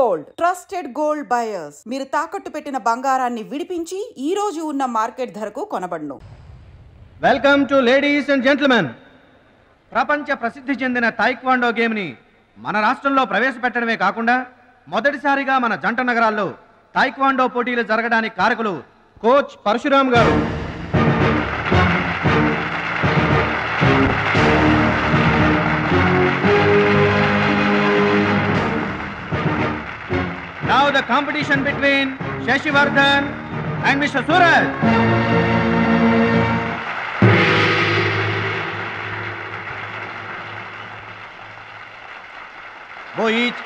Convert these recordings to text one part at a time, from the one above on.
Gold, trusted gold buyers. మీరు తాకట్టు పెట్టిన బంగారాన్ని విడిపించి ఈ రోజు ఉన్న మార్కెట్ ధరకు కొనబడును. Welcome to ladies and gentlemen. ప్రపంచ ప్రసిద్ధి చెందిన టైక్వాండో గేమ్ని మన రాష్ట్రంలో ప్రవేశపెట్టడమే కాకుండా మొదటిసారిగా మన జంట నగరాల్లో టైక్వాండో పోటీలు జరగడానికి కారకులు కోచ్ పరశురామ్ గారు. Now the competition between Shashivardhan and Mr. Suraj. Go each.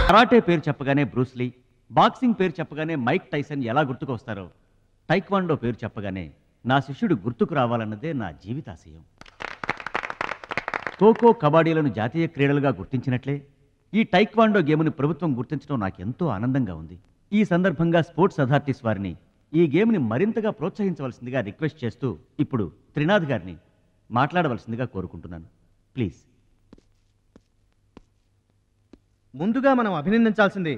Karate పేరు చెప్పగానే బ్రూస్లీ, బాక్సింగ్ పేరు చెప్పగానే మైక్ టైసన్ ఎలా గుర్తుకు వస్తారో, టైక్వాండో పేరు చెప్పగానే నా శిష్యుడు గుర్తుకు రావాలన్నదే నా జీవితాశయం. ఖోఖో, కబడ్డీలను జాతీయ క్రీడలుగా గుర్తించినట్లే ఈ టైక్వాండో గేమ్ని ప్రభుత్వం గుర్తించడం నాకెంతో ఆనందంగా ఉంది. ఈ సందర్భంగా స్పోర్ట్స్ అథారిటీస్ వారిని ఈ గేమ్ని మరింతగా ప్రోత్సహించవలసిందిగా రిక్వెస్ట్ చేస్తూ ఇప్పుడు త్రినాథ్ గారిని మాట్లాడవలసిందిగా కోరుకుంటున్నాను. ప్లీజ్. ముందుగా మనం అభినందించాల్సింది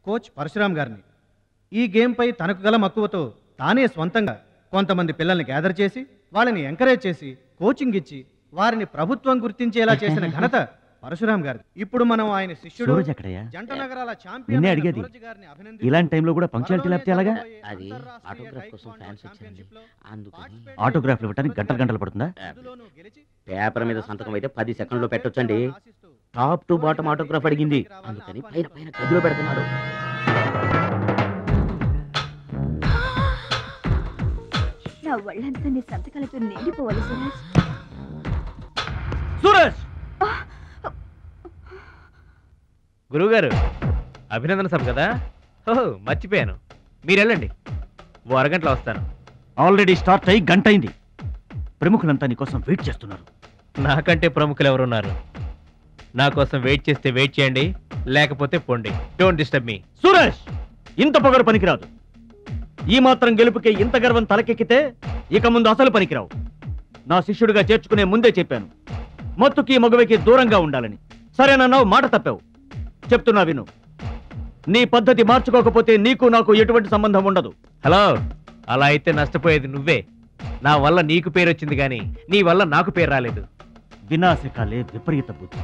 కోచ్ పరశురామ్ గారిని. ఈ గేమ్పై తనకు గల మక్కువతో తానే స్వంతంగా కొంతమంది పిల్లల్ని గ్యాదర్ చేసి వాళ్ళని ఎంకరేజ్ చేసి కోచింగ్ ఇచ్చి వారిని ప్రభుత్వం గుర్తించేలా చేసిన ఘనత పరశురామ్ గారి. ఇప్పుడు మనం ఆయన శిష్యుడు జంట నగరాల ఛాంపియన్ అడిగేది ఇలాంటి టైంలో కూడా పంక్చువాలిటీ లేకపోతే ఎలాగా? అది ఆటోగ్రాఫ్ కోసం ఫ్యాన్స్ వచ్చారండి, అందుకని. ఆటోగ్రాఫ్లు ఇవ్వడానికి గంటలు పడుతుందా? పేపర్ మీద సంతకం అయితే 10 సెకండ్లో పెట్టొచ్చండి. టాప్ టు బాటమ్ ఆటోగ్రాఫ్ అడిగింది, అందుకని పైన పైన గదిలో పెడుతున్నాడు. నా వాళ్ళంతా నీ సంతకాలతో నిండిపోవాలి సురేష్. సురేష్! గురువుగారు, అభినందన సభ కదా? ఓహో, మర్చిపోయాను. మీరు వెళ్ళండి, ఓ అరగంటలో వస్తాను. ఆల్రెడీ స్టార్ట్ అయ్యి గంట అయింది. ప్రముఖులంతా నీకోసం వెయిట్ చేస్తున్నారు. నాకంటే ప్రముఖులు ఎవరున్నారు? నా కోసం వెయిట్ చేస్తే వెయిట్ చేయండి, లేకపోతే పోండి. Don't disturb me. సురేష్, ఇంత పొగరు పనికిరాదు. ఈ మాత్రం గెలుపుకే ఇంత గర్వం తలకెక్కితే ఇక ముందు అసలు పనికిరావు. నా శిష్యుడిగా చేర్చుకునే ముందే చెప్పాను, మత్తుకి మగవికి దూరంగా ఉండాలని. సరేనన్నావు, మాట తప్పావు. చెప్తున్నా విను. నీ పద్ధతి మార్చుకోకపోతే నీకు నాకు ఎటువంటి సంబంధం ఉండదు. హలో, అలా అయితే నష్టపోయేది నువ్వే. నా వల్ల నీకు పేరు వచ్చింది కానీ నీ వల్ల నాకు పేరు రాలేదు. వినాశకాలే విపరీత బుద్ధి.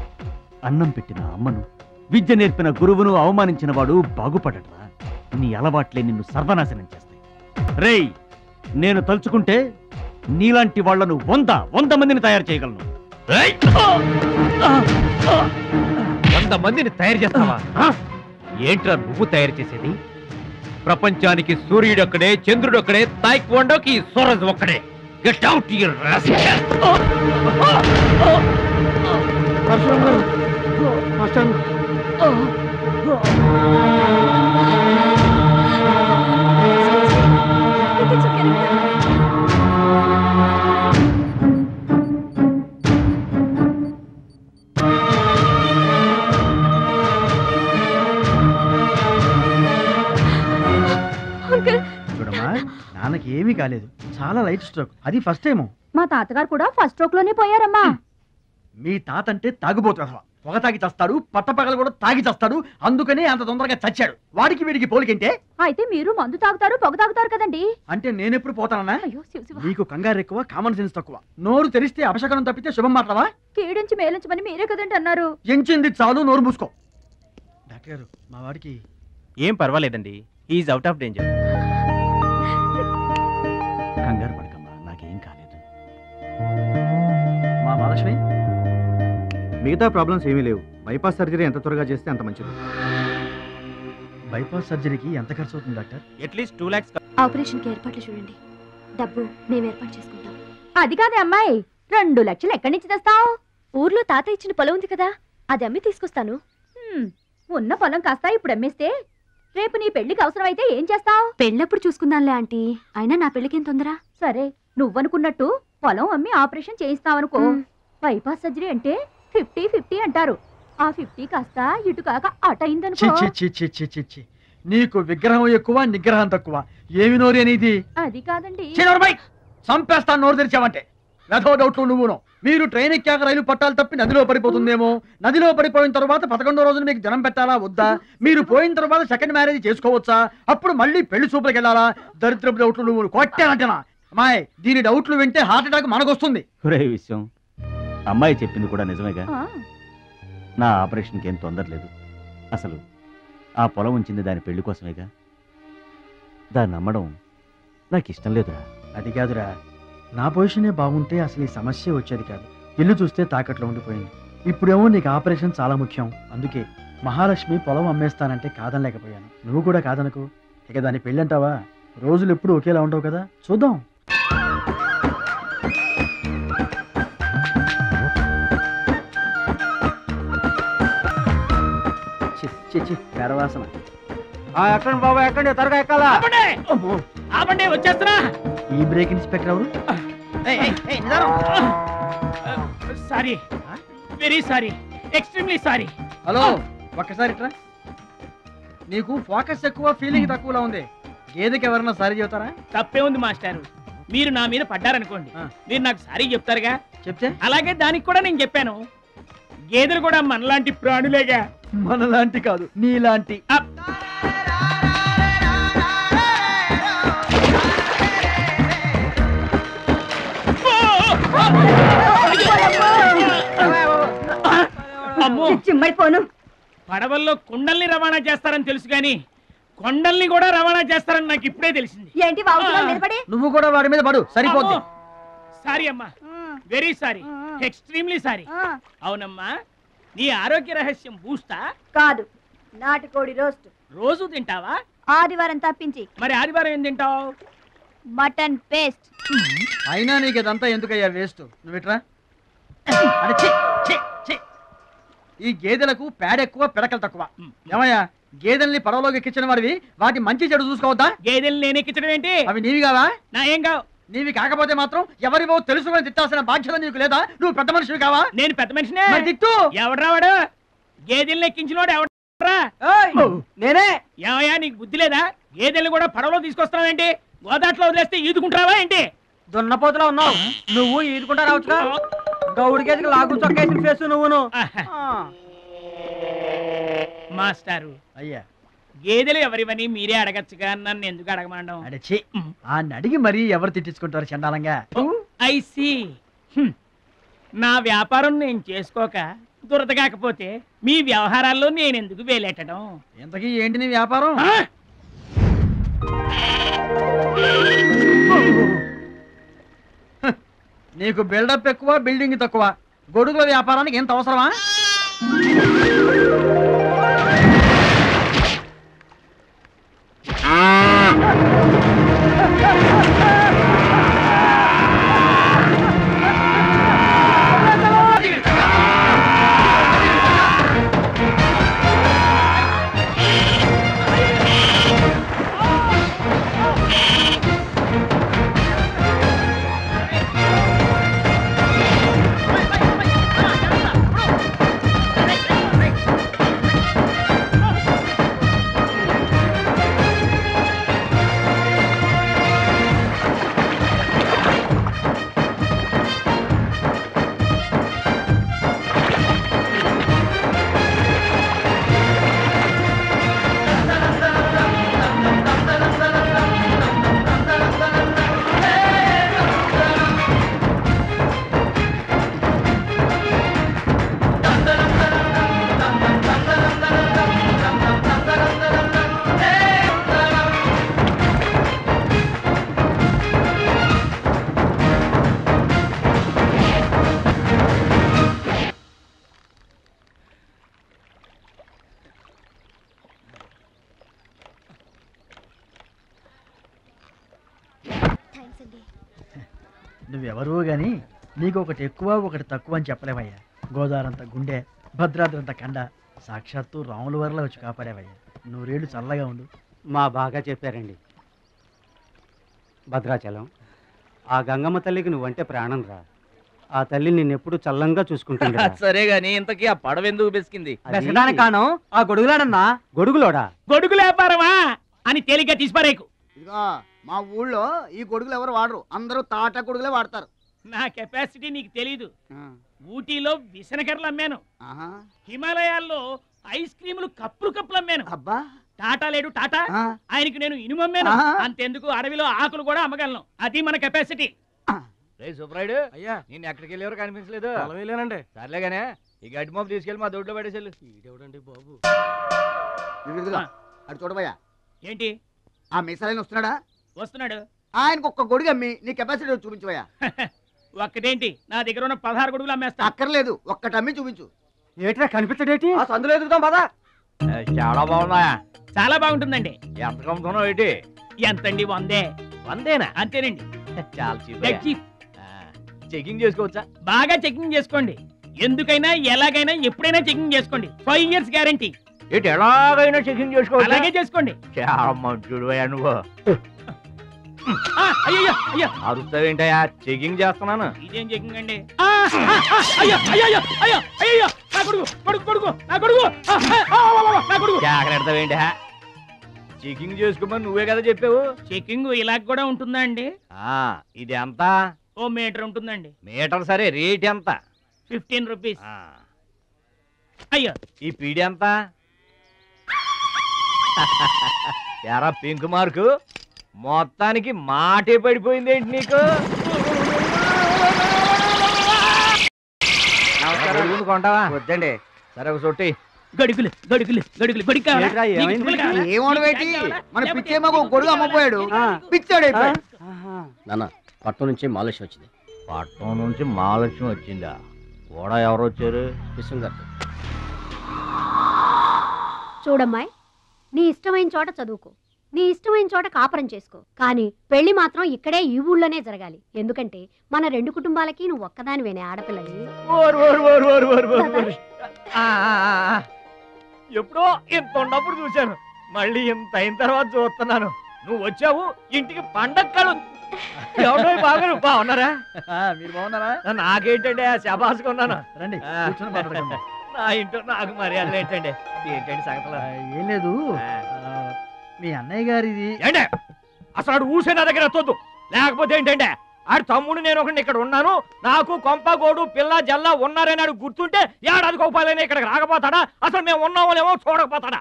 అన్నం పెట్టిన అమ్మను, విద్య నేర్పిన గురువును అవమానించిన వాడు బాగుపడట్రా. నీ అలవాట్లే నిన్ను సర్వనాశనం చేస్తాయి. రేయ్, నేను తలుచుకుంటే నీలాంటి వాళ్లను 100 మందిని తయారు చేయగలను. 100 మందిని తయారు చేస్తావా? ఏంట్రా నువ్వు తయారు చేసేది? ప్రపంచానికి సూర్యుడు ఒక్కడే, చంద్రుడు ఒక్కడే, టైక్వాండోకి సూరజ్ ఒక్కడే. Get out your rascal. చూడమ్మా, నాన్నకి ఏమీ కాలేదు, చాలా లైట్ స్ట్రోక్, అది ఫస్ట్ టైం. మా తాతగారు కూడా ఫస్ట్ స్ట్రోక్ లోనే పోయారమ్మా. మీ తాత అంటే తాగుబోతున్నా పొగ తాగి చస్తాడు, పట్టపగలు కూడా తాగి చస్తాడు, అందుకనే అంత తొందరగా చచ్చాడు. వాడికి వీడికి పోలికంటే. అయితే మీరు మందు తాగుతారు, పొగ తాగుతారు కదండి. అంటే నేనెప్పుడు పోతానన్నా? అయ్యో శివ శివ. నీకు కంగారు ఎక్కువ, కామన్ సెన్స్ తక్కువ. నోరు తెరిస్తే అపశకనం తప్పితే శుభం మాట్లాడవా? కీడించి మేలించమని మీరే కదండి అన్నారు. ఎంచింది చాలు, నోరు మూసుకో. డాక్టర్ గారు, మా వాడికి ఏం పర్వాలేదండి, ఈజ్ అవుట్ ఆఫ్ డేంజర్. కంగారు పడకమ్మా, నాకేం కాలేదు. మా మహాలక్ష్మి మిగతా ప్రాబ్లమ్స్ ఏమీ లేవు. బైపాస్ సర్జరీ ఎంత త్వరగా చేస్తే అంత మంచిది. బైపాస్ సర్జరీకి ఎంత ఖర్చు అవుతుంది డాక్టర్? At least 2 lakhs. ఆపరేషన్ కి ఏర్పాట్లు చూడండి, డబ్బు మేము ఏర్పాటు చేసుకుంటాం. అది కాదే అమ్మాయి, 2 లక్షలు ఎక్కడి నుంచి తెస్తావు? ఊర్లో తాత ఇచ్చిన పొలం ఉంది కదా, అది అమ్మి తీసుకొస్తాను. ఉన్న పొలం కాస్త ఇప్పుడు అమ్మేస్తే రేపు నీ పెళ్లికి అవసరం అయితే ఏం చేస్తావు? పెళ్ళప్పుడు చూసుకుందాంలే ఆంటీ, అయినా నా పెళ్లికేం తొందర. సరే, నువ్వనుకున్నట్టు పొలం అమ్మి ఆపరేషన్ చేయిస్తావనుకో. బైపాస్ సర్జరీ అంటే 50-50 అంటారు. ఆ 50 కాస్త ఇటు కాక అటైందనుకో. నీకు విగ్రహం ఎక్కువ, నిగ్రహం తక్కువ. ఏమి నోరు అనేది? అది కాదండి. చంపేస్తాను నోరు తెరిచావంటే. వెధో డౌట్లు నువ్వును. మీరు ట్రైన్ ఎక్కాక రైలు పట్టాలు తప్పి నదిలో పడిపోతుందేమో. నదిలో పడిపోయిన తర్వాత 11వ రోజున మీకు జనం పెట్టాలా వద్దా? మీరు పోయిన తర్వాత సెకండ్ మ్యారేజ్ చేసుకోవచ్చా? అప్పుడు మళ్ళీ పెళ్లి చూపులకు వెళ్ళాలా? దరిద్రపు డౌట్లు నువ్వు కొట్టానంటేనా? అమ్మాయి, దీని డౌట్లు వింటే హార్ట్ అటాక్ మనకొస్తుంది. ఒరే విషయం, అమ్మాయి చెప్పింది కూడా నిజమేగా. నా ఆపరేషన్కి ఏం తొందర లేదు. అసలు ఆ పొలం ఉంచింది దాని పెళ్లి కోసమేగా. దాన్ని నమ్మడం నాకు ఇష్టం లేదురా. అది కాదురా, నా పొజిషనే బాగుంటే అసలు ఈ సమస్య వచ్చేది కాదు. ఇల్లు చూస్తే తాకట్లో ఉండిపోయింది. ఇప్పుడేమో నీకు ఆపరేషన్ చాలా ముఖ్యం. అందుకే మహాలక్ష్మి పొలం అమ్మేస్తానంటే కాదనలేకపోయాను. నువ్వు కూడా కాదనకు. ఇక దాని పెళ్ళంటావా? రోజులు ఎప్పుడు ఒకేలా ఉండవు కదా, చూద్దాం. పెరవాసన. ఎక్కండి బాబా, ఎక్కండి, త్వరగా ఎక్కాలా. వచ్చేస్తున్నా. ఈ బ్రేక్ ఇన్స్పెక్టర్ ఎవరు? Sorry, very sorry, extremely sorry. Hello, ఒక్కసారి ఇట్రా. నీకు ఫోకస్ ఎక్కువ, ఫీలింగ్ తక్కువలా ఉంది. గేదెకి ఎవరన్నా సారీ చెబుతారా? తప్పే ఉంది మాస్టారు. మీరు నా మీద పడ్డారనుకోండి, మీరు నాకు సారీ చెప్తారుగా. చెప్తే అలాగే దానికి కూడా నేను చెప్పాను. గేదెలు కూడా మనలాంటి ప్రాణులేగా. మనలాంటి కాదు, నీలాంటి. చిమ్మడిపోను. పడవల్లో కుండల్ని రవాణా చేస్తారని తెలుసు గాని కొండల్ని కూడా రవాణా చేస్తారని నాకు ఇప్పుడే తెలిసింది. ఏంటి నువ్వు కూడా వాడి మీద పడు, సరిపోద్ది. సారీ అమ్మా, వెరీ సారీ, ఎక్స్ట్రీమ్లీ సారీ. అవునమ్మా, నీ ఆరోగ్య రహస్యం బూస్తా కాదు, నాటుకోడి రోస్ట్. రోజు తింటావా? ఆదివారం తప్పించి. మరి ఆదివారం ఏం తింటావు? Mutton paste. అయినా నీకు ఇదంతా ఎందుకయ్యా వేస్ట్? నువ్వు ఇట్రా. ఈ గేదెలకు పేడ ఎక్కువ, పిడకలు తక్కువ. ఏమయ్యా, గేదెల్ని పడవలోకి ఎక్కించిన వాడివి, వాటి మంచి చెడు చూసుకోవద్దా? గేదెల్ని నేను ఎక్కించడం ఏంటి? అవి నీవి కావా? నా ఏం కావు. నీవి కాకపోతే మాత్రం ఎవరివో తెలుసుకొని తిట్టాల్సిన బాధ్యత నీకు లేదా? నువ్వు పెద్ద మనిషివి కావా? నేను పెద్ద మనిషినే. తిట్టు. ఎవడ్రావాడు? గేదెల్ని ఎక్కించినోడు ఎవడ్రా? నేనే. ఏమయ్యా, నీకు బుద్ధి లేదా? గేదెల్ని కూడా పడవలో తీసుకొస్తున్నావేంటి? గోదాట్లో వదిలేస్తే ఈదుకుంటావా ఏంటి? దున్నపోతులో ఉన్నావు నువ్వు, ఈదుకుంటా రావచ్చుగా. గౌడి గేదెకి లాగు చొక్కేసిన ఫేస్ నువ్వును. మాస్టారు, అయ్యా, గేదెలు ఎవరివని మీరే అడగచ్చుగా, నన్ను ఎందుకు అడగమండం? అడచి ఆ అడిగి మరీ ఎవరు తిట్టించుకుంటారు చండాలంగా? I see. నా వ్యాపారం నేను చేసుకోక దురద కాకపోతే మీ వ్యవహారాల్లో నేను ఎందుకు వేలెట్టడం? ఇంతకీ ఏంటి నీ వ్యాపారం? నీకు బిల్డప్ ఎక్కువ, బిల్డింగ్ తక్కువ. గొడుగుల వ్యాపారానికి ఎంత అవసరమా? నువ్వెవరో గాని నీకు ఒకటి ఎక్కువ ఒకటి తక్కువ అని చెప్పలేవయ్యా. గోదావరంత గుండె, భద్రాద్రంత కండ, సాక్షాత్తు రాముల వరలో వచ్చి కాపాడేవయ్యా. నూరేళ్ళు చల్లగా ఉండు. మా బాగా చెప్పారండి. భద్రాచలం, ఆ గంగమ్మ తల్లికి నువ్వంటే ప్రాణం రా. ఆ తల్లి నిన్నెప్పుడు చల్లంగా చూసుకుంటుంది. సరే గాని ఇంతకీ ఆ పడవ ఎందుకు బెసికింది? కాను ఆ గొడుగులాడన్నా. గొడుగులోడా? గొడుగులు వ్యాపారమా అని తేలిగ్గా తీసిపారేకు. ఇదిగో మా ఊళ్ళో ఈ గొడుగులు ఎవరు వాడరు, అందరూ తాటా గొడుగులే వాడతారు. నా కెపాసిటీ నీకు తెలీదు. ఊటీలో విసనకర్రలు అమ్మాను, ఆహా. హిమాలయాల్లో ఐస్ క్రీములు కప్పులు అమ్మాను. అబ్బా, టాటా లేడు టాటా, ఆయనకి నేను ఇనుము అమ్మాను. అంతెందుకు అడవిలో ఆకులు కూడా అమ్మగలను. అది మన కెపాసిటీ. సుబ్రాయుడు అయ్యా, నేను ఎక్కడికి వెళ్ళేవారు కనిపించలేదు. వెళ్ళానండి. సర్లేగానే ఈ గడ్డి మోపు తీసుకెళ్ళి మా దొడ్లో పడేసేళ్ళు. ఇదేవిడండి బాబు. అది చూడబోయా. ఏంటి? ఆ మిసలైన వస్తున్నాడా? వస్తున్నాడు. ఆయనకు ఒక్క గొడుగు అమ్మి నీ కెపాసిటీ చూపించబోయా. ఒక్కటేంటి, నా దగ్గర ఉన్న 16 గొడుగులు అమ్మేస్తా. అక్కర్లేదు, ఒక్కటి అమ్మి చూపించు. ఏట్రా కనిపించడేటి? సందులో ఎదుగుతాం పదా. చాలా బాగున్నాయా? చాలా బాగుంటుందండి. ఎంత కమ్ముతున్నావు ఏంటి? ఎంతండి? 100. 100 అంతేనండి. చాలా That's cheap. చెకింగ్ చేసుకోవచ్చా? బాగా చెకింగ్ చేసుకోండి. ఎందుకైనా ఎలాగైనా ఎప్పుడైనా చెకింగ్ చేసుకోండి. 5 years గ్యారంటీ. ఏంటి ఎలాగైనా చెకింగ్ చేసుకోవచ్చు? అలాగే చేసుకోండి. చాలా మంచుడు నువ్వు. అయ్యో అయ్యో, అరుస్తావేంటయా? చెకింగ్ చేస్తున్నాను. ఇదేం చెకింగ్ అండి? అయ్యో అయ్యో అయ్యో అయ్యో, నా కొడుకు కొడుకు కొడుకు నా కొడుకు నా కొడుకు. జాగ్రత్తవేంటి? చెకింగ్ చేసుకోమని నువ్వే కదా చెప్పావు. చెకింగ్ ఇలా కూడా ఉంటుందా అండి? ఇది ఎంత? ఓ మీటర్ ఉంటుందండి. మీటర్ సరే, రేట్ ఎంత? 15 రూపీస్. అయ్యో, ఈ పీడి ఎంత? ఎరా పింక్ మార్కు, మొత్తానికి మాటే పడిపోయింది ఏంటి నీకు? కొంటావా? వద్దండి. సరే ఒక సొట్టి. గడుగులు గడుగులు గడుగులు గొడుగు కావాలా? ఏమోడబెట్టి మన పిచ్చేమో గొడుగు అమ్మపోయాడు, పిచ్చాడు అయిపోయాడు. నాన్న, పట్నం నుంచి మాలేష్ వచ్చింది. పట్నం నుంచి మహాలక్ష్మి వచ్చిందా? కూడా ఎవరు వచ్చారు? విశ్వం చూడమ్మాయి, నీ ఇష్టమైన చోట చదువుకో, నీ ఇష్టమైన చోట కాపురం చేసుకో, కానీ పెళ్లి మాత్రం ఇక్కడే ఈ ఊళ్ళోనే జరగాలి. ఎందుకంటే మన 2 కుటుంబాలకి నువ్వు ఒక్కదానివేనే ఆడపిల్లని. ఎప్పుడో ఇంత ఉన్నప్పుడు చూశాను, మళ్ళీ ఇంత అయిన తర్వాత చూస్తున్నాను. నువ్వు వచ్చావు ఇంటికి పండక్కలు. ఎవడో బాగా బాగున్నారా? మీరు బాగున్నారా? నాకేంటండి శబాసుకున్నాను. రండి కూర్చొని మాట్లాడుకుందాం. నా ఇంట్లో నాకు మర్యాదలు ఏంటండి? ఏంటండి సంగతులు? ఏం లేదు, మీ అన్నయ్య గారిది. ఏంటే అసలు ఆడు ఊసే నా దగ్గర వద్దు. లేకపోతే ఏంటంటే ఆడు తమ్ముడు నేను ఒకటి ఇక్కడ ఉన్నాను, నాకు కొంప గోడు పిల్ల జల్ల ఉన్నారని ఆడు గుర్తుంటే ఏడాది కోపాలని ఇక్కడికి రాకపోతాడా? అసలు మేము ఉన్నామోలేమో చూడకపోతాడా?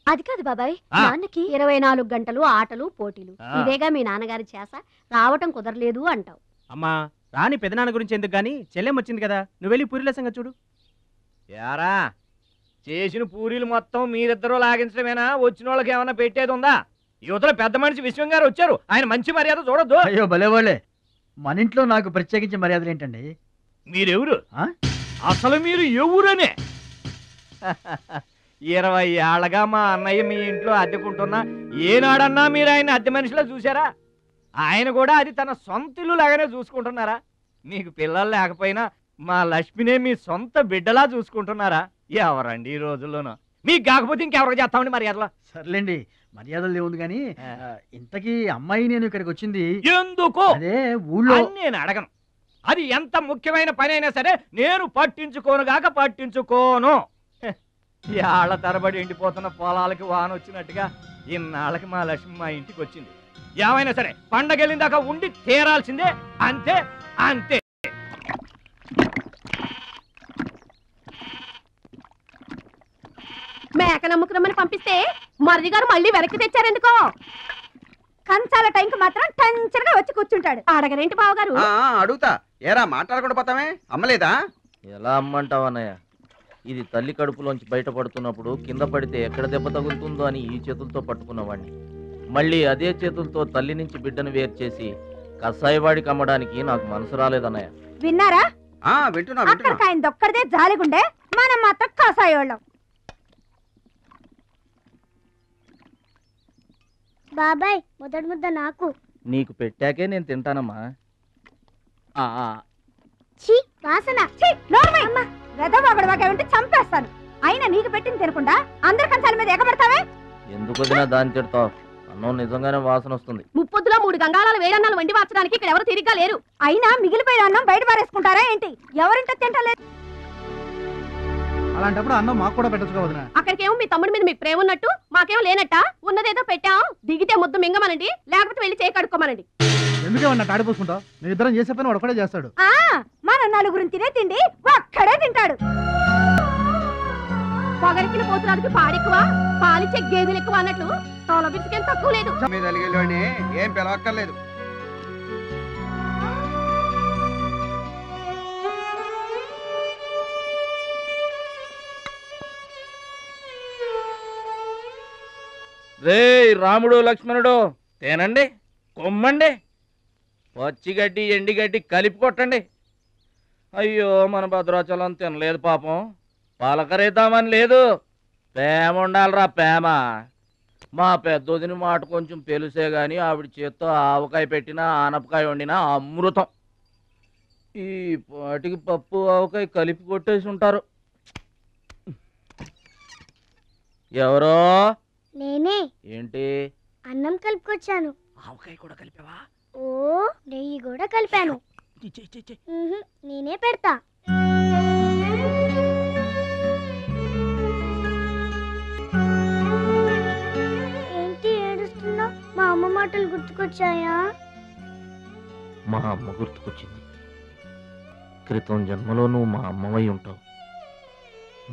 అది కాదు బాబాయ్, నాన్నకి 24 గంటలు ఆటలు పోటీలు, ఇదేగా మీ నాన్నగారి చేస. రావటం కుదరలేదు అంటావు. అమ్మా, రాని పెదనాన్న గురించి ఎందుకు గాని, చెల్లెం వచ్చింది కదా, నువ్వు వెళ్ళి పూరిల సంగతి చూడు. యారా, చేసిన పూరీలు మొత్తం మీరిద్దరూ లాగించడమేనా? వచ్చిన వాళ్ళకి ఏమైనా పెట్టేది ఉందా? యువతలో పెద్ద మనిషి విశ్వం గారు వచ్చారు, ఆయన మంచి మర్యాద చూడొద్దు. అయ్యో భలేవాళ్ళే, మన ఇంట్లో నాకు ప్రత్యేకించి మర్యాదలు ఏంటండి? మీరెవరు? అసలు మీరు ఎవరనే? 20 ఏళ్ళగా మా అన్నయ్య మీ ఇంట్లో అద్దెకుంటున్నా ఏనాడన్నా మీరు ఆయన అద్దె మనిషిలో చూసారా? ఆయన కూడా అది తన సొంత ఇల్లు లాగానే చూసుకుంటున్నారా? మీకు పిల్లలు లేకపోయినా మా లక్ష్మినే మీ సొంత బిడ్డలా చూసుకుంటున్నారా? ఎవరండి ఈ రోజుల్లోనూ? మీకు కాకపోతే ఇంకెవరికి చేస్తామండి మర్యాదలో? సర్లేండి, మర్యాదలు ఏముంది కానీ ఇంతకీ అమ్మాయి నేను ఇక్కడికి వచ్చింది ఎందుకు? అదే ఊళ్ళో. నేను అడగను. అది ఎంత ముఖ్యమైన పని అయినా సరే నేను పట్టించుకోను. ఏళ్ల తరబడి ఎండిపోతున్న పొలాలకి వాన వచ్చినట్టుగా ఇన్నాళ్ళకి మా లక్ష్మి మా ఇంటికి వచ్చింది. ఏమైనా సరే పండగెళ్ళిన దాకా ఉండి తీరాల్సిందే, అంతే అంతే. మేక నమ్ముకురమ్మని పంపిస్తే మరిది గారు మళ్ళీ వెనక్కి తెచ్చారెందుకో? కంచాల టైంకి మాత్రం టెన్షన్గా వచ్చి కూర్చుంటాడు. అడగరేంటి బావగారు? అడుగుతా. ఏరా మాట్లాడకుండా పోతామే? అమ్మలేదా? ఎలా అమ్మంటావు అన్నయ్య? ఇది తల్లి కడుపులోంచి బయటపడుతున్నప్పుడు కింద పడితే ఎక్కడ దెబ్బ తగులుతుందో అని ఈ చేతులతో పట్టుకున్నవాడిని. మళ్ళీ అదే చేతులతో తల్లి నుంచి బిడ్డను వేరు చేసి కసాయివాడికి అమ్మడానికి నాకు మనసు రాలేదన్నయ్య. విన్నారా? వింటున్నా. ఆయన దొక్కడిదే జాలిగుండే, మనం మాత్రం కసాయోళ్ళం. బాబాయ్, మొదటి ముద్ద నాకు. నీకు పెట్టాకే నేను తింటానమ్మా. ఉంటే చంపేస్తాను. అయినా నీకు పెట్టింది తినకుండా అందరి కంచాల మీద ఎగబడతావే. ఎందుకు వదినా దాన్ని తిడతావు? అన్నం నిజంగానే వాసన వస్తుంది. ముప్పొద్దులో 3 గంగాళాలు వేడన్నాలు వండి మార్చడానికి ఇక్కడ ఎవరు తిరిగ్గా లేరు. అయినా మిగిలిపోయిన అన్నం బయట పారేసుకుంటారా ఏంటి? ఎవరింటో తింటలేదు. అలాంటప్పుడు అన్నం మాకు కూడా పెట్టచ్చు వదినా. అక్కడికేమో మీ తమ్ముడి మీద మీకు ప్రేమ ఉన్నట్టు, మాకేమో లేనట్ట. ఉన్నదేదో పెట్టాం, దిగితే ముద్దు మింగమనండి, లేకపోతే వెళ్ళి చేయి కడుక్కోమనండి. ఎందుకేమన్నా తాడిపోసుకుంటావు? నేను ఇద్దరం చేసే పని వాడు ఒకటే చేస్తాడు. మన నలుగురిని తినే తిండి ఒక్కడే తింటాడు. పొగరికిన పోతురానికి పాడెక్కువ, పాలిచ్చే గేదెలు ఎక్కువ అన్నట్లు తోల బిడ్డకేం తక్కువ లేదు. ఏం పిలవక్కర్లేదు. రే రాముడు లక్ష్మణుడు తేనండి, కొమ్మండి, పచ్చిగడ్డి ఎండిగడ్డి కలిపి కొట్టండి. అయ్యో మన భద్రాచలం తినలేదు పాపం, పలకరేద్దామని లేదు. ప్రేమ ఉండాలిరా ప్రేమ. మా పెద్దోదిని మాట కొంచెం పెలుసే గాని ఆవిడ చేత్తో ఆవకాయ పెట్టినా ఆనపకాయ వండినా అమృతం. ఈ పాటికి పప్పు ఆవకాయ కలిపి కొట్టేసి ఉంటారు. ఎవరో నేనే. ఏంటి? అన్నం కలుపుకొచ్చాను. ఆవకాయ కూడా కలిపావా? ఓ నెయ్యి కూడా కలిపాను. నేనే పెడతా. ఏంటి ఏడుస్తున్నావు? మా అమ్మ మాటలు గుర్తుకొచ్చాయా? మా అమ్మ గుర్తుకొచ్చింది. క్రితం జన్మలో నువ్వు మా అమ్మవై ఉంటావు.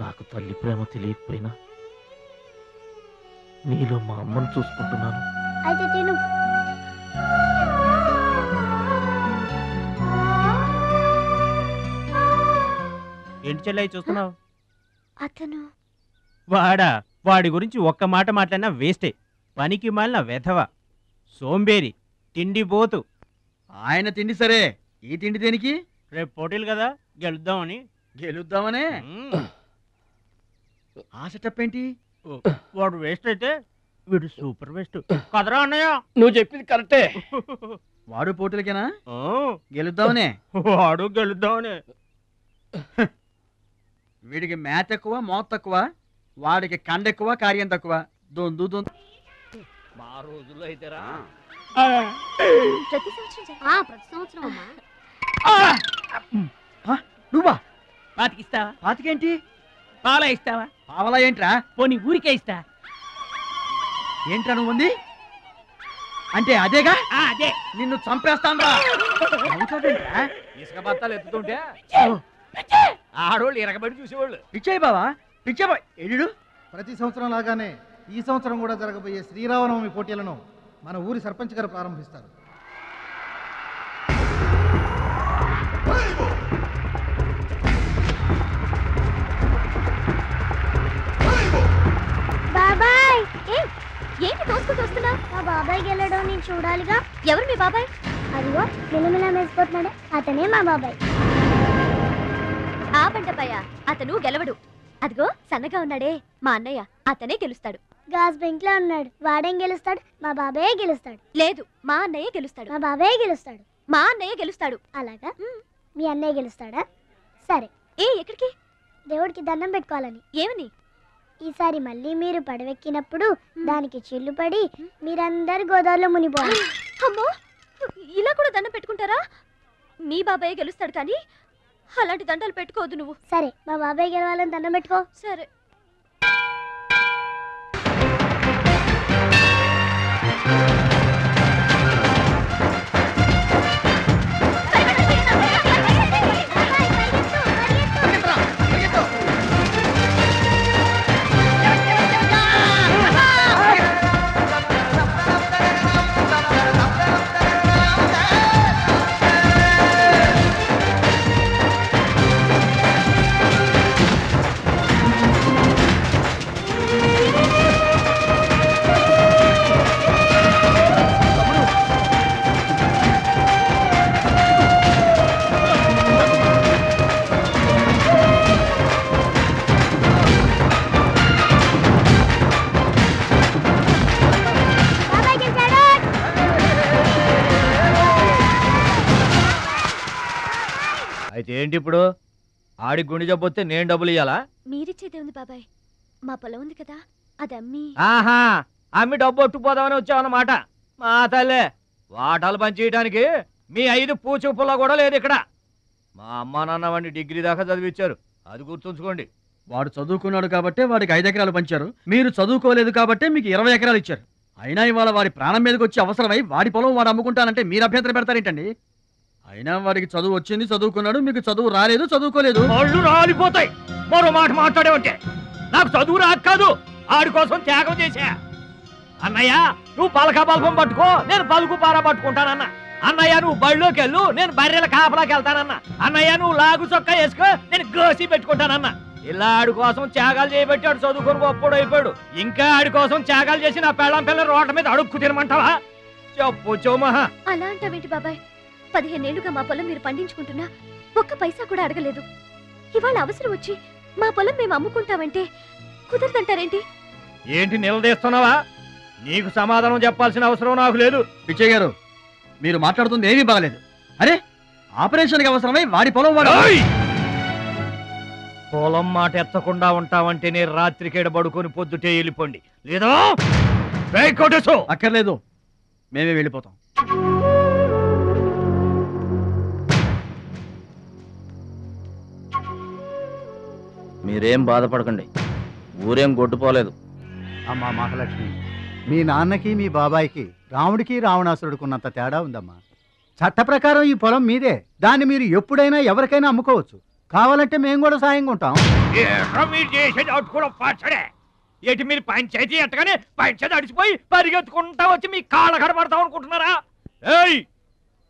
నాకు తల్లి ప్రేమ తెలియకపోయినా నీలో మా అమ్మను చూసుకుంటున్నాను. అయితే తిను. ఏంటి చెల్లయ్య చూస్తున్నావు? అతను వాడి గురించి ఒక్క మాట మాట్లాడినా వేస్టే. పనికి మాలిన వెధవ, సోంబేరి, తిండి పోతు. ఆయన తిండి సరే, ఈ తిండి దేనికి? రేపు పోటీలు కదా, గెలుద్దామని. గెలుద్దామనే? ఆ సెటప్ ఏంటి? వాడు వేస్ట్ అయితే వీడు సూపర్ వేస్ట్ కదరా అన్నయ్య. నువ్వు చెప్పింది కరెక్టే. వాడు పోటీలకేనా? గెలుద్దామనే? వాడు గెలుద్దామనే. వీడికి మ్యాథ్ ఎక్కువ, మోత్ తక్కువ. వాడికి కండ ఎక్కువ, కార్యం తక్కువ. దొందు దొందు. మా రోజుల్లో అయితేరా ప్రతి సంవత్సరం అమ్మా. నువ్వా? పాతికిస్తావా? పాతికేంటి? పాలా ఇస్తావా? పావలా ఏంట్రా? పోనీ ఊరికే ఇస్తా. ఏంట్రా నువ్వు ఉంది? అంటే అదేగా? అదే. నిన్ను చంపేస్తాను రా. ఇసుక బత్తాలు ఎత్తుతుంటే ఆడోళ్ళు ఇరగబడి చూసేవాళ్ళు. పిచ్చాయి బావా, పిచ్చాయి ఎడు. ప్రతి సంవత్సరం లాగానే ఈ సంవత్సరం కూడా జరగబోయే శ్రీరామనవమి పోటీలను మన ఊరి సర్పంచ్ గారు ప్రారంభిస్తారు. బాబాయ్, ఏంటి తోసుకుంటూ వస్తున్నా? మా బాబాయ్ గెలడం నేను చూడాలిగా. ఎవరు మీ బాబాయ్? అదిగో మిలమిల మెసిపోతున్నాడే, అతనే మా బాబాయ్. ఆ బండపయ్య, అతను గెలవడు. అదిగో సన్నగా ఉన్నాడే మా అన్నయ్య, అతనే గెలుస్తాడు. గాజ్ బెంక్ లో ఉన్నాడు, వాడేం గెలుస్తాడు? మా బాబాయ్ గెలుస్తాడు. లేదు, మా అన్నయ్య గెలుస్తాడు. మా బాబాయ్ గెలుస్తాడు. మా అన్నయ్య గెలుస్తాడు. అలాగా? మీ అన్నయ్య గెలుస్తాడా? సరే. ఎక్కడికి? దేవుడికి దండం పెట్టుకోవాలని. ఏమని? ఈసారి మళ్ళీ మీరు పడవెక్కినప్పుడు దానికి చిల్లు పడి మీరందరు గోదావరిలో మునిపోవాలి. అమ్మో, ఇలా కూడా దండం పెట్టుకుంటారా? నీ బాబాయ్ గెలుస్తాడు కానీ అలాంటి దండాలు పెట్టుకోవద్దు నువ్వు. సరే, మా బాబాయ్ గెలవాలని దండం పెట్టుకో. సరే. ఏంటి ఇప్పుడు ఆడి గుండె జబ్బు వస్తే నేను డబ్బులు ఇయ్యాలా? మీరిచ్చేదే ఉంది బాబాయ్, మా పొలం ఉంది కదా అది అమ్మి. ఆహా, అమ్మి డబ్బు ఒట్టుకుపోదామని వచ్చావన్నమాట. మా తల్లే, వాటాలు పంచేయడానికి మీ 5 పూచు పుల్ల కూడా లేదు ఇక్కడ. మా అమ్మా నాన్న వాడిని డిగ్రీ దాకా చదివించారు, అది గుర్తుంచుకోండి. వాడు చదువుకున్నాడు కాబట్టి వాడికి 5 ఎకరాలు పంచారు, మీరు చదువుకోలేదు కాబట్టి మీకు 20 ఎకరాలు ఇచ్చారు. అయినా ఇవాళ వాడి ప్రాణం మీదకి వచ్చి అవసరమై వాడి పొలం వాడు అమ్ముకుంటానంటే మీరు అభ్యంతరం పెడతారేంటండి? అయినా వాడికి చదువు వచ్చింది, చదువుకున్నాడు, మీకు చదువు రాలేదు, చదువుకోలేదు. వాళ్ళు రాలిపోతాయి మరో మాట మాట్లాడేవంటే. నాకు చదువు రాక కాదు, ఆడి కోసం త్యాగం చేశా. అన్నయ్య నువ్వు పలక బల్పం పట్టుకో, నేను పలుకు పార పట్టుకుంటానన్న. అన్నయ్య నువ్వు బళ్ళోకి వెళ్ళు, నేను బర్రెల కాపలాకి వెళ్తానన్న. అన్నయ్య నువ్వు లాగు చొక్కా వేసుకో, నేను గోసి పెట్టుకుంటానన్న. ఇలా ఆడి కోసం త్యాగాలు చేయబెట్టాడు, చదువుకొని గొప్పడు అయిపోయాడు. ఇంకా ఆడి కోసం త్యాగాలు చేసి నా పెళ్ళం పిల్ల రోడ్ల మీద అడుక్కు తినమంటావా? చెప్పు చోమహా. అలా అంటావేంటి బాబాయ్? 15 ఏళ్లుగా మా పొలం మీరు పండించుకుంటున్నా ఒక్క పైసా కూడా అడగలేదు. ఇవాళ అవసరం వచ్చి మా పొలం మేము అమ్ముకుంటామంటే కుదరదంటారేంటి? ఏంటి నిలదీస్తున్నావా? నీకు సమాధానం చెప్పాల్సిన అవసరం నాకు లేదు. పిచ్చయ్య గారు, మీరు మాట్లాడుతుంది ఏమీ బాగలేదు. అరే, ఆపరేషన్కి అవసరమై వాడి పొలం వాడు. పొలం మాట ఎత్తకుండా ఉంటావంటే నేను రాత్రికేడ పడుకొని పొద్దుటే వెళ్ళిపోండి, లేదా అక్కర్లేదు, మేమే వెళ్ళిపోతాం. మీరేం బాధపడకండి, ఊరేం గొడ్డుపోలేదు. అమ్మా మహాలక్ష్మి, మీ నాన్నకి మీ బాబాయికి రాముడికి రావణాసురుడికున్నంత తేడా ఉందమ్మా. చట్ట ప్రకారం ఈ పొలం మీదే, దాన్ని మీరు ఎప్పుడైనా ఎవరికైనా అమ్ముకోవచ్చు. కావాలంటే మేము కూడా సాయంగా ఉంటాం. మీరు చేసేది అట్టుకోవడం పచ్చడే. ఏంటి మీరు పంచాయతీ ఎట్టగానే పంచాయతీ అడిచిపోయి పరిగెత్తుకుంటా వచ్చి మీ కాళ్ళ కడబడతాం అనుకుంటున్నారా? ఏయ్,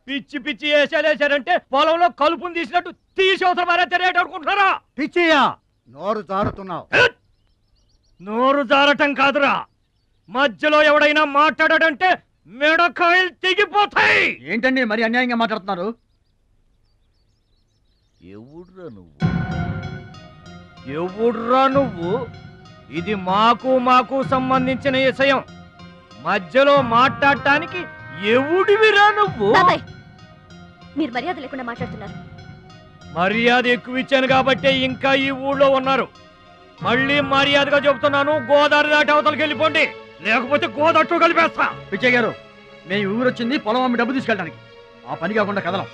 పిచ్చి పిచ్చి వేసాలేసారంటే పొలంలో కలుపుని తీసినట్టు తీసి అవసరం మరే తెలియట అనుకుంటున్నారా? పిచ్చియా, నోరు జారుతున్నావు. నోరు జారటం కాదురా, మధ్యలో ఎవడైనా మాట్లాడాడంటే మెడకాయలు తెగిపోతాయి. ఏంటండి మరి అన్యాయంగా మాట్లాడుతున్నారు? ఎవడ్రా నువ్వు? ఇది మాకు సంబంధించిన విషయం. మధ్యలో మాట్లాడటానికి ఎవడివిరా నువ్వు? మీరు మర్యాద లేకుండా మాట్లాడుతున్నారు. మర్యాద ఎక్కువ ఇచ్చాను కాబట్టే ఇంకా ఈ ఊళ్ళో ఉన్నారు. మళ్ళీ మర్యాదగా చెబుతున్నాను, గోదావరి దాటి అవతలకి వెళ్ళిపోండి, లేకపోతే గోదట్టు కలిపేస్తా. పిచ్చయ్య గారు, మేము ఊరు వచ్చింది పొలం అమ్మి డబ్బు తీసుకెళ్ళడానికి, ఆ పని కాకుండా కదలం.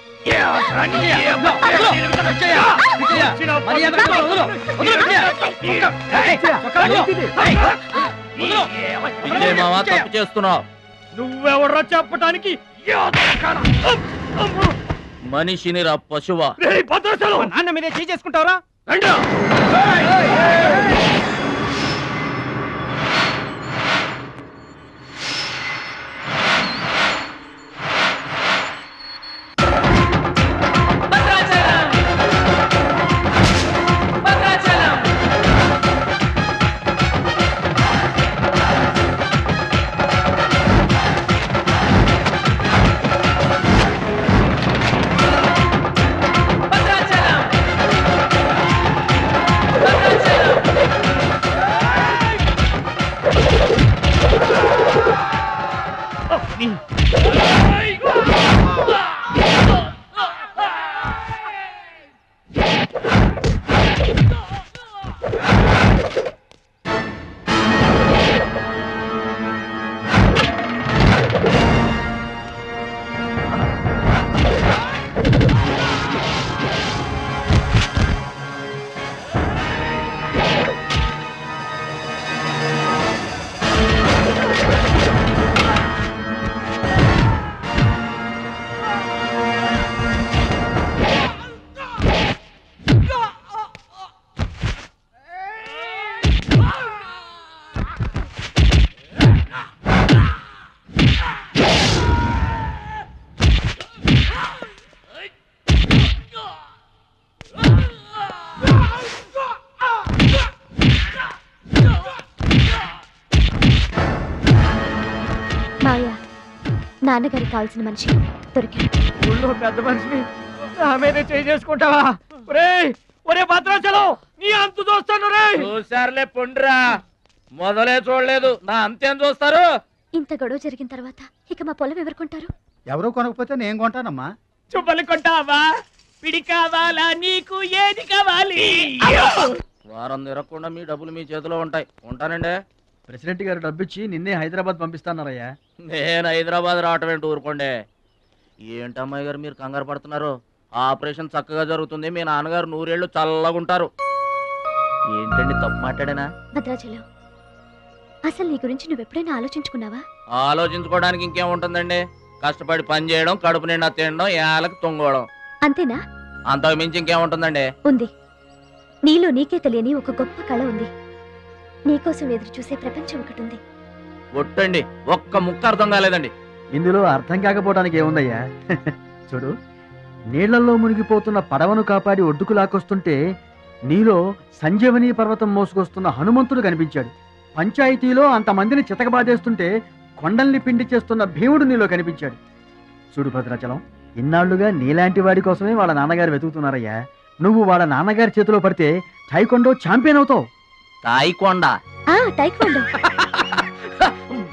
తప్పు చేస్తున్నావు. నువ్వెవడ్రా చెప్పటానికి? మనిషిని రా పశువా. నాన్న మీదే చేసుకుంటావరా? నాన్నగారికి కావాల్సిన మనిషి దొరికాడు. ఊళ్ళో పెద్ద మనిషిని నా మీదే చేసుకుంటావా? ఒరే భద్రాచలం, నీ అంతు చూస్తాను రే. చూసారులే పొండ్రా, మొదలే చూడలేదు, నా అంతేం చూస్తారు? ఇంత గొడవ జరిగిన తర్వాత ఇక మా పొలం ఎవరు కొంటారు? ఎవరో కొనకపోతే నేను కొంటానమ్మా. చుబ్బలి కొంటావా? పిడి కావాలా నీకు ఏది కావాలి? వారం తిరగకుండా మీ డబ్బులు మీ చేతిలో ఉంటాయి. ఉంటానండి. ప్రెసిడెంట్ గారు డబ్బిచ్చి నిన్నే హైదరాబాద్ పంపిస్తాన్నారయ్యా. నేను హైదరాబాద్ రావటం ఏంటి ఊరుకోండి. ఏంటమ్మాయి గారు మీరు కంగారు పడుతున్నారు? ఆపరేషన్ చక్కగా జరుగుతుంది. మీ నాన్నగారు 100 ఏళ్ళు చల్లగుంటారు. ఏంటండి తప్పు మాట్లాడానా? భద్రాచలం, అసలు నీ గురించి నువ్వెప్పుడైనా ఆలోచించుకున్నావా? ఆలోచించుకోవడానికి ఇంకేముంటుందండి? కష్టపడి పని చేయడం, కడుపు నిండా తినడం, ఏళ్ళకి తొంగోవడం. అంతేనా? అంతకు మించి ఇంకేముంటుందండి? ఉంది. నీలో నీకే తెలియని ఒక గొప్ప కళ ఉంది. నీకోసం ఎదురు చూసే ప్రపంచం ఒకటి ఉంది. ఒట్టండి, ఒక్క ముక్క అర్థం కాలేదండి. ఇందులో అర్థం కాకపోవడానికి ఏముందయ్యా? చూడు, నీళ్లలో మునిగిపోతున్న పడవను కాపాడి ఒడ్డుకు లాక్కొస్తుంటే నీలో సంజీవని పర్వతం మోసుకొస్తున్న హనుమంతుడు కనిపించాడు. పంచాయతీలో అంతమందిని చితకబాదేస్తుంటే కొండల్ని పిండి చేస్తున్న భీముడు నీలో కనిపించాడు. చూడు భద్రాచలం, ఇన్నాళ్లుగా నీలాంటి వాడి కోసమే వాళ్ళ నాన్నగారు వెతుకుతున్నారయ్యా. నువ్వు వాళ్ళ నాన్నగారి చేతిలో పడితే టైకొండో ఛాంపియన్ అవుతావు. తాయికొండ? టైకొండో.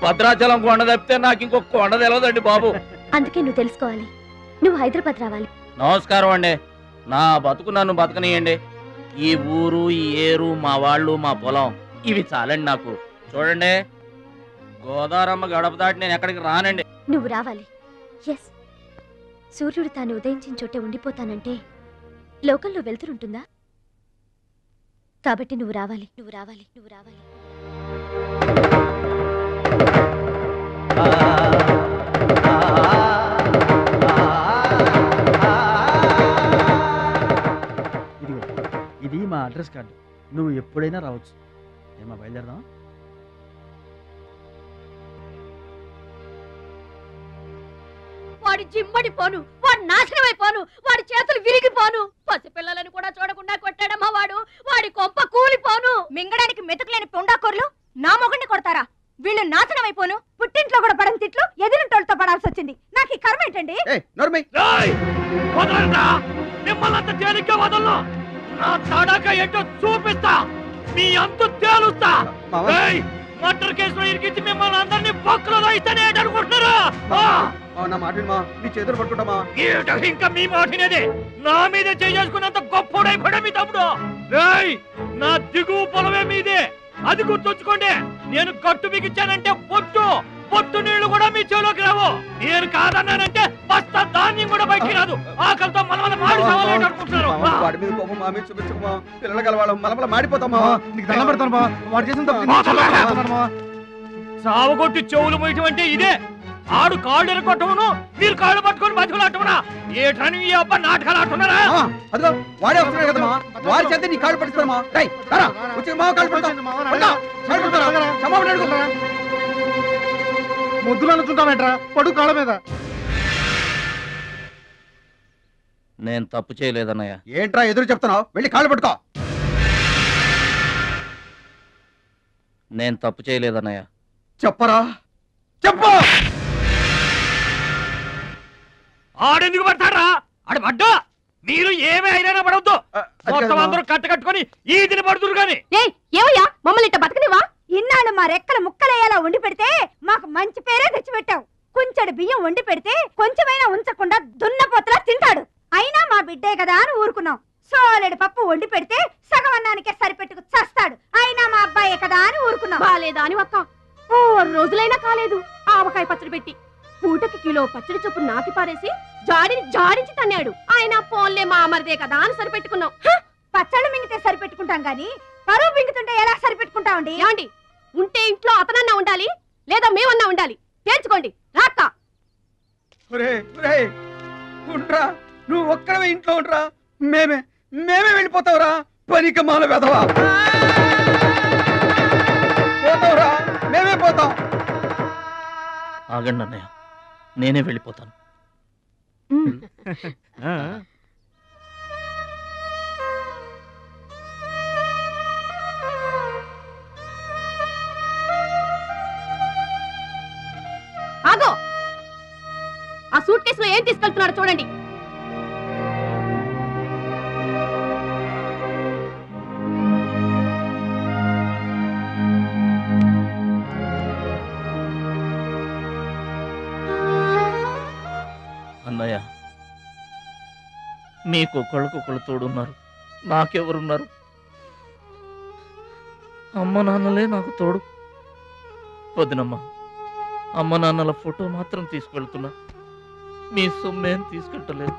భద్రాచలం కొండ తప్పితే నాకు ఇంకొక కొండ తెలియదండి బాబు. అందుకే నువ్వు తెలుసుకోవాలి. నువ్వు హైదరాబాద్ రావాలి. నమస్కారం అండి. నా బతుకు నన్ను బతకనియండి. ఈ ఊరు, ఈ ఏరు, మా వాళ్ళు, మా పొలం, ఇవి చాలండి నాకు. చూడండి, గోదావరమ్మ గడప దాటి నేను ఎక్కడికి రానండి. నువ్వు రావాలి. ఎస్, సూర్యుడు తాను ఉదయించిన చోటే ఉండిపోతానంటే లోకంలో వెళ్తురుంటుందా? కాబట్టి నువ్వు రావాలి, నువ్వు రావాలి, నువ్వు రావాలి. ఇది మా అడ్రస్ కార్డు. నువ్వు ఎప్పుడైనా రావచ్చు. ఏమా బయలుదేరదాం? వాడి జిమ్మడిపోను, వాడు నాశనమైపోను, వాడి చేతులు విరిగిపోను. పసిపిల్లలను కూడా చూడకుండా కొట్టాడమ్మా వాడు. వాడి కొంప కూలిపోను. మింగడానికి మెతుకులేని పొండాకోర్లు నా మొగుడిని కొడతారా? వీళ్ళు నాశనమైపోను. పుట్టింట్లో కూడా పడని తిట్లు ఎదిరింటోళ్ళతో పడాల్సి వచ్చింది. నాకు ఈ కర్మ ఏంటండి? మిమ్మల్ని తేలిగ్గా వదలను. నా తడాక ఏంటో చూపిస్తా. మీ అంతు తేలుస్తా. మర్డర్ కేసులో ఇరికించి మిమ్మల్ని అందరినీ పక్కలో ఇస్తానే అనుకుంటున్నారా? నా మాట నీ చేతులు పట్టుకుంటామా? ఇంకా మీ మాటినేదే. నా మీద చేసుకున్నంత గొప్పడైపోయా మీ తమ్ముడు. నా దిగువ పొలమే మీదే, అది గుర్తుంచుకోండి. నేను కట్టు బిగించానంటే పొట్టు నీళ్లు కూడా మీ చెవులోకి రావు. నేను కాదన్నానంటే బస్తా ధాన్యం కూడా బయటికి రాదు. ఆకలితో మనమల మాడి సవాలేట అనుకుంటున్నారు. వాడి మీద కోపం మా మీద చూపించకమా? పిల్లలు గలవాళ్ళం మనమల మాడిపోతామా? నీకు దండం పెడతాను మా. వాడు చేసిన తప్పు సావగొట్టి చెవులు పోయటం అంటే ఇదే. ఆడు కాళ్ళు ఎరగొట్టమును, మీరు కాళ్ళు పట్టుకొని బతుకులాటమునా? ఏటని ఈ అబ్బా నాటకాలు ఆడుతున్నారా? అదిగో వాడే వస్తున్నాడు కదమ్మా. వాడి చేత నీ కాళ్ళు పట్టుకోమా? వచ్చి మా కాళ్ళు పడతా. ముద్దులు అనుకుంటామేట్రా, పడు కాళ్ళ మీద. నేను తప్పు చేయలేదన్నయ్య. ఏంట్రా ఎదురు చెప్తున్నావు? వెళ్ళి కాళ్ళు పట్టుకో. నేను తప్పు చేయలేదన్నయ్య. చెప్పరా, చెప్పు. ఆడెందుకు పడతారా? ఆడు పడ్డా మీరు ఏమీ అయినా పడవద్దు. మొత్తం అందరూ కట్టుకొని ఈదిని పడుతురు గాని. ఏమయ్యా మమ్మల్ని ఇట్ట బతకనివా? ఇన్నాళ్ళు మా రెక్కల ముక్కలయ్యేలా వండి పెడితే మాకు మంచి పేరే తెచ్చిపెట్టావు. కొంచెడు బియ్యం వండి పెడితే కొంచెమైనా ఉంచకుండా దున్నపోతలా తింటాడు. అయినా మా బిడ్డే కదా అని ఊరుకున్నాం. సోలెడు పప్పు వండి పెడితే సగం అన్నానికే సరిపెట్టుకు చస్తాడు. అయినా మా అబ్బాయే కదా అని ఊరుకున్నాం. బాలేదా అని ఒక్క 4 రోజులైనా కాలేదు ఆవకాయ పచ్చడి పెట్టి పూటకి కిలో పచ్చడి చొప్పు నాకి పారేసి జాడించి తన్నాడు. ఆయన పోన్లే మా అమరదే కదా అని సరిపెట్టుకున్నాం. పచ్చళ్ళు మింగితే సరిపెట్టుకుంటాం గాని పరువు మింగుతుంటే ఎలా సరిపెట్టుకుంటామండి? ఏమండి, ఉంటే ఇంట్లో అతనన్నా ఉండాలి, లేదా మేమన్నా ఉండాలి. తేల్చుకోండి. రాక్క ఉండ్రా, నువ్వు ఒక్కడవే ఇంట్లో ఉండరా. మేమే వెళ్ళిపోతావురా. పనికి మాల వెధవా. పోతావురా, మేమే పోతాం. ఆగండి అన్నయ్య, నేనే వెళ్ళిపోతాను. ఆగో, ఆ సూట్ కేసులో ఏం తీసుకెళ్తున్నారో చూడండి. అన్నయ్య, మీకు ఒకళ్ళకొకళ్ళు తోడున్నారు, నాకెవరున్నారు? అమ్మ నాన్నలే నాకు తోడు. వదినమ్మా, అమ్మ నాన్నల ఫోటో మాత్రం తీసుకెళ్తున్నా, మీ సొమ్మేం తీసుకెళ్ళలేదు,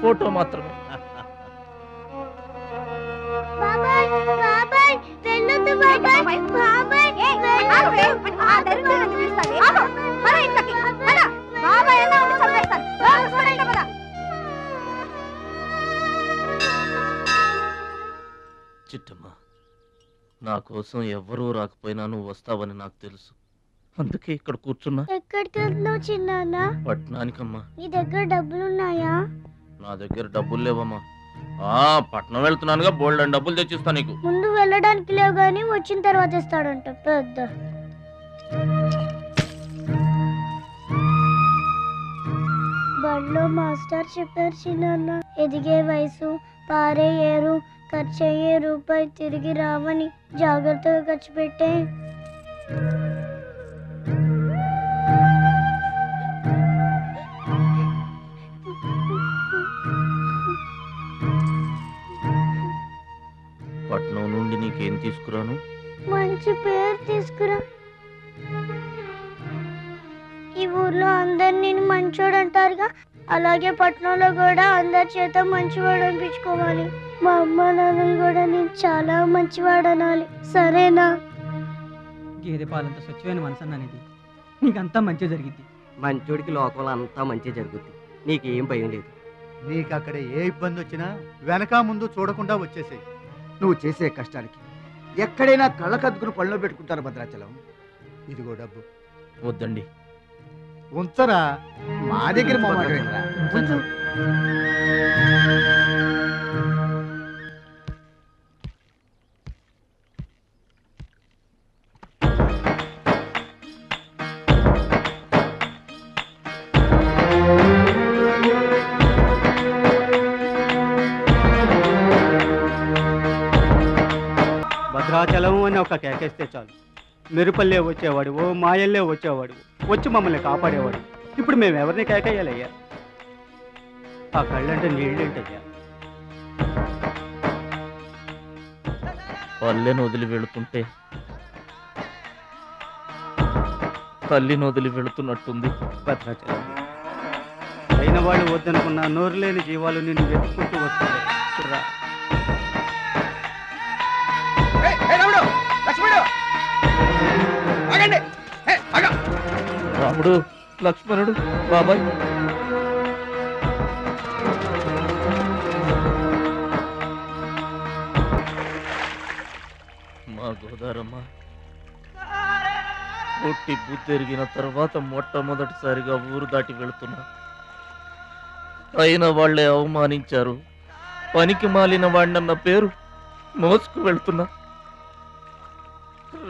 ఫోటో మాత్రమే. బాబాయ్ బాబాయ్ వెళ్ళొద్దు బాబాయ్ బాబాయ్ చిట్టమ్మ, నా కోసం ఎవ్వరూ రాకపోయినా నువ్వు వస్తావని నాకు తెలుసు, అందుకే ఇక్కడ కూర్చున్నా. ఎక్కడికి వెళ్తున్నావు చిన్నాన్న? పట్నానికమ్మా. నీ దగ్గర డబ్బులున్నాయా? నా దగ్గర డబ్బులు లేవమ్మా. పట్నం వెళ్తున్నానుగా, బోల్డ్ అని డబ్బులు తెచ్చిస్తా నీకు. ముందు వెళ్ళడానికి లేవు గానీ వచ్చిన తర్వాత ఇస్తాడంట పెద్ద. బడిలో మాస్టర్ చెప్పారు చిన్నాన్న, ఎదిగే వయసు, పారే ఏరు, ఖర్చయ్యే రూపాయి తిరిగి రావని, జాగ్రత్తగా ఖర్చు పెట్టే. పట్నం నుండి నీకేం తీసుకురాను? మంచి పేరు తీసుకురా. ఈ ఊర్లో అందరు నేను మంచోడు అంటారుగా, అలాగే పట్నంలో కూడా అందరి చేత మంచివాడు అనిపించుకోవాలి. మా అమ్మ నాన్నలు కూడా నేను చాలా మంచివాడు అనాలి, సరేనా? గేదె పాలంత స్వచ్ఛమైన మనసు అనేది నీకంతా మంచి జరిగింది. మంచోడికి లోకంలో అంతా మంచి జరుగుద్ది, నీకేం భయం లేదు. నీకు అక్కడ ఏ ఇబ్బంది వచ్చినా వెనక ముందు చూడకుండా వచ్చేసేయి. నువ్వు చేసే కష్టానికి ఎక్కడైనా కళ్ళకద్దుకుని పళ్ళలో పెట్టుకుంటారు భద్రాచలం. ఇదిగో డబ్బు. వద్దండి. ఉంచరా, మా దగ్గర మొహమాటమేంట్రా? ఉంచు. భద్రాచలం అని ఒక కేకేస్తే చాలు, మెరుపల్లే వచ్చేవాడు, ఓ మాయల్లే వచ్చేవాడు, వచ్చి మమ్మల్ని కాపాడేవాడు. ఇప్పుడు మేము ఎవరిని కేకేయాలయ్యా? ఆ కళ్ళంటే నీళ్ళేంటయ్యా? పల్లెను వదిలి వెళుతుంటే తల్లిని వదిలి వెళుతున్నట్టుంది. భద్రాచలం అయిన వాళ్ళు వద్దనుకున్న నోరు లేని జీవాలు నిన్ను వెతుక్కుంటూ వస్తాయి. చూడరా, రాముడు, లక్ష్మణుడు, బాబాయ్. మా గోదారమ్మ పుట్టి బుద్ధెరిగిన తర్వాత మొట్టమొదటిసారిగా ఊరు దాటి వెళుతున్నా. అయిన వాళ్లే అవమానించారు, పనికి మాలిన వాడినన్న పేరు మోసుకు వెళ్తున్నా.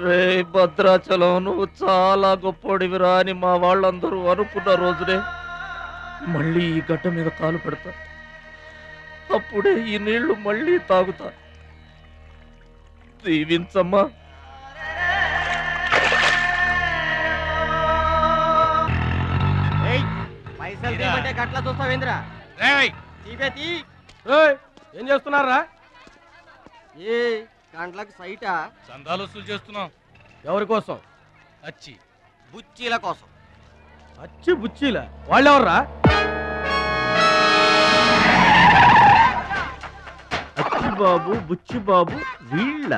రే భద్రాచలం, నువ్వు చాలా గొప్పోడివిరా అని మా వాళ్ళందరూ అనుకున్న రోజునే మళ్ళీ ఈ గడ్డ మీద కాలు పెడతా. అప్పుడే ఈ నీళ్లు మళ్ళీ తాగుతా. దీవించమ్మా. గట్లా చూస్తావేంద్రా? ఏం చేస్తున్నారా? ఏ గంటలకు సైటా? చందాలు వసూలు చేస్తున్నాం. ఎవరి కోసం? అచ్చి బుచ్చీల కోసం. అచ్చి బుచ్చీల వాళ్ళెవర్రా? అచ్చి బాబు, బుచ్చి బాబు వీళ్ళ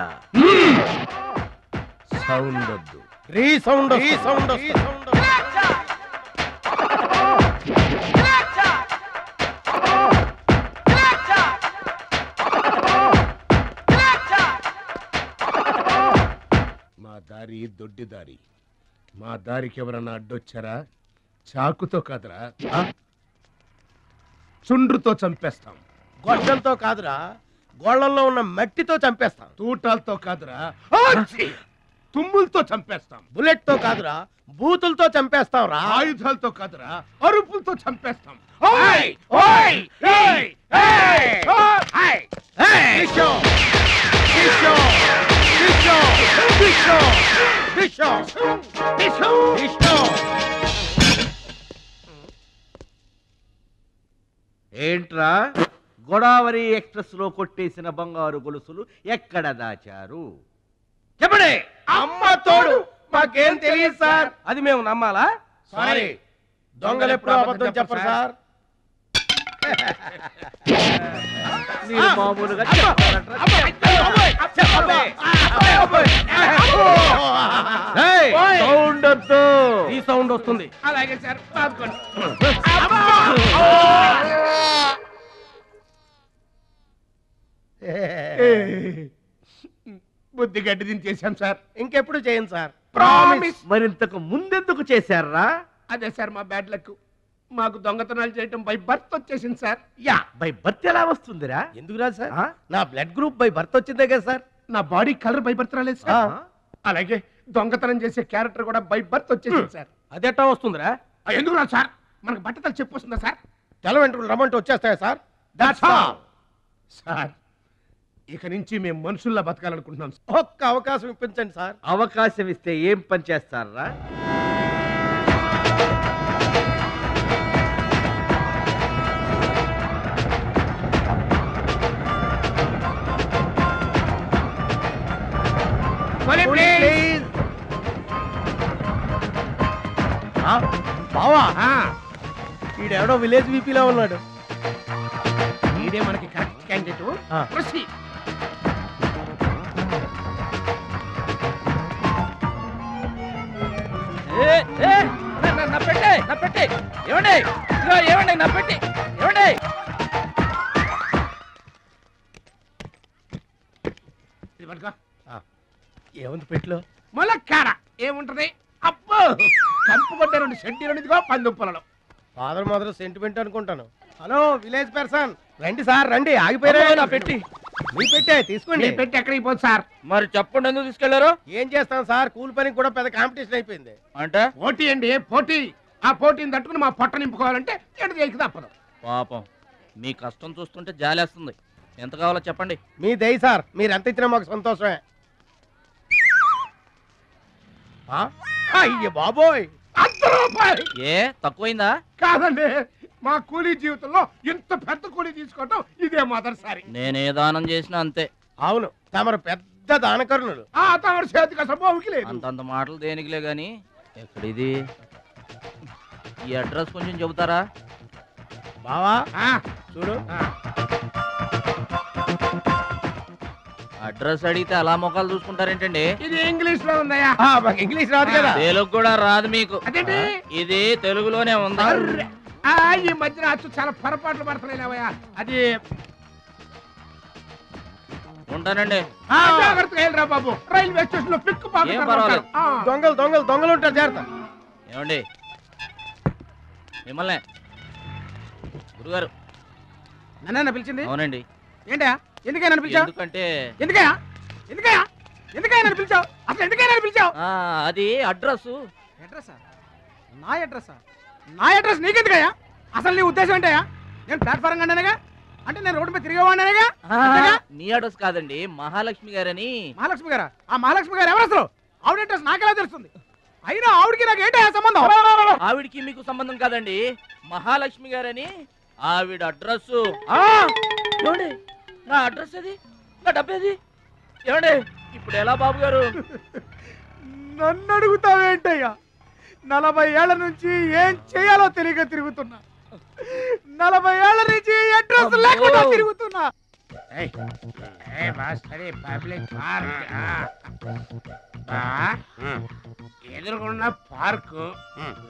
సౌండ్ వద్దు. రీసౌండ్ దారి దొడ్డి దారి. మా దారికి ఎవరన్నా అడ్డొచ్చారా? చాకుతో కాదురా, చుండ్రుతో చంపేస్తాం. గొడ్డలతో కాదురా, గోళ్లలో ఉన్న మట్టితో చంపేస్తాం. తూటాలతో కాదురా, తుమ్ములతో చంపేస్తాం. బుల్లెట్ తో కాదురా, బూతులతో చంపేస్తాం రా. ఆయుధాలతో కాదురా, అరుపులతో చంపేస్తాం. ఏంట్రా గోదావరి ఎక్స్ప్రెస్ లో కొట్టేసిన బంగారు గొలుసులు ఎక్కడ దాచారు? చెప్పండి. అమ్మ తోడు మాకేం తెలియదు సార్. అది మేము నమ్మాలా? సారీ, దొంగలు ఎప్పుడు అబద్ధం చెప్పరు సార్. మీరు మామూలుగా సౌండ్ వద్దు. ఈ సౌండ్ వస్తుంది. అలాగే సార్. బుద్ధి గడ్డి దించేసాం సార్. ఇంకెప్పుడు చేయండి సార్. ప్రామిస్. మరింతకు ముందెందుకు చేశారా? అదే సార్ మా బ్యాడ్ లక్. మాకు దొంగతనాలు చేయటం బై బర్త్ వచ్చేసింది సార్. యా, బై బర్త్ ఎలా వస్తుందిరా? ఎందుకు రాదు సార్? నా బ్లడ్ గ్రూప్ బై బర్త్ వచ్చిందే కదా సార్. నా బాడీ కలర్ బై బర్త్ రాలేదు సార్. అలాగే దొంగతనం చేసే క్యారెక్టర్ కూడా బై బర్త్ వచ్చేసింది సార్. అదెట్టా వస్తుందిరా? ఎందుకు రాదు సార్? మనకు బట్టతలు చెప్పు వస్తుందా సార్? తెల వెంట్రులు రమ్మంటే వచ్చేస్తాయా సార్? That's all sir. ఇక నుంచి మేము మనుషుల్లా బతకాలనుకుంటున్నాం. ఒక్క అవకాశం ఇప్పించండి సార్. అవకాశం ఇస్తే ఏం పని చేస్తారా? బావా, ఈడెవడో విలేజ్ వీపీలో ఉన్నాడు. ఇదే మనకి కరెక్ట్ క్యాండిడేట్. ప్రొసీడ్. నా పెట్టే ఏమండి, ఏమండి నా పెట్టి ఏమండి. ఏముంది పెట్టిలో? ములక్కాడ ఏముంటది? అబ్బో, కంపు కొట్ట 2 సెంటీలు పందుప్పలలో. ఫాదర్ మదర్ సెంటిమెంట్ అనుకుంటాను. హలో విలేజ్ పర్సన్, రండి సార్ రండి. ఆగిపోయారా? నా పెట్టి మీ పెట్టే తీసుకోండి. పెట్టి ఎక్కడికి పోదు సార్? మరి చెప్పండి, ఎందుకు తీసుకెళ్లారు? ఏం చేస్తాం సార్, కూలి పనికి కూడా పెద్ద కాంపిటీషన్ అయిపోయింది. అంటే పోటీ అండి, పోటీ. ఆ పోటీని తట్టుకుని మా పొట్ట నింపుకోవాలంటే ఎటు చేయక తప్పదు. పాపం మీ కష్టం చూస్తుంటే జాలేస్తుంది. ఎంత కావాలో చెప్పండి. మీ దయ సార్, మీరు ఎంత ఇచ్చినా మాకు సంతోషమే. అయ్య బాబోయ్, రూపాయలు ఏ తక్కువైందా? కాదండి, మా కూలీ జీవితంలో ఇంత పెద్ద కూలీ తీసుకోవటం ఇదే మొదటిసారి. నేనే దానం చేసినా అంతే. అవును, తమరు పెద్ద దానకరుణులు. తమరు చేతికి అసలు లేదు. అంతంత మాటలు దేనికిలే గాని ఎక్కడిది? ఈ అడ్రస్ కొంచెం చెబుతారా? బావా చూడు, అడ్రస్ అడిగితే అలా మొక్కలు చూసుకుంటారేంటండి? ఇది ఇంగ్లీష్ లో ఉందయ్యా. ఇంగ్లీష్ రాదు కదా? తెలుగు కూడా రాదు మీకు. ఇది తెలుగులోనే ఉంది. ఈ మధ్యన అచ్చు చాలా పొరపాట్లు పడుతున్నాయివయ్యా. అది ఉంటానండి. జాగ్రత్తగా వెళ్ళరా బాబు, రైల్వే స్టేషన్ లో పిక్ దొంగలు ఉంటారు, జాగ్రత్త. ఏమండి మిమ్మల్ని గురుగారు నన్ను పిలిచింది? అవునండి. ఏంటా ఎందుకైనా పిలిచావు? ఎందుకంటే ఎందుకైనా నన్ను పిలిచావు? అసలు ఎందుకైనా పిలిచావు? అది అడ్రస్. నా అడ్రస్ నీకెందుకయ్యా? అసలు నీ ఉద్దేశం ఏంటయ్యా? నేను ప్లాట్ఫారం కండానగా, అంటే నేను రోడ్డు మీద తిరిగేవాడినగా. నీ అడ్రస్ కాదండి, మహాలక్ష్మి గారని. మహాలక్ష్మి గారా? ఆ మహాలక్ష్మి గారు ఎవరు అసలు? ఆవిడ అడ్రస్ నాకెలా తెలుస్తుంది? అయినా ఆవిడికి నాకు ఏంటయ్యా సంబంధం? ఆవిడికి మీకు సంబంధం కాదండి, మహాలక్ష్మి గారని ఆవిడ అడ్రస్. ఏమండి నా అడ్రస్ అది, నా డబ్బేది? ఏమండి ఇప్పుడు ఎలా బాబు గారు? నన్ను అడుగుతావేంటయ్యా? 40 ఏళ్ల నుంచి ఏం చేయాలో తెలియక తిరుగుతున్నా. 40 ఏళ్ల నుంచి అడ్రస్ లేకుండా తిరుగుతున్నా. ఎదురుకున్న పార్క్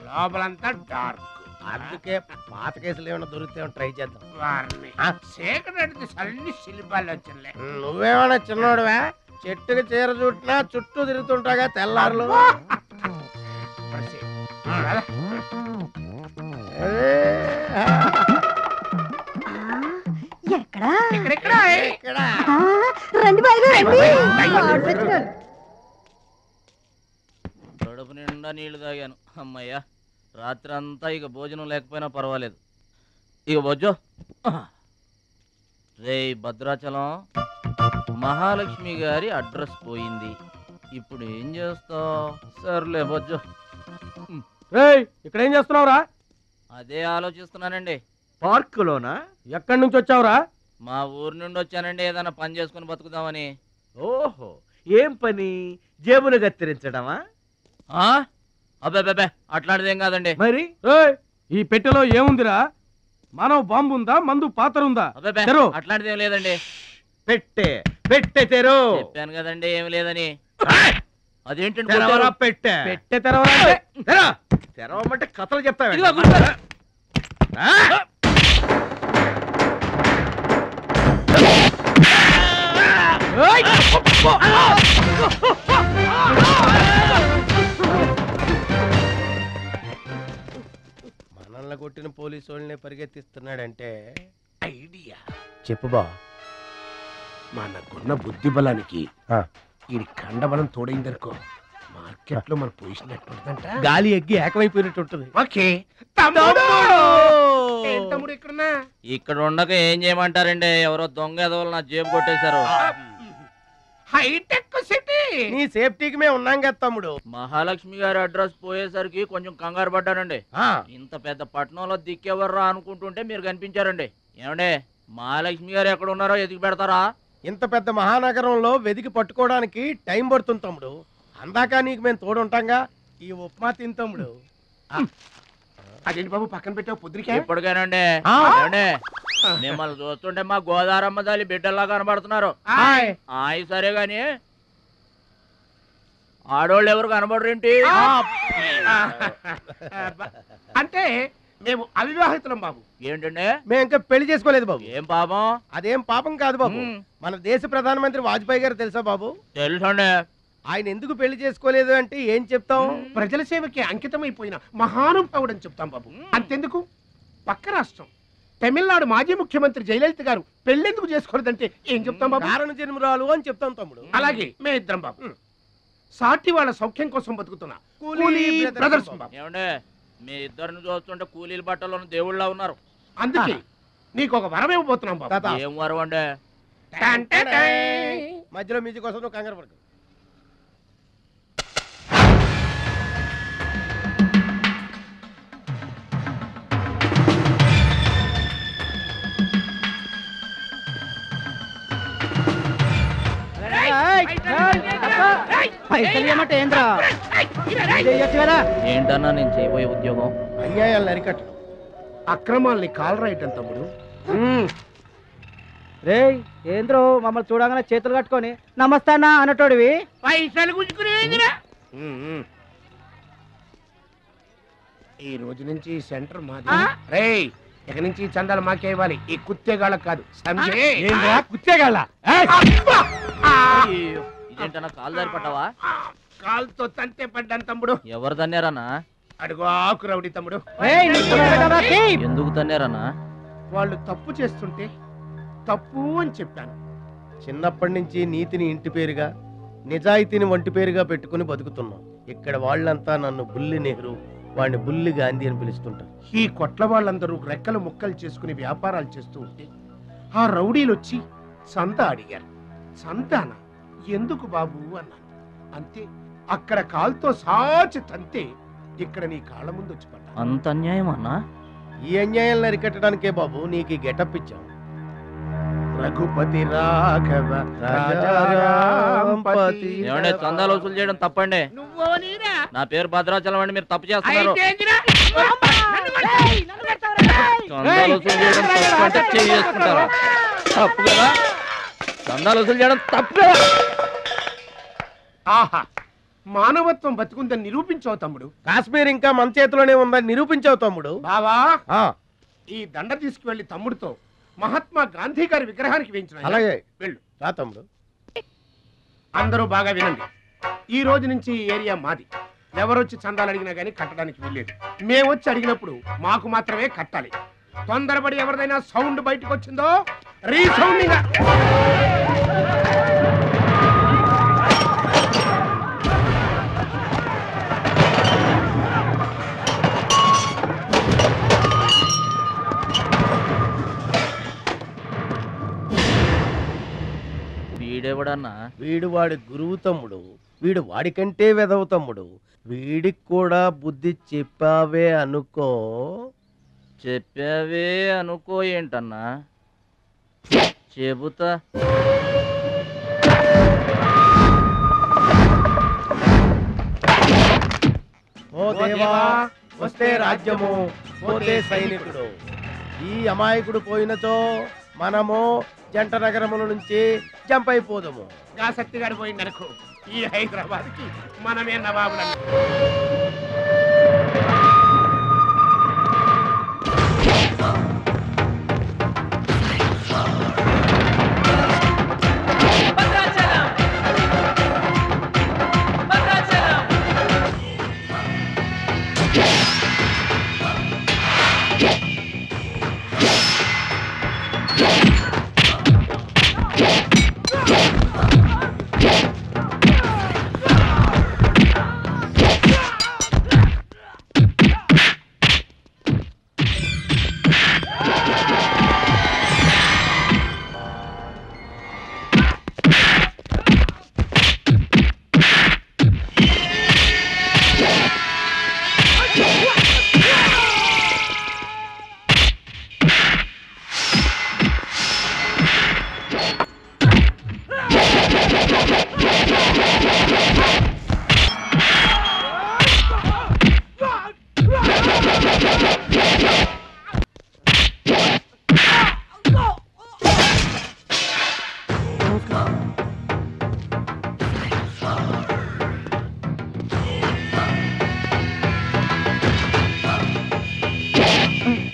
లోపలంతా డార్క్. అందుకే పాత కేసులు ఏమైనా దొరికితే ట్రై చేద్దాం. వారిని చీకటి అన్ని శిల్పాలు వచ్చినాయి. నువ్వేమైనా చిన్నోడువా? చెట్టుకి చీర చుట్టినా చుట్టూ తిరుగుతుంటాగా తెల్లారులు. కడుపు నిండా నీళ్లు తాగాను, అమ్మయ్యా. రాత్రి అంతా ఇక భోజనం లేకపోయినా పర్వాలేదు. ఇక బొజ్జో. రే భద్రాచలం, మహాలక్ష్మి గారి అడ్రస్ పోయింది, ఇప్పుడు ఏం చేస్తావు? సర్లే బొజ్జో. ఇక్కడ ఏం చేస్తున్నావురా? అదే ఆలోచిస్తున్నానండి. పార్కులోనా? ఎక్కడి నుంచి వచ్చావురా? మా ఊరు నుండి వచ్చానండి, ఏదైనా పని చేసుకుని బతుకుదామని. ఓహో, ఏం పని? జేబులు కత్తిరించడమా? అబ్బాబే అట్లాంటిదేం కాదండి. మరి ఈ పెట్టెలో ఏముందిరా? మానవ బాంబు ఉందా, మందు పాత్ర ఉందా? అట్లాంటిదేం లేదండి. పెట్టే తెరు. చెప్పాను కదండి ఏమి లేదని. అదేంటండి తెరవరా పెట్టే. పెట్టె తెరవరా? తెరవమంటే కథలు చెప్తావా? మనల్ని కొట్టిన పోలీసు వాళ్ళని పరిగెత్తిస్తున్నాడంటే ఐడియా చెప్పు బా. మనకున్న బుద్ధి బలానికి ఈ కండబలం తోడైందనుకో, మార్కెట్ లో మన పొజిషన్ ఎట్టుంటదంట. గాలి ఎగ్గి ఏకమైపోయినట్టు ఉంటుంది. ఓకే తమ్ముడు ఇక్కడన్నా ఇక్కడ ఉండక ఏం చేయమంటారండి? ఎవరో దొంగ ఎదవలు నా జేబు కొట్టేశారు. Hitech city. నీ సేఫ్టీకి మేము ఉన్నాం కదా తమ్ముడు. మహాలక్ష్మి గారి అడ్రస్ పోయేసరికి కొంచెం కంగారు పడ్డానండి. ఇంత పెద్ద పట్టణంలో దిక్కెవర్రా అనుకుంటుంటే మీరు కనిపించారండి. ఏమండే, మహాలక్ష్మి గారు ఎక్కడ ఉన్నారో ఎదిగి పెడతారా? ఇంత పెద్ద మహానగరంలో వెతికి పట్టుకోవడానికి టైం పడుతుంది తమ్ముడు. అందాక నీకు మేము తోడుంటాంగా. ఈ ఉప్మా తిని తమ్ముడు. అదేంటి బాబు పక్కన పెట్టావు పొద్దురికే? ఇప్పటికేనండి మిమ్మల్ని చూస్తుంటే మా గోదారమ్మ తల్లి బిడ్డల్లా కనబడుతున్నారు. ఆయి సరే గాని ఆడోళ్ళు ఎవరు కనబడరేంటి? అంటే మేము అవివాహితులం బాబు. ఏంటండి? మేము ఇంకా పెళ్లి చేసుకోలేదు బాబు. ఏం పాపం? అదేం పాపం కాదు బాబు. మన దేశ ప్రధానమంత్రి వాజ్పేయి గారు తెలుసా బాబు? తెలుసండి. ఆయన ఎందుకు పెళ్లి చేసుకోలేదు అంటే ఏం చెప్తాం? ప్రజల సేవకి అంకితమైపోయిన మహానుభావుడు అని చెప్తాం బాబు. అంతెందుకు, పక్క రాష్ట్రం తమిళనాడు మాజీ ముఖ్యమంత్రి జయలలిత గారు పెళ్ళెందుకు చేసుకోలేదంటే ఏం చెప్తాం బాబు? కారణ జన్మరాలు అని చెప్తాం తమ్ముడు. అలాగే మే ఇద్దరం బాబు సాటి వాళ్ళ సౌఖ్యం కోసం బతుకుతున్నా కూలీ బ్రదర్స్ బాబు. ఏమండే, మీ ఇద్దరిని చూస్తుంటే కూలీల బట్టలో దేవుళ్ళ ఉన్నారు. అందుకే నీకు ఒక వరం ఇవ్వబోతున్నాం బాబు. ఏం వరం అండి? మధ్యలో మ్యూజిక్ కోసం నువ్వు కంగారు పడకు. ఏంటన్నా నేను చేయబోయే ఉద్యోగం? అన్యాయాలను అరికట్టడం, అక్రమాల్ని కాలరాయటం తమ్ముడు. రే ఏంద్రో మమ్మల్ని చూడగానే చేతులు కట్టుకొని నమస్తానా అన్నటోడివి. పైసలు గుంజుకునే ఈ రోజు నుంచి సెంటర్ మాది. రేయ్, ఇక నుంచి చందాలు మాకే ఇవ్వాలి, ఈ కుత్తేగాళ్ళ కాదు. కుత్తేగాళ్ళ ఇదేంటన్నా కాలు దారి పడ్డావా? కాలుతో తంతే పడ్డాను తమ్ముడు. ఎవరు తన్నారన్నా? అడుగు ఆకు రౌడీ తమ్ముడు. ఎందుకు తన్నారన్నా? వాళ్ళు తప్పు చేస్తుంటే తప్పు అని చెప్పాను. చిన్నప్పటి నుంచి నీతిని ఇంటి పేరుగా, నిజాయితీని వంటి పేరుగా పెట్టుకుని బతుకుతున్నాం. ఇక్కడ వాళ్ళంతా నన్ను బుల్లి నెహ్రూ, వాడిని బుల్లి గాంధీ అని పిలుస్తుంటారు. ఈ కొట్ల వాళ్ళందరూ రెక్కలు ముక్కలు చేసుకుని వ్యాపారాలు చేస్తూ ఉంటే ఆ రౌడీలు వచ్చి సంత అడిగారు. సంతానా? ఎందుకు బాబు అన్నాను. అంతే, అక్కడ కాలుతో సాచి తంతే ఇక్కడ నీ కాళ్ళ ముందు వచ్చి పడ్డా. అంత అన్యాయం అన్నా? ఈ అన్యాయాలను అరికట్టడానికే బాబు నీకు ఈ గెటప్ ఇచ్చాం. రఘుపతి రాఘవ రాజారాంపతి. ఏమండి, చందాలు వసూలు చేయడం తప్పండి. నా పేరు భద్రాచలం అండి, మీరు తప్పు చేస్తున్నారు. చందాలు వసూలు చేయడం తప్పు అంటే చేసుకుంటారా? తప్పు కదా? చందాలు వసూలు చేయడం తప్పు కదా? ఆహా, మానవత్వం బతుకుందని నిరూపించావు తమ్ముడు. కాశ్మీర్ ఇంకా మన చేతిలోనే ఉందని నిరూపించావు తమ్ముడు. బావా, ఈ దండ తీసుకువెళ్లి తమ్ముడితో మహాత్మా గాంధీ గారి విగ్రహానికి వేయించిన. అలాగే వెళ్ళు. రా తమ్ముడు. అందరూ బాగా వినండి. ఈ రోజు నుంచి ఈ ఏరియా మాది. ఎవరొచ్చి చందాలు అడిగినా గానీ కట్టడానికి వీల్లేదు. మేమొచ్చి అడిగినప్పుడు మాకు మాత్రమే కట్టాలి. తొందరపడి ఎవరిదైనా సౌండ్ బయటకు వచ్చిందో రీసౌండింగ్. వీడెవడన్నా? వీడు వాడి గురువు తమ్ముడు. వీడు వాడికంటే వెదవ తమ్ముడు. వీడికి కూడా బుద్ధి చెప్పావే అనుకో. చెప్పావే అనుకో ఏంటన్నా? చెబుతా. ఓ దేవా వస్తే రాజ్యము పోతే సైనికుడు. ఈ అమాయకుడు పోయినచో మనము జంట నగరముల నుంచి జంప్ అయిపోదాము. గా శక్తిగాడు పోయిందనుకో ఈ హైదరాబాద్ కి మనమే నవాబులను.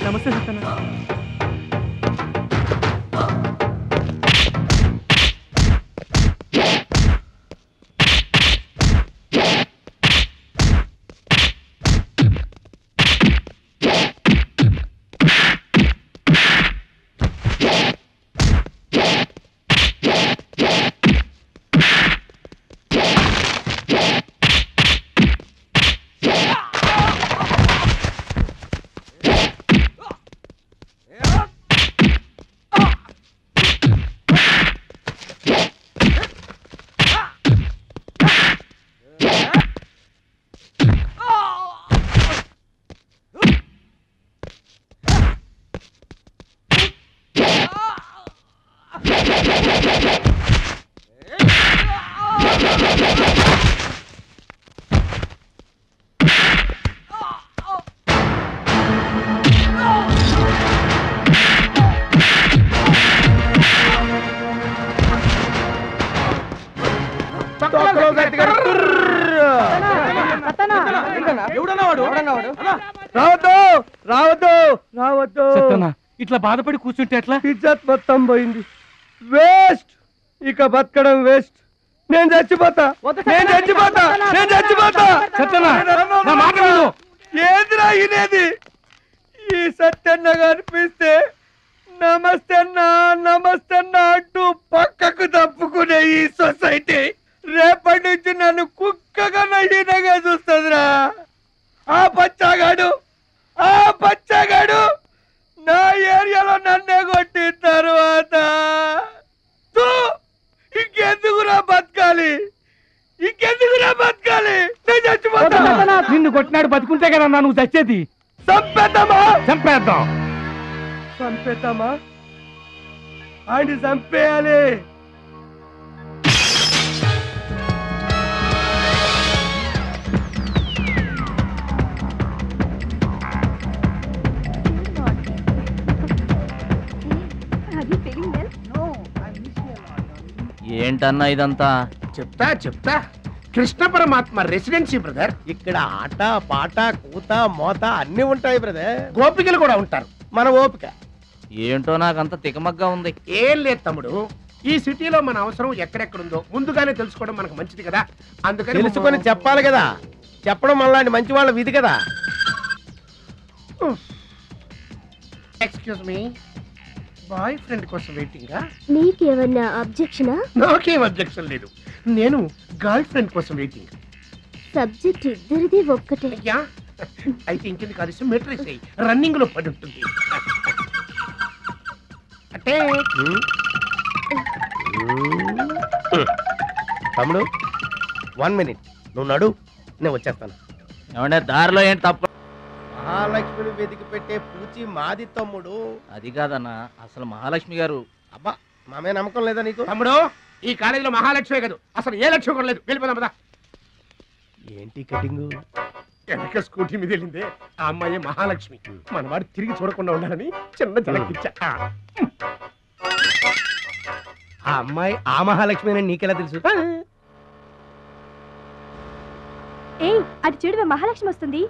నమస్తే సత్తన్న. రావద్దు రావద్దు రావద్దు. ఇట్లా బాధపడి కూర్చుంటే ఎట్లా? ఇజ్జత్ మొత్తం పోయింది. వేస్ట్. ఇక బతకడం వేస్ట్. నేను చచ్చిపోతా. నేను చచ్చిపోతా. నేను చచ్చిపోతా. ఏందిరా ఇనేది? ఈ సత్యన్న కనిపిస్తే నమస్తే అన్నా నమస్తే అన్నా అంటూ పక్కకు తప్పుకునే ఈ సొసైటీ రేపటి నుంచి నన్ను కుక్కగా నయ్యనగా చూస్తుందిరా. ఆ పచ్చాగాడు నా ఏరియాలో నన్నే కొట్టిన తర్వాత ఇంకెందుకురా బతకాలి? నేను చచ్చిపోతా. నిన్ను కొట్టినాడు బతుకుంటే కదా నువ్వు చచ్చేది. చంపేద్దామా? ఆయన చంపేయాలి. ఏంటన్నా ఇదంతా? చెప్తా కృష్ణ పరమాత్మ రెసిడెన్సీ బ్రదర్. ఇక్కడ ఆట పాట కూత మోత అన్ని ఉంటాయి బ్రదర్. గోపికలు కూడా ఉంటారు. మన ఓపిక ఏంటో నాకంత తికమగ్గా ఉంది. ఏం లేదు తమ్ముడు, ఈ సిటీలో మన అవసరం ఎక్కడెక్కడుందో ముందుగానే తెలుసుకోవడం మనకు మంచిది కదా. అందుకని తెలుసుకొని చెప్పాలి కదా. చెప్పడం మళ్ళీ మంచి వాళ్ళ విధి కదా. ఎక్స్క్యూజ్ మీ, బాయ్ ఫ్రెండ్ కోసం వెయిటింగా? నీకేమన్నా అబ్జెక్షనా? నాకేం అబ్జెక్షన్ లేదు. నేను గర్ల్ ఫ్రెండ్ కోసం వెయిటింగ్. సబ్జెక్ట్ ఇద్దరిది ఒక్కటే. అయితే ఇంకెందుకు కలిసి మెట్రిక్స్ అయ్యి రన్నింగ్ లో పడి ఉంటుంది. అంటే తమ్ముడు 1 minute నువ్వు నడు, నేను వచ్చేస్తాను. ఏమంటే దారిలో ఏంటి తప్ప? మహాలక్ష్మిని వెతికి పెట్టే పూచి మాది తమ్ముడు. అది కాదన్నా, అసలు మహాలక్ష్మి గారు అబ్బా మామే నమ్మకం లేదా నీకు? తమ్ముడు ఈ కాలేజీలో మహాలక్ష్మే కాదు అసలు ఏ లక్ష్యం కూడా లేదు. వెళ్ళిపోదాం పదా. ఏంటి కటింగ్? వెనక స్కూటీ మీద వెళ్ళిందే ఆ అమ్మాయి మహాలక్ష్మి. మన వాడు తిరిగి చూడకుండా ఉండాలని చిన్న జలకిచ్చా. ఆ అమ్మాయి ఆ మహాలక్ష్మి అని నీకెలా తెలుసు? ఏయ్ అది చూడు మహాలక్ష్మి వస్తుంది.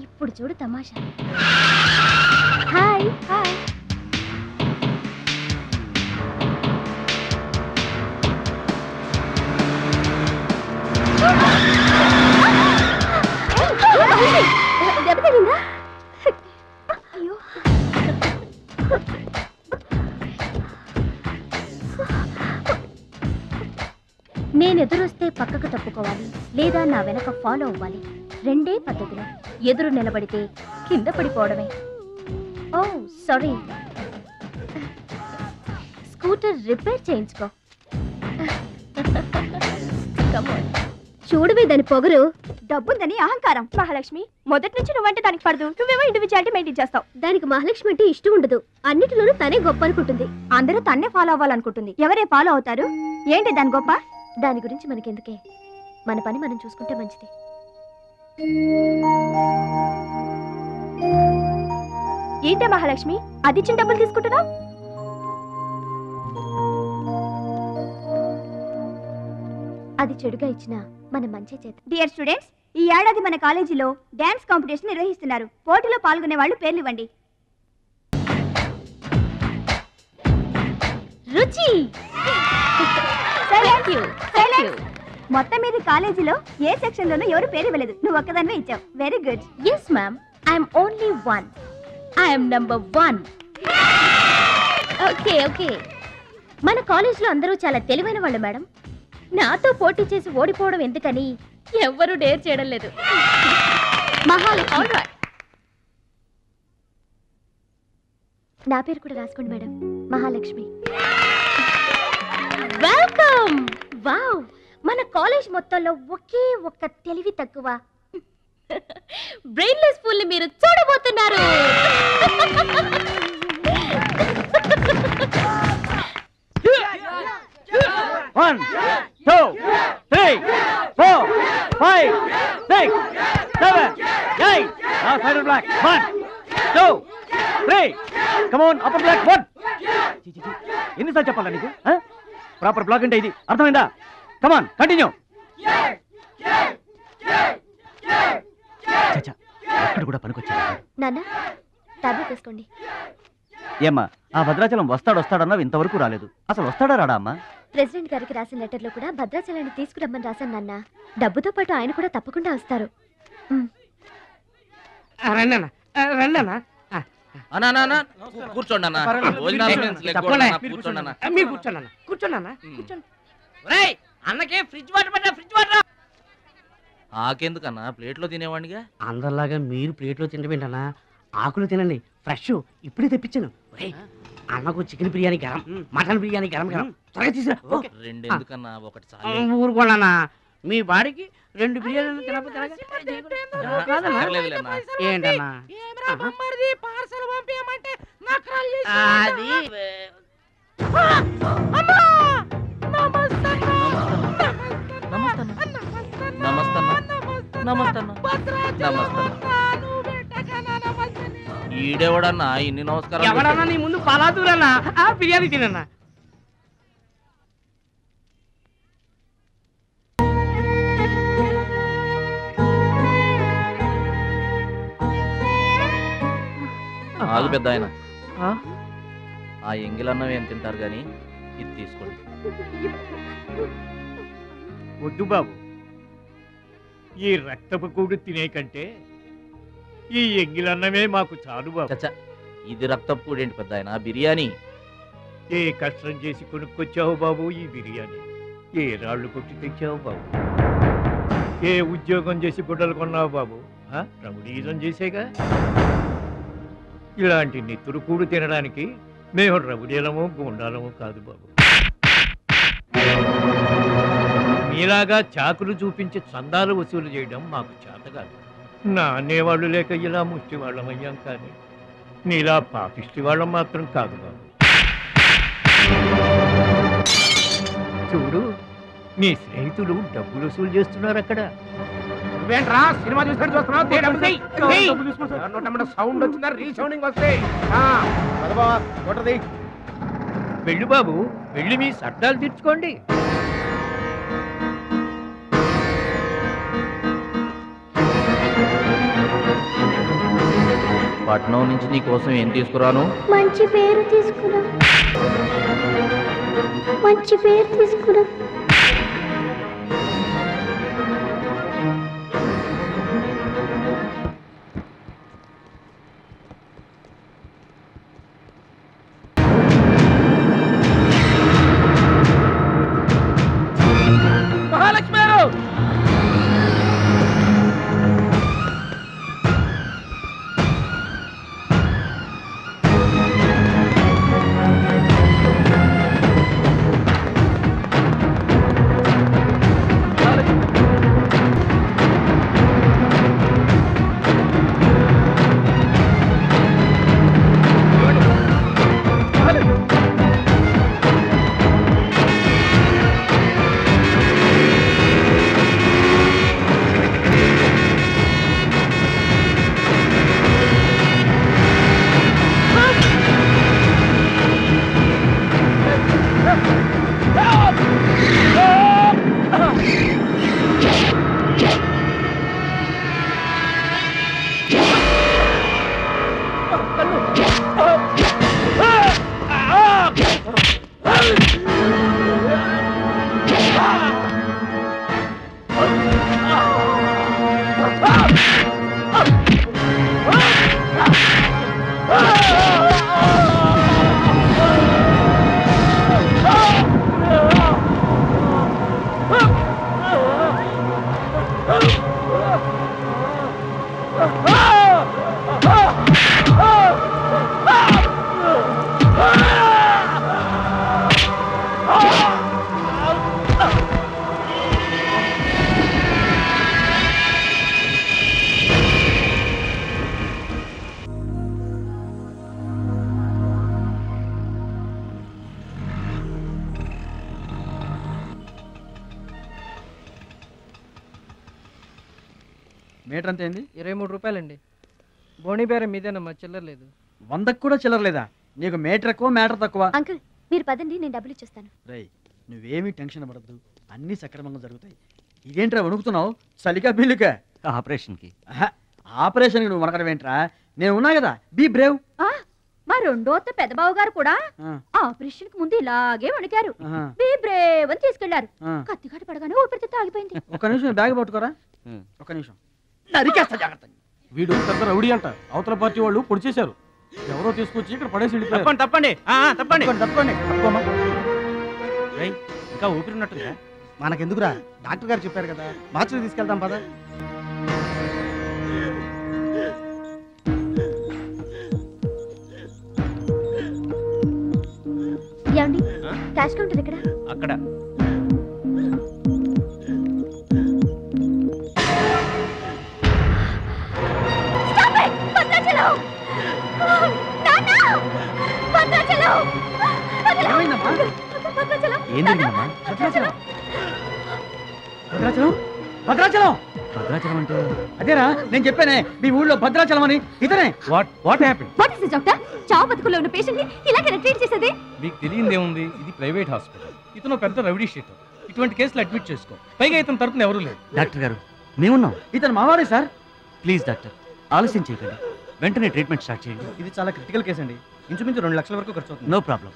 ఇప్పుడు చూడు తమాషా. Hi hi. దెబ్బ తగిలిందా? అయ్యో నేను ఎదురొస్తే పక్కకు తప్పుకోవాలి లేదా నా వెనక ఫాలో అవ్వాలి. రెండే పద్ధతులు. ఎదురు నిలబడితే కింద పడిపోవడమే. ఓ సారీ. స్కూటర్ రిపేర్ చేయించుకో. చూడవే దాని పొగరు. డబ్బుందని అహంకారం. మహాలక్ష్మి మొదటి నుంచి నువ్వంటే దానికి పడదు. నువ్వేమో ఇండివిజువాలిటీ మెయింటైన్ చేస్తావు. దానికి మహాలక్ష్మి అంటే ఇష్టం ఉండదు. అన్నిటిలోనూ తనే గొప్ప అనుకుంటుంది. అందరూ తన్నే ఫాలో అవ్వాలనుకుంటుంది. ఎవరే ఫాలో అవుతారు? ఏంటి దాని గొప్ప? దాని గురించి మనకెందుకే, మన పని మనం చూసుకుంటే మంచిది. ఏంటే మహాలక్ష్మి అది ఇచ్చిన డబ్బులు తీసుకుంటున్నావు? అది చెడుగా ఇచ్చినా మనం మంచి చేత. డియర్ స్టూడెంట్స్, ఈ ఏడాది మన కాలేజీలో డాన్స్ కాంపిటీషన్ నిర్వహిస్తున్నారు. పోటీలో పాల్గొనే వాళ్ళు పేర్లు ఇవ్వండి. రుచి. మొత్తం మీద కాలేజీలో ఏ సెక్షన్ లోనూ ఎవరు పేరు ఇవ్వలేదు. నువ్వు ఒక్కదానివే ఇచ్చావు. Very good. Yes ma'am, I'm only one. I'm number 1. Okay okay. మన కాలేజీలో అందరూ చాలా తెలివైన వాళ్ళు మేడం. నాతో పోటీ చేసి ఓడిపోవడం ఎందుకని ఎవ్వరూ డేర్ చేయడం లేదు. మహాలక్ష్మి. నా పేరు కూడా రాసుకోండి మేడం. మహాలక్ష్మి. వెల్కమ్. వావ్, మన కాలేజ్ మొత్తంలో ఒకే ఒక్క తెలివి తక్కువ బ్రెయిన్లెస్ ఫుల్ ని మీరు చూడబోతున్నారు. One, two, three, 4, 5, 6, 7, 8. Now side black. 1, 2, 3. Come on, upper black. 1. ఎన్నిసార్లు చెప్పాలా నీకు? ప్రాపర్ బ్లాక్ అంటే ఇది అర్థమైందా? కమాన్ కంటిన్యూ. అక్కడ కూడా పనికొచ్చా నాన్న, టాబ్లెట్ వేసుకోండి. ఏమ్మా ఆ భద్రాచలం వస్తాడన్నావు, ఇంతవరకు రాలేదు. అసలు వస్తాడా రాడా అమ్మా? ప్రెసిడెంట్ గారికి రాసిన లెటర్లో కూడా భద్రాచలాన్ని తీసుకురమ్మని రాశాను నాన్న. డబ్బుతో పాటు ఆయన కూడా తప్పకుండా వస్తారు. కూర్చోండి. అన్నకే ఫ్రిడ్జ్ వాటర్ పడ్డా. ఫ్రిడ్జ్ వాటర్ ఆకెందుకన్నా, ప్లేట్లో తినేవాడిగా. అందరిలాగా మీరు ప్లేట్లో తినబెట్టనా? ఆకులు తినండి, ఫ్రెష్ ఇప్పుడే తెప్పించాను. అన్నకు చికెన్ బిర్యానీ గరం, మటన్ బిర్యానీ గరం గరం. త్వరగా తీసుకురా. రెండెందుకన్నా, ఒకటి చాలు. ఊరుకోండి. మీ బాడీకి 2 బిర్యానీలు తినకపోతే ఏంటన్నా? అది ఈడెవడన్నా ఇన్ని నమస్కారం? ఎవడన్నా నీ ముందు పలాదూరన్నా బిర్యానీ తినన్నా. ఆగు పెద్ద ఆయన, ఆ ఎంగిలన్నం ఏం తింటారు గాని ఇది తీసుకోండి. వద్దు బాబు, ఈ రక్తపు కూడు తినే కంటే ఈ ఎంగిలన్నమే మాకు చాలు బాబు. ఇది రక్తపు కూడేంటి పెద్ద ఆయన, బిర్యానీ. ఏ కష్టం చేసి కొనుక్కొచ్చావు బాబు ఈ బిర్యానీ? ఏ రాళ్ళు కొట్టి తెచ్చావు బాబు? ఏ ఉద్యోగం చేసి గుడ్డలు కొన్నావు బాబు? రౌడీజం చేసేగా. ఇలాంటి నెత్తురు కూడు తినడానికి మేము రౌడీలము గుండాలము కాదు బాబు. మీలాగా చాకులు చూపించి చందాలు వసూలు చేయడం మాకు చేత కాదు. నా అనేవాళ్ళు లేక ఇలా ముష్టి వాళ్ళం అయ్యాం, కానీ నీలా పాపిష్టి వాళ్ళం మాత్రం కాదు బాబు. చూడు నీ స్నేహితులు డబ్బులు వసూలు చేస్తున్నారు అక్కడ. నువ్వేంట్రా సినిమా చూసినట్టు చూస్తున్నావు? సౌండ్ వచ్చిందా? రీసౌండింగ్ వస్తే వెళ్ళు బాబు, వెళ్ళి మీ సర్దాలు తీర్చుకోండి. పట్నం నుంచి నీ కోసం ఏం తీసుకురాను? మంచి పేరు తీసుకురా, మంచి పేరు తీసుకురా. మహాలక్ష్మి గారు! మీటర్ అంత ఏంది? 23 రూపాయలండి. బోణి బేరం మీదేనమ్మా, చిల్లర లేదు. 100కు కూడా చిల్లర లేదా? నీకు మీటర్ ఎక్కువ మ్యాటర్ తక్కువ. అంకుల్ మీరు పదండి, నేను డబ్బులు ఇచ్చేస్తాను. రేయ్ నువ్వేమీ టెన్షన్ పడద్దు, అన్నీ సక్రమంగా జరుగుతాయి. ఇదేంట్రా వణుకుతున్నావు? చలికా బిల్లుకా? ఆపరేషన్కి. ఆపరేషన్కి నువ్వు వనకడం ఏంట్రా? నేను ఉన్నా కదా, బీ బ్రేవ్. మా రెండో అత్త పెద్దబాబు గారు కూడా ఆపరేషన్ కి ముందు ఇలాగే వణికారు. బీ బ్రేవ్ అని తీసుకెళ్లారు. కత్తిగాట పడగానే ఊపిరితిత్తు ఆగిపోయింది. ఒక్క నిమిషం బ్యాగ్ పట్టుకోరా, ఒక్క నిమిషం. నరికేస్తా జాగ్రత్త. వీడు పెద్ద రౌడీ అంట, అవతల పార్టీ వాళ్ళు పొడి చేశారు. ఎవరో తీసుకొచ్చి ఇక్కడ పడేసి వెళ్ళిపోయారు. తప్పండి తప్పండి తప్పండి. ఇంకా ఊపిరిన్నట్టుందా? మనకెందుకురా, డాక్టర్ గారు చెప్పారు కదా, మార్చి తీసుకెళ్తాం పద. ఏమండి క్యాష్ కౌంటర్ ఎక్కడ? అక్కడ. భద్రాచలం భద్రాచలం భద్రాచలం అంటే అదేరా నేను చెప్పానే, మీ ఊళ్ళో భద్రాచలం అని. ఇతనే. What happened? What is this doctor? చావు బతుకులో ఉన్న పేషెంట్ ని ఇలాగే ట్రీట్ చేసేది? మీకు తెలియదేముంది, ఇది ప్రైవేట్ హాస్పిటల్. ఇతను పెద్ద రౌడీ షీట్. ఇటువంటి కేసులు అడ్మిట్ చేసుకో. పైగా ఇతని తరపున ఎవరూ లేరు. డాక్టర్ గారు మేమున్నాం. ఇతను మావాడే సార్. ప్లీజ్ డాక్టర్ ఆలస్యం చేయకండి, వెంటనే ట్రీట్మెంట్ స్టార్ట్ చేయండి. ఇది చాలా క్రిటికల్ కేసు అండి, ఇంచుమించు 2 లక్షల వరకు ఖర్చు అవుతుంది. నో ప్రాబ్లం,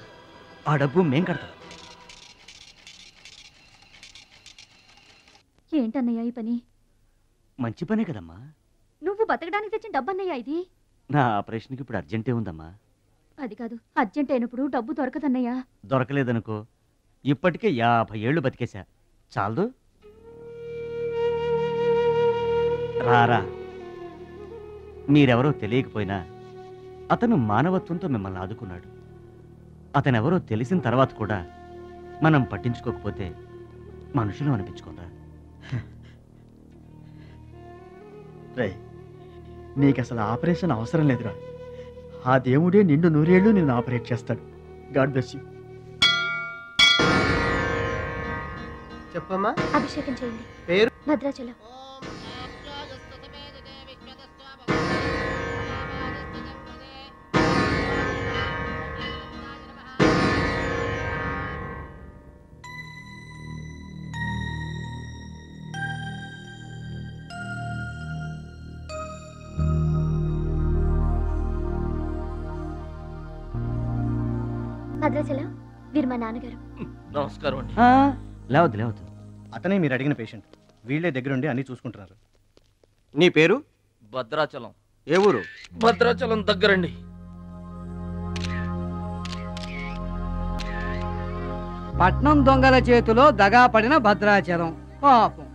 ఆ డబ్బు మేం కడతాం. ఏంటన్నయ్య ఈ పని? మంచి పనే కదమ్మా. నువ్వు బతకడానికి తెచ్చిన డబ్బన్నయ్య ఇది. నా ఆపరేషన్కి ఇప్పుడు అర్జెంటే ఉందమ్మా. అది కాదు, అర్జెంట్ అయినప్పుడు డబ్బు దొరకదన్నయ్య. దొరకలేదనుకో, ఇప్పటికే 50 ఏళ్ళు బతికేశా, చాలదు. రారా, మీరెవరో తెలియకపోయినా అతను మానవత్వంతో మిమ్మల్ని ఆదుకున్నాడు. అతనెవరో తెలిసిన తర్వాత కూడా మనం పట్టించుకోకపోతే మనుషులు అనిపించుకోదా? రే నీకు అసలు ఆపరేషన్ అవసరం లేదురా. ఆ దేవుడే నిండు 100 ఏళ్ళు నిన్ను ఆపరేట్ చేస్తాడు. God bless you. చెప్పమ్మా. అభిషేకం చేయండి. పేరు? భద్రాచలం. భద్రాచలం, వీరు మా నాన్నగారు. నమస్కారం అండి. లేవద్దు లేవద్దు, అతనే మీరు అడిగిన పేషెంట్. వీళ్ళే దగ్గరుండి అన్ని చూసుకుంటున్నారు. నీ పేరు? భద్రాచలం. ఏ ఊరు? భద్రాచలం దగ్గరండి. పట్నం దొంగల చేతిలో దగా పడిన భద్రాచలం. పాపం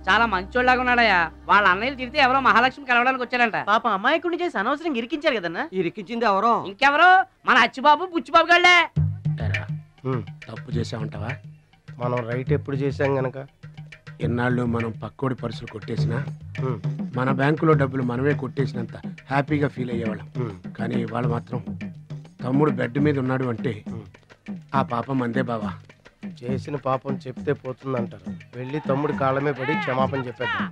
చాలా మంచోళ్ళగా ఉన్నాడయ్యా. వాళ్ళ అన్నయ్యలు తిరిగితే ఎవరో మహాలక్ష్మి కలవడానికి వచ్చారంట. పాపం అమాయకుడిని చేసి అనవసరంగా ఇరికించారు కదన్నా. ఇరికించింది ఎవరో? ఇంకెవరు? మన అచ్చిబాబు బుచ్చిబాబు గళ్ళే. తప్పు చేసామంటావా? మనం రైట్ ఎప్పుడు చేసాం గనక ఎన్నాళ్ళు మనం పక్కోడి పర్సులు కొట్టేసినా మన బ్యాంకులో డబ్బులు మనమే కొట్టేసినంత హ్యాపీగా ఫీల్ అయ్యేవాళ్ళం. కానీ వాళ్ళు మాత్రం తమ్ముడు బెడ్ మీద ఉన్నాడు అంటే ఆ పాపం అందే బావా. చేసిన పాపం చెప్తే పోతుందంటారు. వెళ్ళి తమ్ముడు కాళ్ళమే పడి క్షమాపణ చెప్పేద్దాం.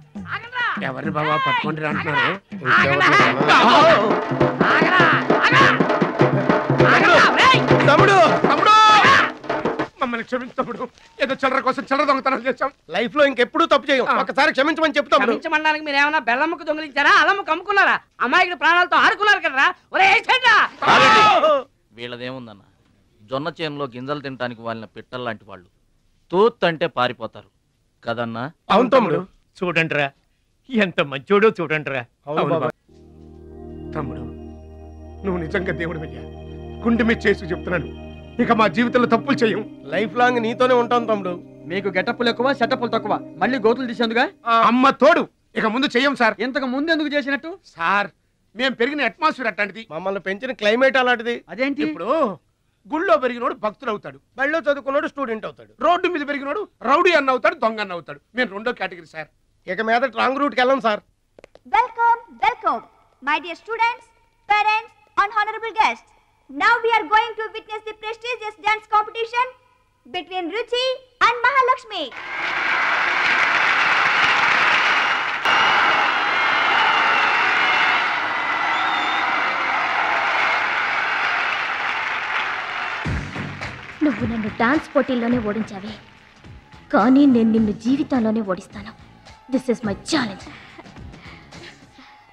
ఎవరిని బావా పట్టుకుంటారు అంటున్నారు? తమ్ముడు తమ్ముడు మమ్మల్ని క్షమించు తమ్ముడు. ఏదో చిల్లర కోసం చిల్లర దొంగతనం చేశాం. లైఫ్ లో ఇంకెప్పుడు తప్పు చేయం. ఒకసారి క్షమించమని చెప్తాం. క్షమించమనడానికి మీరు ఏమైనా బెల్లమ్మకు దొంగిలించారా? అల్లమ్మకు అమ్ముకున్నారా? అమాయకుడి ప్రాణాలతో ఆడుకున్నారు కదరా. ఒరే వీళ్ళదేముందన్న, జొన్న చేనులో గింజలు తినడానికి వాళ్ళని పిట్టల్లాంటి వాళ్ళు. తూత్ అంటే పారిపోతారు కదన్నా. అవును తమ్ముడు. చూడండిరా ఎంత మంచోడో చూడండిరా. తమ్ముడు నువ్వు నిజంగా దేవుడు అయ్యా. గుండె మీద చేసి చెప్తున్నాను, ఇక మా జీవితంలో తప్పులు చేయం. లైఫ్ లాంగ్ నీతోనే ఉంటాం తమ్ముడు. మీకు గెటప్పులు ఎక్కువ, సెటప్పులు తక్కువ. మళ్ళీ గోతులు తీసేందుగా అమ్మ తోడు. ఇక ముందు చెయ్యం సార్. ఇంతకు ముందు ఎందుకు చేసినట్టు? సార్ మేము పెరిగిన అట్మాస్ఫియర్ అట్లాంటిది, మమ్మల్ని పెంచిన క్లైమేట్ అలాంటిది. అదేంటి? ఇప్పుడు గుళ్ళో పెరిగినోడు భక్తుడు అవుతాడు, బళ్ళో చదువుకున్నాడు స్టూడెంట్ అవుతాడు, రోడ్డు మీద పెరిగినోడు రౌడీ అన్న అవుతాడు, దొంగ అన్న అవుతాడు. మేము రెండో కేటగిరీ సార్. ఇక మీద రాంగ్ రూట్కి వెళ్ళాం sir. Welcome, welcome, my dear students, parents, and honorable guests. Now we are going to witness the prestigious dance competition between Ruchi and Mahalakshmi. నువ్వు నన్ను డాన్స్ పోటీల్లోనే ఓడించావే, కానీ నేను నిన్ను జీవితంలోనే ఓడిస్తాను. This is my challenge.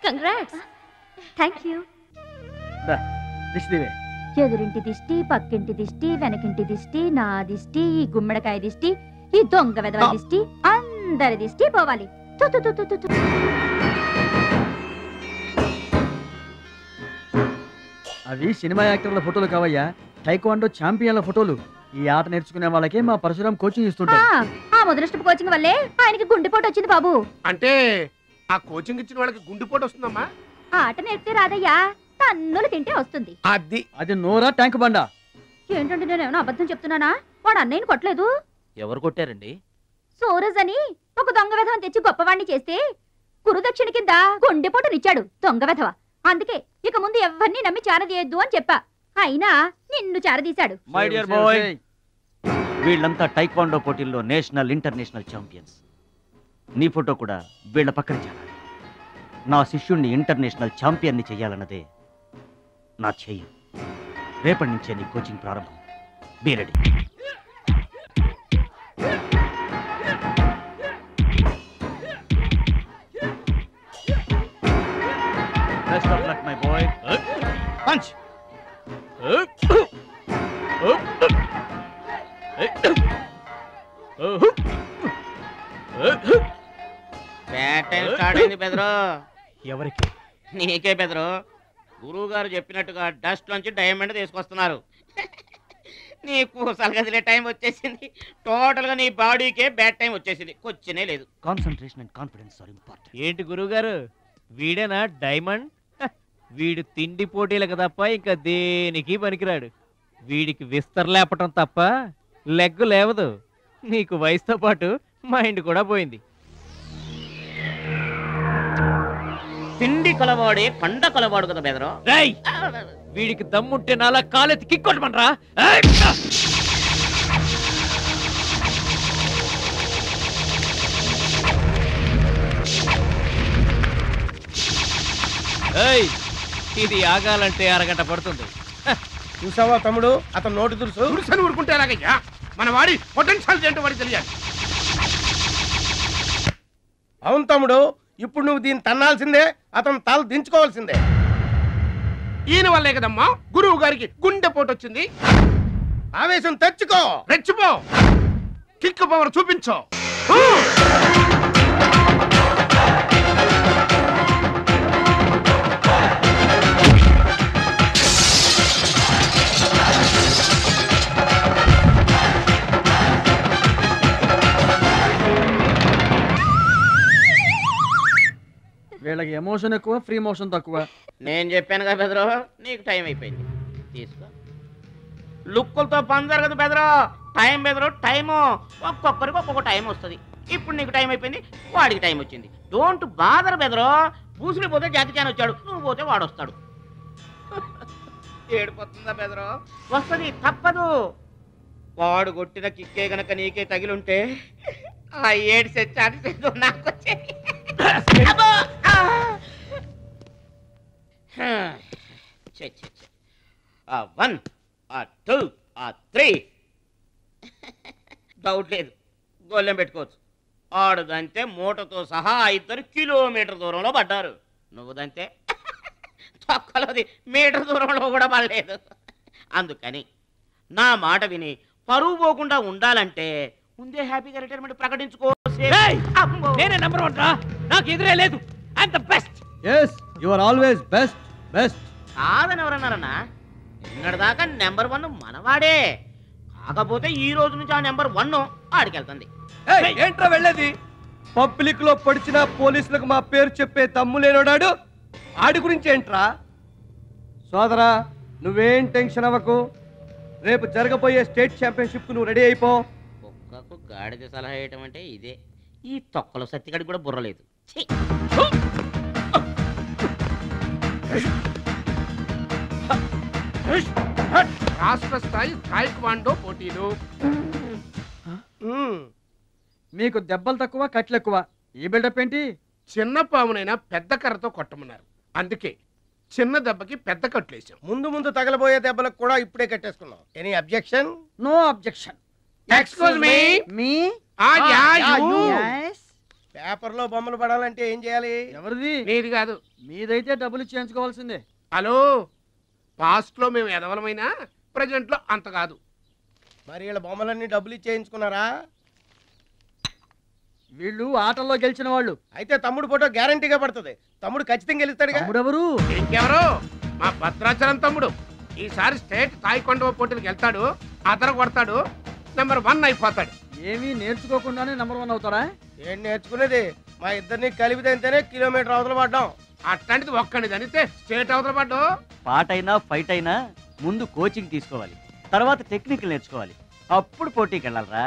Congrats. Thank you. ఎదురింటి దిష్టి, పక్కింటి దిష్టి, వెనకింటి దిష్టి, నా దిష్టి, ఈ గుమ్మడికాయ దిష్టి, ఈ దొంగ వెధవ దిష్టి, అందరి దిష్టి పోవాలి. అవి సినిమా యాక్టర్ల ఫోటోలు కావయ్యా, టైక్వాండో ఛాంపియన్ల ఫోటోలు. ఈ ఆట నేర్చుకునే వాళ్ళకే మా పరశురాం కోచింగ్ ఇస్తుంటారు. ఆ మొదలష్టపు కోచింగ్ వల్లే ఆయనకి గుండెపోటు వచ్చింది బాబు. అంటే ఆ కోచింగ్ ఇచ్చిన వాళ్ళకి గుండెపోటు వస్తుందమ్మా? ఆట నేర్పితే రాదయ్యా, తన్నులు తింటే వస్తుంది. అది నోరా ట్యాంక్ బండా? ఏంటంటే నేనేమన్నా అబద్ధం చెప్తున్నానా? వాడు అన్నయ్యని కొట్టలేదు. ఎవరు కొట్టారండి? సూరజ్ అని ఒక దొంగ వెధవని తెచ్చి గొప్పవాణ్ణి చేస్తే గురుదక్షిణ కింద గుండెపోటునిచ్చాడు దొంగ వెధవ. అందుకే ఇక ముందు ఎవరిని నమ్మి చారదీయద్దు అని చెప్పా. అయినా నిన్ను చారదీశాడు. మై డియర్ బాయ్, వీళ్ళంతా టైక్వాండో పోటీల్లో నేషనల్ ఇంటర్నేషనల్ ఛాంపియన్స్. నీ ఫోటో కూడా వీళ్ళ పక్కన చేరాలి. నా శిష్యుణ్ణి ఇంటర్నేషనల్ ఛాంపియన్ని చెయ్యాలన్నదే నా ధ్యేయం. రేపటి నుంచే నీ కోచింగ్ ప్రారంభం. Be ready. Best of luck my boy. Punch. Bad time start అయింది బెదరు. ఎవరికి? నీకే బెదరు. గురువు గారు చెప్పినట్టుగా డస్ట్ నుంచి డైమండ్ తీసుకొస్తున్నారు. నీ పూసలు కదిలే టైం వచ్చేసింది. టోటల్ గా నీ బాడీకే బ్యాడ్ టైం వచ్చేసింది. కొచ్చినే లేదు. Concentration and confidence are important. ఏంటి గురువుగారు, వీడేనా డైమండ్? వీడు తిండి పోటీలకు తప్ప ఇంకా దేనికి పనికిరాడు. వీడికి విస్తరలేపటం తప్ప లెగ్గు లేవదు. నీకు వయసుతో పాటు మైండ్ కూడా పోయింది. తిండి కలవాడే పండ కలవాడు కదా బెదరు. వీడికి దమ్ముంటే నాలా కాలెత్తి కిక్కొట్టమనరా. ఇది ఆగాలంటే అరగంట పడుతుంది. చూసావా తమ్ముడు, అతను నోటి దురుసు దురుసని ఊరుకుంటే ఎలాగయ్యా? మన వాడి పొటెన్షియల్ ఏంటో వాడికి తెలియాలి. అవును తమ్ముడు, ఇప్పుడు నువ్వు దీన్ని తన్నాల్సిందే, అతను తల దించుకోవాల్సిందే. ఈయన వల్లే కదమ్మా గురువు గారికి గుండెపోటు వచ్చింది. ఆవేశం తెచ్చుకో, రెచ్చిపో, కిక్ పవర్ చూపించో. వీళ్ళకి ఎమోషన్ ఎక్కువ, ఫ్రీ మోషన్ తక్కువ. నేను చెప్పాను కదా బెదరు, నీకు టైం అయిపోయింది, తీసుకో. లుక్కులతో పని జరగదు బెదరు, టైం బెదరు, టైము. ఒక్కొక్కరికి ఒక్కొక్క టైం వస్తుంది. ఇప్పుడు నీకు టైం అయిపోయింది, వాడికి టైం వచ్చింది. డోంట్ బాదర్ బెదరు. పూసులు పోతే జాతి చాన్ వచ్చాడు, నువ్వు పోతే వాడు వస్తాడు. ఏడిపోతుందా బెదరు? వస్తుంది, తప్పదు. వాడు కొట్టిన కిక్కే గనక నీకే తగిలుంటే ఆ ఏడు సెచ్చాటి నాకు వచ్చేది. ఆ 1 ఆ 2 ఆ 3 డౌట్ లేదు, గోళ్ళెం పెట్టుకోవచ్చు. ఆడుదంతే మూటతో సహా 2 కిలోమీటర్ దూరంలో పడ్డారు. నువ్వుదంతే తొక్కలోది మీటర్ దూరంలో కూడా పడలేదు. అందుకని నా మాట విని పరువు పోకుండా ఉండాలంటే ముందే హ్యాపీగా రిటైర్మెంట్ ప్రకటించుకో. నేనే నెంబర్ 1 రా, నాకు ఎదురే లేదు. I'm the best. yes you are always best. కాదని ఎవరన్నారన్నా? నిన్నటిదాకా నెంబర్ 1 మనవాడే. కాకపోతే ఈ రోజు నుంచి ఆ నెంబర్ 1 ఆడికెళ్తుంది. ఏంట్రా వెళ్ళేది? పబ్లిక్ లో పొడిచిన పోలీసులకు మా పేరు చెప్పే దమ్ము లేనోడాడు, ఆడి గురించి ఏంట్రా? సోదరా, నువ్వేం టెన్షన్ అవ్వకు. రేపు జరగబోయే స్టేట్ ఛాంపియన్షిప్ కు నువ్వు రెడీ అయిపో. కుక్కకు గాడిద సలహా వేయటం అంటే ఇదే. ఈ తొక్కలో సత్తిగడి కూడా బుర్రలేదు. రాష్ట్ర స్థాయి తాయిక్వాండో పోటీలు. మీకు దెబ్బలు తక్కువ, కట్లు ఎక్కువ. ఈ బిల్డప్ ఏంటి? చిన్న పామునైనా పెద్ద కర్రతో కొట్టమన్నారు, అందుకే చిన్న దెబ్బకి పెద్ద కట్లేసాం. ముందు ముందు తగలబోయే దెబ్బలకు కూడా ఇప్పుడే కట్టేసుకున్నాం. Any objection? No objection. Excuse me. మీ పేపర్ లో బొమ్మలు పడాలంటే ఏం చేయాలి? ఎవరిది? నీది కాదు. మీదైతే డబ్బులు చేయించుకోవాల్సిందే. హలో, పాస్ట్ లో మేము ఎదవలమైనా ప్రజెంట్ లో అంత కాదు. మరి వీళ్ళ బొమ్మలన్నీ డబ్బులు ఇచ్చేయించుకున్నారా? వీళ్ళు ఆటల్లో గెలిచిన వాళ్ళు. అయితే తమ్ముడు ఫోటో గ్యారంటీగా పడుతుంది. తమ్ముడు ఖచ్చితంగా గెలుస్తాడుగా. ఎవరు? ఇంకెవరు? మా భద్రాచలం తమ్ముడు. ఈసారి స్టేట్ తాయికొండ పోటీలకు వెళ్తాడు, అదర కొడతాడు, నెంబర్ 1 అయిపోతాడు. ఏమీ నేర్చుకోకుండానే నెంబర్ 1 అవుతారా? ఏం నేర్చుకునేది? మా ఇద్దరిని కలిపితేనే కిలోమీటర్ అవతల పడ్డాం. అట్లాంటిది ఒక్కడిది అనితే స్టేట్ అవతల పడ్డావు. పాట అయినా ఫైట్ అయినా ముందు కోచింగ్ తీసుకోవాలి, తర్వాత టెక్నిక్ నేర్చుకోవాలి, అప్పుడు పోటీకి వెళ్ళాలరా.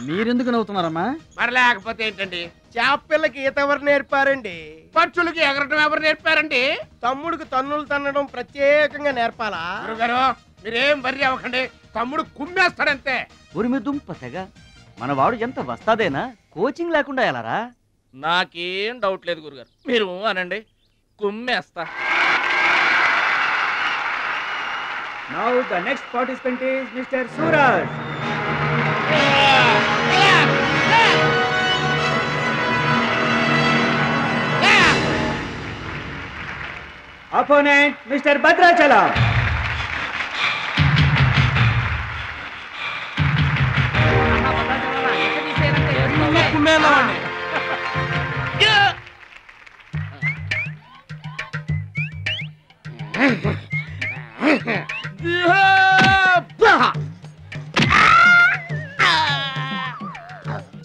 మీరెందుకు నవ్వుతున్నారమ్మా? మరి లేకపోతే ఏంటండి? చేపపిల్లకి ఈత ఎవరు నేర్పారండి? పక్షులకి ఎగరటం ఎవరు నేర్పారండి? తమ్ముడికి తన్నులు తన్నడం ప్రత్యేకంగా నేర్పాలా? గురుగారు మీరేం వర్రీ అవ్వకండి, తమ్ముడు కుమ్మేస్తాడంతే. ఉరిమి దుంప తెగ మనవాడు ఎంత వస్తాదేనా, కోచింగ్ లేకుండా ఎలారా? నాకేం డౌట్ లేదు గురుగారు, మీరు అనండి, కుమ్మేస్తా. Now the next participant is Mr. Suraj. Opponent Mr. Bhadrachalam.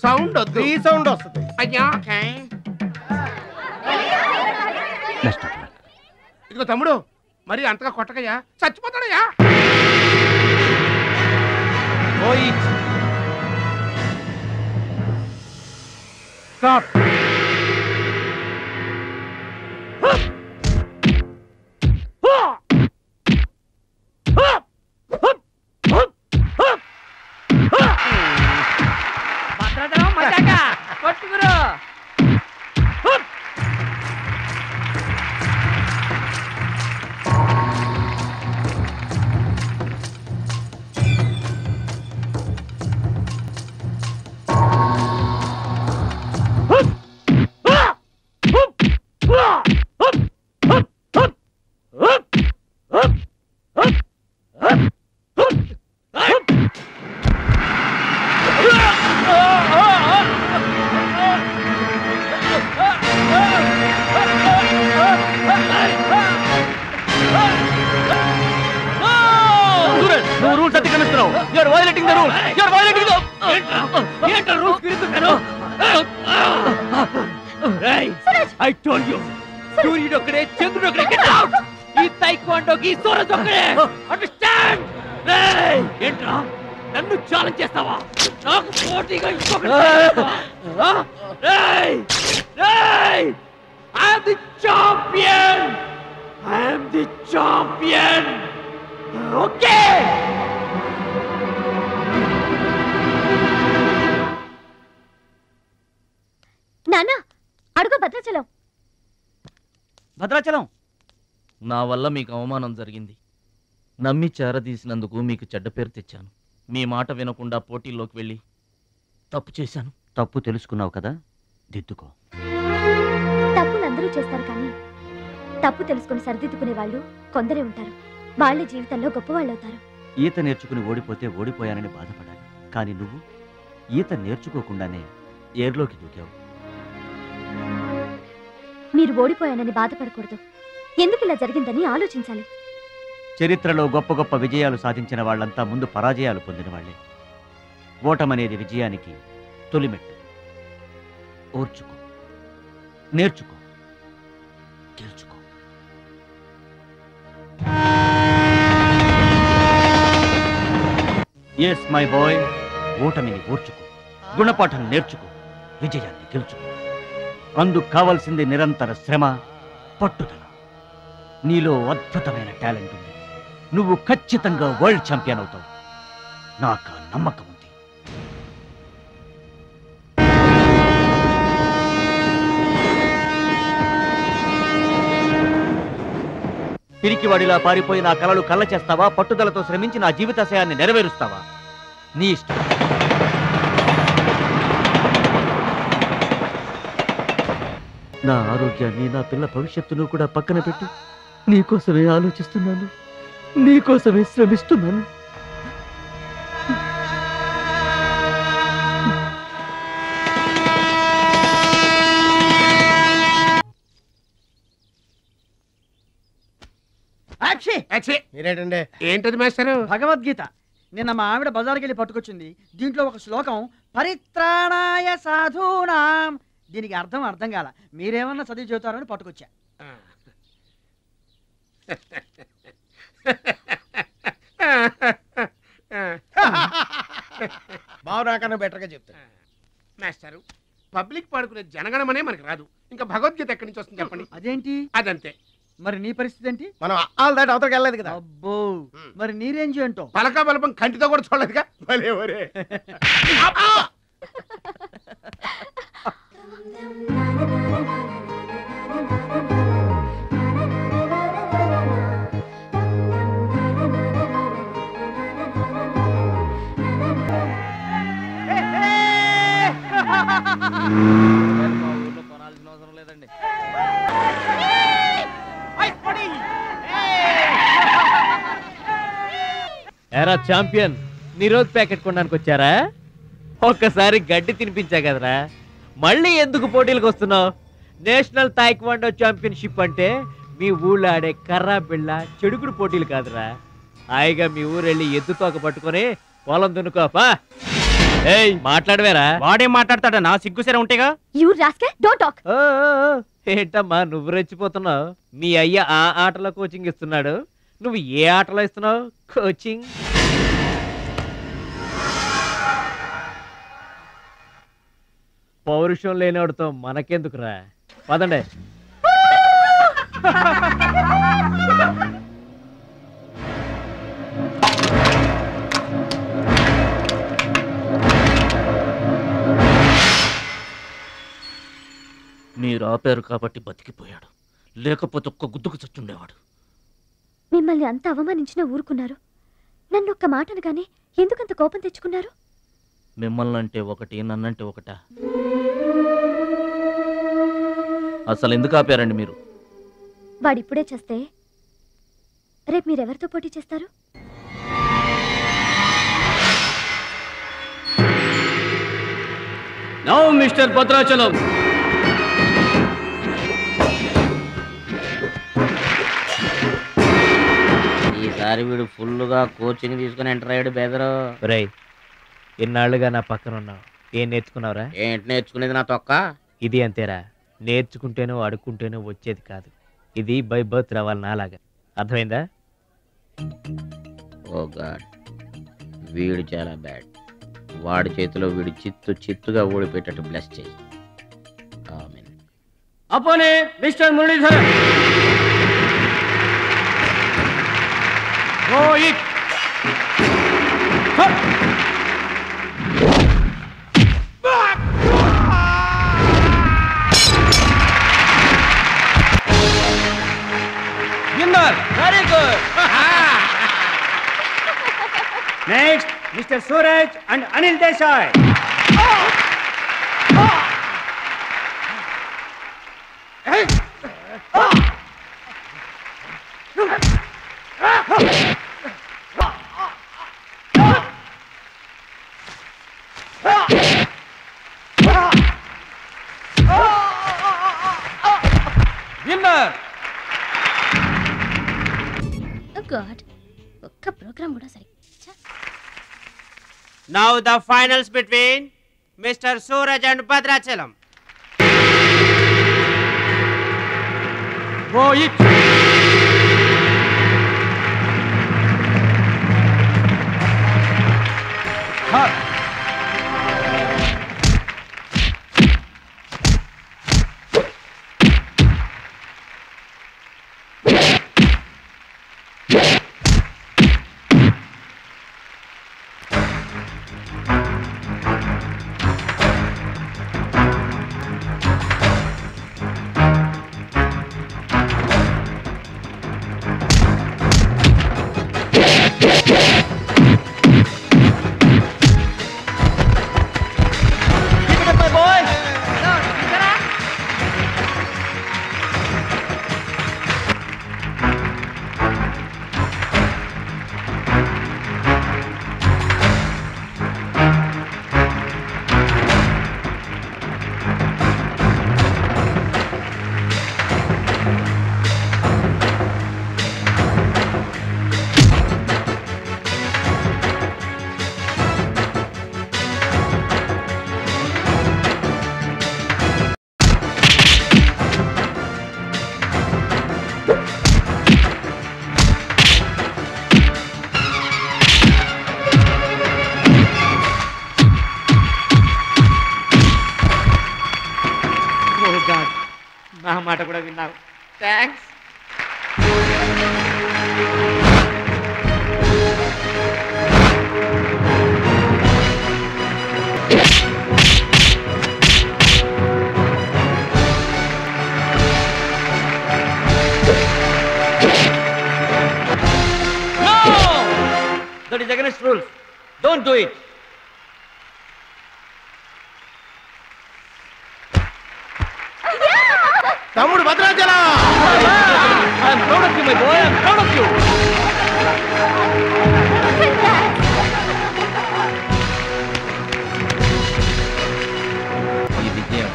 Sound వద్దు, ఈ సౌండ్ వస్తుంది. అయ్యా ఇదిగో తమ్ముడు, మరి అంతగా కొట్టకయ్యా, చచ్చిపోతాడయ్యా. స్టాప్. నువ్వు రూల్స్ అతిక్రమిస్తున్నావు. You are violating the rule. You are violating the ఏంట్రా రూల్స్ విరుద్ధంగాను? ఐ టోల్డ్ యు, సూర్యుడు ఒక్కడే, చంద్రుడు ఒక్కడే. Get out. ఈ తైక్వాండోకి సూరజ్ ఒక్కడే. అండర్స్టాండ్? ఏంట్రా నన్ను ఛాలెంజ్ చేస్తావా? నాకు పోటీగా ఇంకొకటి I am the champion. I am the champion. Okay. నాన్న అడుగు భద్రాచలం. భద్రాచలం, నా వల్ల మీకు అవమానం జరిగింది. నమ్మి చేరదీసినందుకు మీకు చెడ్డ పేరు తెచ్చాను. మీ మాట వినకుండా పోటీల్లోకి వెళ్ళి తప్పు చేశాను. తప్పు తెలుసుకున్నావు కదా, దిద్దుకో. తప్పులు అందరూ చేస్తారు కానీ తప్పు తెలుసుకుని సరిదిద్దుకునే వాళ్ళు కొందరే ఉంటారు. వాళ్ళ జీవితంలో గొప్పవాళ్ళు అవుతారు. ఈత నేర్చుకుని ఓడిపోతే ఓడిపోయానని బాధపడాలి, కానీ నువ్వు ఈత నేర్చుకోకుండానే ఏర్లోకి దూకావు. మీరు ఓడిపోయానని బాధపడకూడదు. ఎందుకు ఇలా జరిగిందని ఆలోచించాలి. చరిత్రలో గొప్ప గొప్ప విజయాలు సాధించిన వాళ్ళంతా ముందు పరాజయాలు పొందిన వాళ్లే. ఓటమనేది విజయానికి తొలిమెట్టు. ఓర్చుకో, నేర్చుకో, గెలుచుకో. ఎస్ మై బాయ్, ఓటమిని ఓర్చుకో, గుణపాఠం నేర్చుకో, విజయాన్ని గెలుచుకో. అందుకు కావాల్సింది నిరంతర శ్రమ, పట్టుదల. నీలో అద్భుతమైన టాలెంట్ ఉంది. నువ్వు ఖచ్చితంగా వరల్డ్ ఛాంపియన్ అవుతావు. నాకు ఆ నమ్మకం ఉంది. పిరికివాడిలా పారిపోయి నా కలలు కళ్ళ చేస్తావా? పట్టుదలతో శ్రమించి నా జీవితాశయాన్ని నెరవేరుస్తావా? నీ ఇష్టం. నా ఆరోగ్యాన్ని, నా పిల్ల భవిష్యత్తును కూడా పక్కన పెట్టి నీకోసమే ఆలోచిస్తున్నాను, నీకోసమే శ్రమిస్తున్నాను. మీరేంటండి? ఏంటది మాస్టారు? భగవద్గీత. నిన్న మా ఆవిడ బజార్కి వెళ్ళి పట్టుకొచ్చింది. దీంట్లో ఒక శ్లోకం పరిత్రాణాయ సాధూనాం. దీనికి అర్థం కాల. మీరేమన్నా చదివి చెబుతారని పట్టుకొచ్చా. బాగురాకన్నా బెటర్గా చెప్తాను. మాస్టారు, పబ్లిక్ పాడుకునే జనగణమనే మనకు రాదు, ఇంకా భగవద్గీత ఎక్కడి నుంచి వస్తుంది చెప్పండి. అదేంటి? అదంతే. మరి నీ పరిస్థితి ఏంటి? మనం ఆల్ దాటి అవతలకి వెళ్ళలేదు కదా. అబ్బో, మరి నీ రేంజ్ ఏంటో? పలకా బలపం కంటితో కూడా చూడలేదుగా. భలే ఒరే. ఎరా ఛాంపియన్, నీ రోజు ప్యాకెట్ కొనడానికి వచ్చారా? ఒక్కసారి గడ్డి తినిపించా కదరా, మళ్ళీ ఎందుకు పోటీలకు వస్తున్నావు? నేషనల్ తాయిక్వాండో ఛాంపియన్షిప్ అంటే మీ ఊళ్ళో ఆడే కర్రా బిళ్ళ చెడుగుడు పోటీలు కాదురా. హాయిగా మీ ఊరెళ్ళి ఎద్దు తోక పట్టుకొని పొలం దున్నుకోపా. ఏయ్, మాట్లాడవేరా? వాడేం మాట్లాడతాడా? నా సిగ్గుసరే ఉంటేగా. ఏంటమ్మా నువ్వు రెచ్చిపోతున్నావు? మీ అయ్య ఆ ఆటలో కోచింగ్ ఇస్తున్నాడు, నువ్వు ఏ ఆటలో ఇస్తున్నావు కోచింగ్? పౌరుషం లేనివాడితో మనకెందుకురా, పదండి. మీరు ఆపారు కాబట్టి బతికిపోయాడు, లేకపోతే ఒక్క గుద్దుకు చచ్చుండేవాడు. మిమ్మల్ని అంత అవమానించినా ఊరుకున్నారు. నన్ను ఒక్క మాట అనగానే ఎందుకంత కోపం తెచ్చుకున్నారు? మిమ్మల్ని అంటే ఒకటి, నన్నంటే ఒకటా? అసలు ఎందుకు ఆపారండి మీరు? వాడిప్పుడే చేస్తే రేపు మీరెవరితో పోటీ చేస్తారు? Now mister Bhadrachalam. ఈసారి వీడు ఫుల్గా కోచింగ్ తీసుకుని ఎంటర్ అయ్యాడు బెదరు. రేయ్, ఎన్నాళ్ళుగా నా పక్కన ఉన్నావు, ఏం నేర్చుకున్నావురా? ఏంటి నేర్చుకునేది నా తొక్క? ఇది అంతేరా, నేర్చుకుంటేనో అడుక్కుంటేనో వచ్చేది కాదు. ఇది బై బర్త్ రావాలి నాలాగా. అర్థమైందా? ఓ గాడ్, వీడు చాలా బ్యాడ్. వాడి చేతిలో వీడు చిత్తుగా ఓడిపోయేటట్టు బ్లెస్ చేయి. ఆమేన్. అపోనే mister Muralidhar. Go it! Winner! Very good! Next, Mr. Suraj and Anil Desai. Winner! Oh God, ఒక్క ప్రోగ్రామ్ కూడా సరి. Now the finals between Mr. Suraj and Bhadrachalam. Go it! Cut! నా మాట కూడా విన్నావు. Thanks. That is against rules. Don't do it. తమ్ముడు Bhadrachalam. I am proud of you, my boy. I am proud of you. ఈ విజయం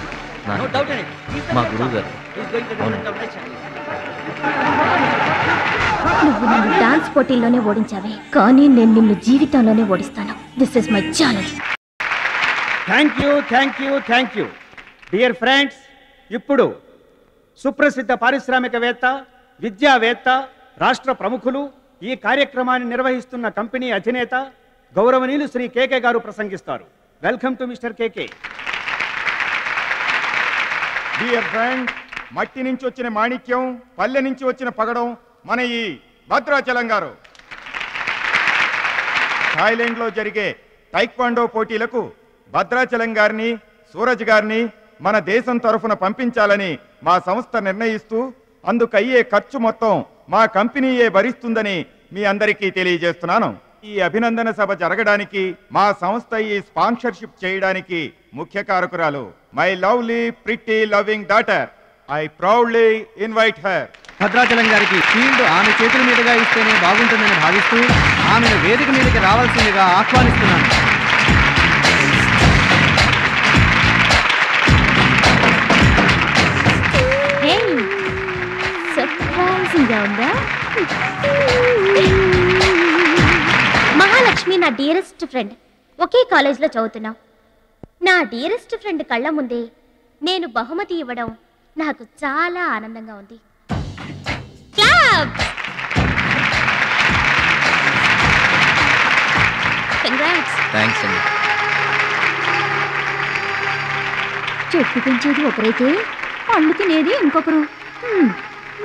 No doubt in it. మా గురువు గారు. He is going to win the competition. నువ్వు నన్ను dance పోటీల్లోనే ఓడించావే, కానీ నేను నిన్ను జీవితంలోనే ఓడిస్తాను. This is my challenge. Thank you dear friends. ఇప్పుడు సుప్రసిద్ధ పారిశ్రామికవేత్త, విద్యావేత్త, రాష్ట్ర ప్రముఖులు, ఈ కార్యక్రమాన్ని నిర్వహిస్తున్న కంపెనీ అధినేత గౌరవనీయులు శ్రీ కేకే గారు ప్రసంగిస్తారు. Welcome to mister KK. Dear friend, మట్టి నుంచి వచ్చిన మాణిక్యం, పల్లె నుంచి వచ్చిన పగడం మన ఈ భద్రాచలం గారు. థాయిలాండ్లో జరిగే టైక్వాండో పోటీలకు భద్రాచలం గారిని, సూరజ్ గారిని మన దేశం తరఫున పంపించాలని మా సంస్థ నిర్ణయిస్తూ అందుకయ్యే ఖర్చు మొత్తం మా కంపెనీయే భరిస్తుందని మీ అందరికీ తెలియజేస్తున్నాను. ఈ అభినందన సభ జరగడానికి మా సంస్థ ఈ స్పాన్సర్షిప్ చేయడానికి ముఖ్య కారకురాలు my lovely pretty loving daughter. I proudly invite her. Bhadrachalam గారికి ఫీల్డ్ ఆమె చేతుల మీదుగా ఇస్తేనే బాగుంటుందని భావిస్తూ ఆమెను వేదిక మీదకి రావాల్సిందిగా ఆహ్వానిస్తున్నాను. డియరెస్ట్ ఫ్రెండ్, ఒకే కాలేజ్లో చదువుతున్నాం. నా డియరెస్ట్ ఫ్రెండ్ కళ్ళ ముందే నేను బహుమతి ఇవ్వడం నాకు చాలా ఆనందంగా ఉంది. క్లాప్! కంగ్రాట్స్. థ్యాంక్స్ అండి. చెట్టు పెంచేది ఒకరైతే పళ్ళు తినేది ఇంకొకరు.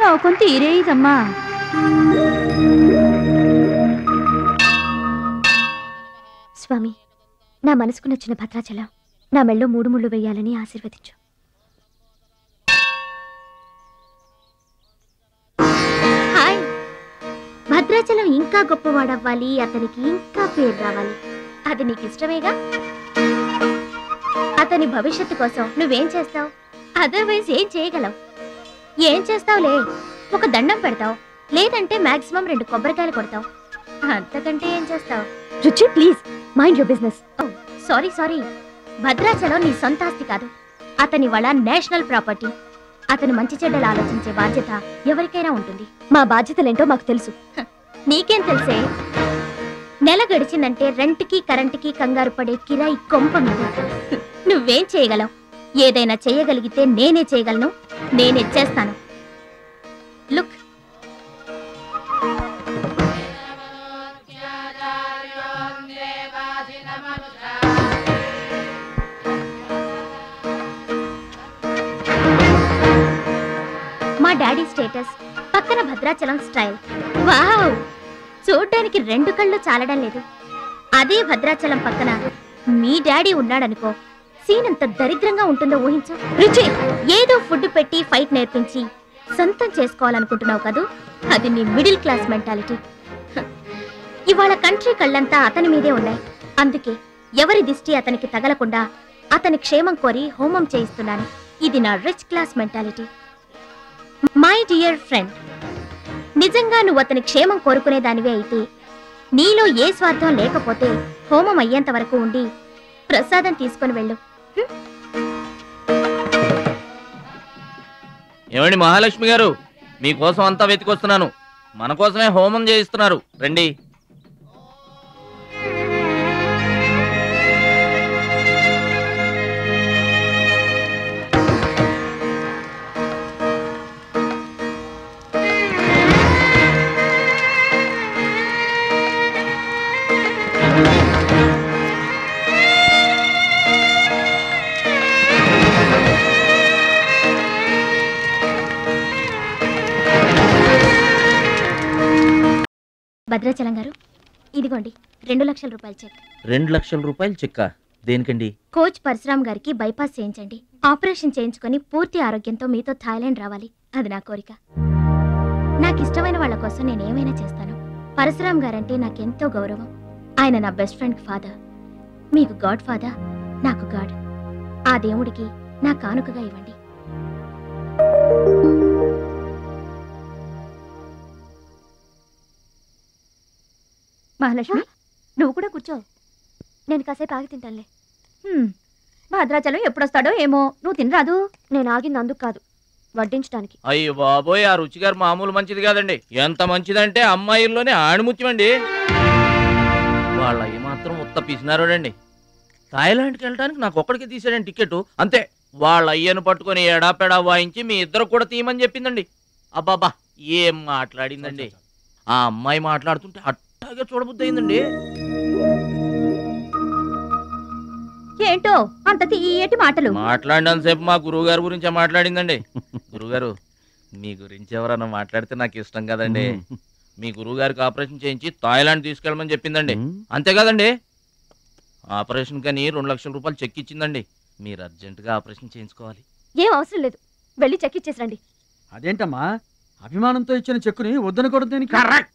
లోకం తీరేదమ్మా. స్వామి, నా మనసుకు నచ్చిన భద్రాచలం నా మెళ్ళో 3 ముళ్ళు వేయాలని ఆశీర్వదించు. హాయ్. భద్రాచలం ఇంకా గొప్పవాడవ్వాలి, అతనికి ఇంకా పేరు రావాలి. అది నీకు ఇష్టమేగా? అతని భవిష్యత్తు కోసం నువ్వేం చేస్తావు? అదర్వైజ్ ఏం చేయగలవు? ఏం చేస్తావులే, ఒక దండం పెడతావు, లేదంటే మాక్సిమం 2 కొబ్బరికాయలు కొడతావు. అంతకంటే ఏం చేస్తావు? రుచి, please mind your business. Sorry, Bhadrachalam నీ సొంత ఆస్తి కాదు, అతని వాళ్ళ నేషనల్ ప్రాపర్టీ. అతను మంచి చెడ్డలు ఆలోచించే బాధ్యత ఎవరికైనా ఉంటుంది. మా బాధ్యతలేంటో మాకు తెలుసు. నీకేం తెలుసే? నెల గడిచిందంటే రెంట్కి కరెంటుకి కంగారు పడే కిరాయి కొంప మీద. నువ్వేం చేయగలవు? ఏదైనా చేయగలిగితే నేనే చేయగలను, నేనే చేస్తాను. లుక్, మా డాడీ స్టేటస్, పక్కన భద్రాచలం స్టైల్. వావ్! చూడ్డానికి 2 కళ్ళు చాలడం లేదు. అదే భద్రాచలం పక్కన మీ డాడీ ఉన్నాడనుకో, సీన్ ఎంత దరిద్రంగా ఉంటుందో ఊహించు. రుచి, ఏదో ఫుడ్ పెట్టి ఫైట్ నేర్పించి సొంతం చేసుకోవాలనుకుంటున్నావు కదూ, అది నీ మిడిల్ క్లాస్ మెంటాలిటీ. ఇవాళ కంట్రీ కళ్ళంతా అతని మీదే ఉన్నాయి. అందుకే ఎవరి దిష్టి అతనికి తగలకుండా అతని క్షేమం కోరి హోమం చేయిస్తున్నాను. ఇది నా rich class mentality. My dear friend, నిజంగా నువ్వు అతని క్షేమం కోరుకునేదానివే అయితే, నీలో ఏ స్వార్థం లేకపోతే హోమం అయ్యేంత వరకు ఉండి ప్రసాదం తీసుకొని వెళ్ళు. ఏమండి మహాలక్ష్మి గారు, మీకోసం అంతా వెతికొస్తున్నాను. మన కోసమే హోమం చేయిస్తున్నారు, రండి. భద్రాచలం గారు, ఇదిగోండి 2 లక్షల రూపాయల చెక్. 2 లక్షల రూపాయలు చెక్కా? దేనికండి? కోచ్ పరశురామ్ గారికి బైపాస్ చేయించండి. ఆపరేషన్ చేయించుకొని పూర్తి ఆరోగ్యంతో మీతో థాయిలాండ్ రావాలి, అది నా కోరిక. నాకు ఇష్టమైన వాళ్ళ కోసం నేను ఏమైనా చేస్తాను. పరశురామ్ గారంటే నాకెంతో గౌరవం. ఆయన నా బెస్ట్ ఫ్రెండ్ ఫాదర్. మీకు గాడ్ ఫాదర్, నాకు గాడ్. ఆ దేవుడికి నా కానుకగా ఇవ్వండి. మహాలక్ష్మి, నువ్వు కూడా కూర్చో. నేను కాసేపు ఆగి తింటానులే. భద్రాచలం ఎప్పుడొస్తాడో ఏమో, నువ్వు తినరాదు. నేను ఆగింది అందుకు కాదు, వడ్డించడానికి. అయ్యో బాబోయ్, ఆ రుచి గారు మామూలు మంచిది కాదండి. ఎంత మంచిదంటే అమ్మాయిల్లోనే ఆణిముత్యమండి. వాళ్ళ ఏమాత్రం ఉత్త పిసినారోడండి. థాయిలాండ్కి వెళ్ళడానికి నాకు ఒక్కడికి తీసాడండి టికెట్, అంతే. వాళ్ళ అయ్యను పట్టుకొని ఎడాపెడా వాయించి మీ ఇద్దరు కూడా తీయమని చెప్పిందండి. అబ్బాబా, ఏం మాట్లాడిందండి. ఆ అమ్మాయి మాట్లాడుతుంటే అట్టాగే చూడబుద్ధి అయిందండి. ఏంటో అంత తీయటి మాటలు మాట్లాడినంతసేపు మా గురువు గారి గురించే మాట్లాడిందండి. గురుగారు, మీ గురించి ఎవరన్నా మాట్లాడితే నాకు ఇష్టం కదండి. మీ గురువు గారికి ఆపరేషన్ చేయించి థాయిలాండ్ తీసుకెళ్ళమని చెప్పిందండి. అంతే కదండి? ఆపరేషన్ కని 2 లక్షల రూపాయలు చెక్ ఇచ్చిందండి. మీరు అర్జెంటుగా ఆపరేషన్ చేయించుకోవాలి. ఏం అవసరం లేదు, వెళ్ళి చెక్ ఇచ్చేసరండి. అదేంటమ్మా, అభిమానంతో ఇచ్చిన చెక్కుని వద్దనుకోవడం దేనికి? కరెక్ట్.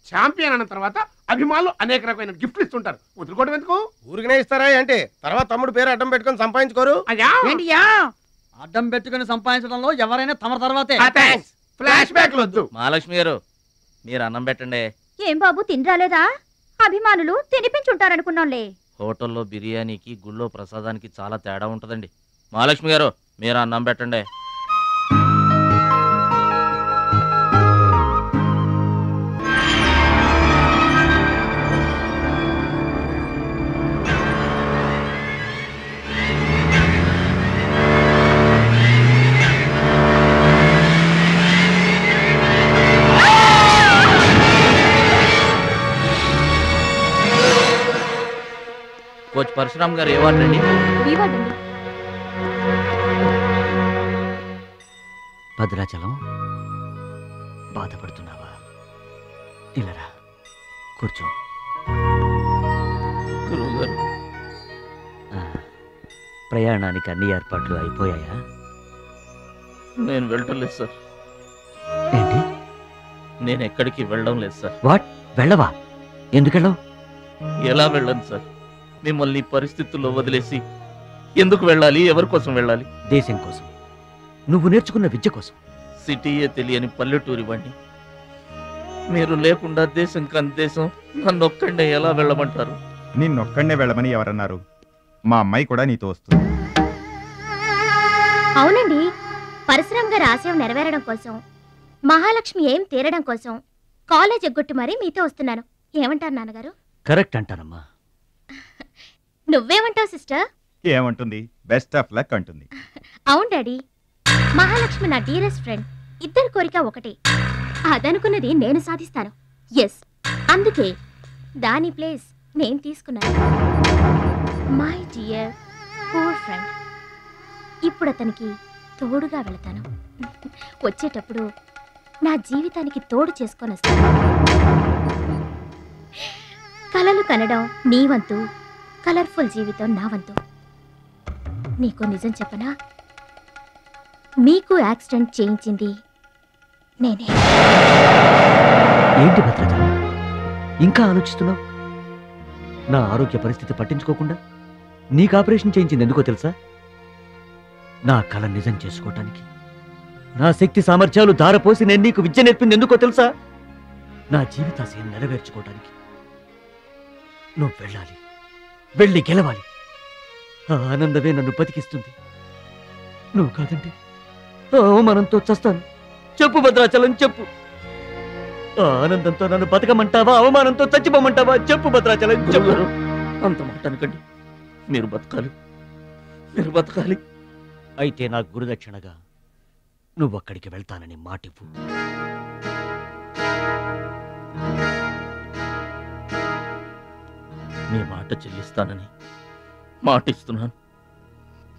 ఛాంపియన్ అన్న తర్వాత అభిమానులు అనేక రకమైన గిఫ్ట్లు ఇస్తుంటారు, వదులుకోవడం ఎందుకు? ఊరికనే ఇస్తారా అంటే తర్వాత తమ్ముడు పేరు అడ్డం పెట్టుకొని సంపాదించుకోరు. అడ్డం పెట్టుకుని సంపాదించడంలో ఎవరైనా తమ తర్వాతే. ఫ్లాష్ బ్యాక్ వద్దు. మహాలక్ష్మి గారు, మీరు అన్నం పెట్టండి. ఏం బాబు, తినరాలేదా? అభిమానులు తినిపించుంటారనుకున్నాంలే. హోటల్లో బిర్యానీకి గుళ్ళో ప్రసాదానికి చాలా తేడా ఉంటుందండి. మహాలక్ష్మి గారు, మీరు అన్నం పెట్టండి. పరశురామ్ గారు ఏ వార్డు అండి? వీవాడండి. భద్రాచలం బాధపడుతున్నావా? ఇలారా కూర్చో. గురువుగారు, ప్రయాణానికి అన్ని ఏర్పాట్లు అయిపోయాయా? నేను వెళ్ళటం లేదు సార్. ఏంటి? నేను ఎక్కడికి వెళ్ళడం లేదు సార్. వాట్? వెళ్ళవా? ఎందుకెళ్ళవు? ఎలా వెళ్ళను సార్? మిమ్మల్ని పరిస్థితుల్లో వదిలేసి ఎందుకు వెళ్ళాలి? ఎవరి కోసం వెళ్ళాలి? దేశం కోసం, నువ్వు నేర్చుకున్న విద్య కోసం. సిటీయే తెలియని పల్లెటూరి వాణ్ణి. మీరు లేకుండా దేశం కాని దేశం నన్ను ఒక్కడే ఎలా వెళ్ళమంటారు? నిన్నొక్కడే వెళ్ళమని ఎవరన్నారు? మా అమ్మాయి కూడా నీతో వస్తుంది. అవునండి, పరశురామ్ గారి ఆశయం నెరవేరడం కోసం, మహాలక్ష్మి ఏం తీరడం కోసం కాలేజ్ ఎగ్గొట్టి మరీ మీతో వస్తున్నాను. ఏమంటారు నాన్నగారు? కరెక్ట్ అంటానమ్మా. నువ్వేమంటావు సిస్టర్? ఏమంటుంది? బెస్ట్ ఆఫ్ లక్ అంటుంది. అవును డాడీ, మహాలక్ష్మి నా డియరెస్ట్ ఫ్రెండ్. ఇద్దరి కోరిక ఒకటే, అదనుకున్నది నేను సాధిస్తాను. ఎస్, అందుకే దాని ప్లేస్ నేను తీసుకున్నాను. My dear poor friend. ఇప్పుడు అతనికి తోడుగా వెళతాను. వచ్చేటప్పుడు నా జీవితానికి తోడు చేసుకొని వస్తాను. కలలు కనడం నీ వంతు, కలర్ఫుల్ జీవితం నా వంతు. నీకు నిజం చెప్పనా? మీకు యాక్సిడెంట్ చేయించింది నేనే. ఏంటి భద్రాచలం, ఇంకా ఆలోచిస్తున్నావు? నా ఆరోగ్య పరిస్థితి పట్టించుకోకుండా నీకు ఆపరేషన్ చేయించింది ఎందుకో తెలుసా? నా కళ నిజం చేసుకోవటానికి. నా శక్తి సామర్థ్యాలు ధారపోసి నేను నీకు విద్య నేర్పింది ఎందుకో తెలుసా? నా జీవితాశయం నెరవేర్చుకోవటానికి. నువ్వు వెళ్ళాలి, వెళ్ళి గెలవాలి. ఆ ఆనందమే నన్ను బతికిస్తుంది. నువ్వు కాదండి, ఆ అవమానంతో చస్తాను. చెప్పు భద్రాచలం, చెప్పు. ఆ ఆనందంతో నన్ను బతకమంటావా, అవమానంతో చచ్చిపోమంటావా? చెప్పు భద్రాచలం, చెప్పు. అంత మాట అనకండి. మీరు బతకాలి, మీరు బతకాలి. అయితే నా గురుదక్షిణగా నువ్వు అక్కడికి వెళ్తానని మాటివ్వు. మీ మాట చెల్లిస్తానని మాటిస్తున్నాను.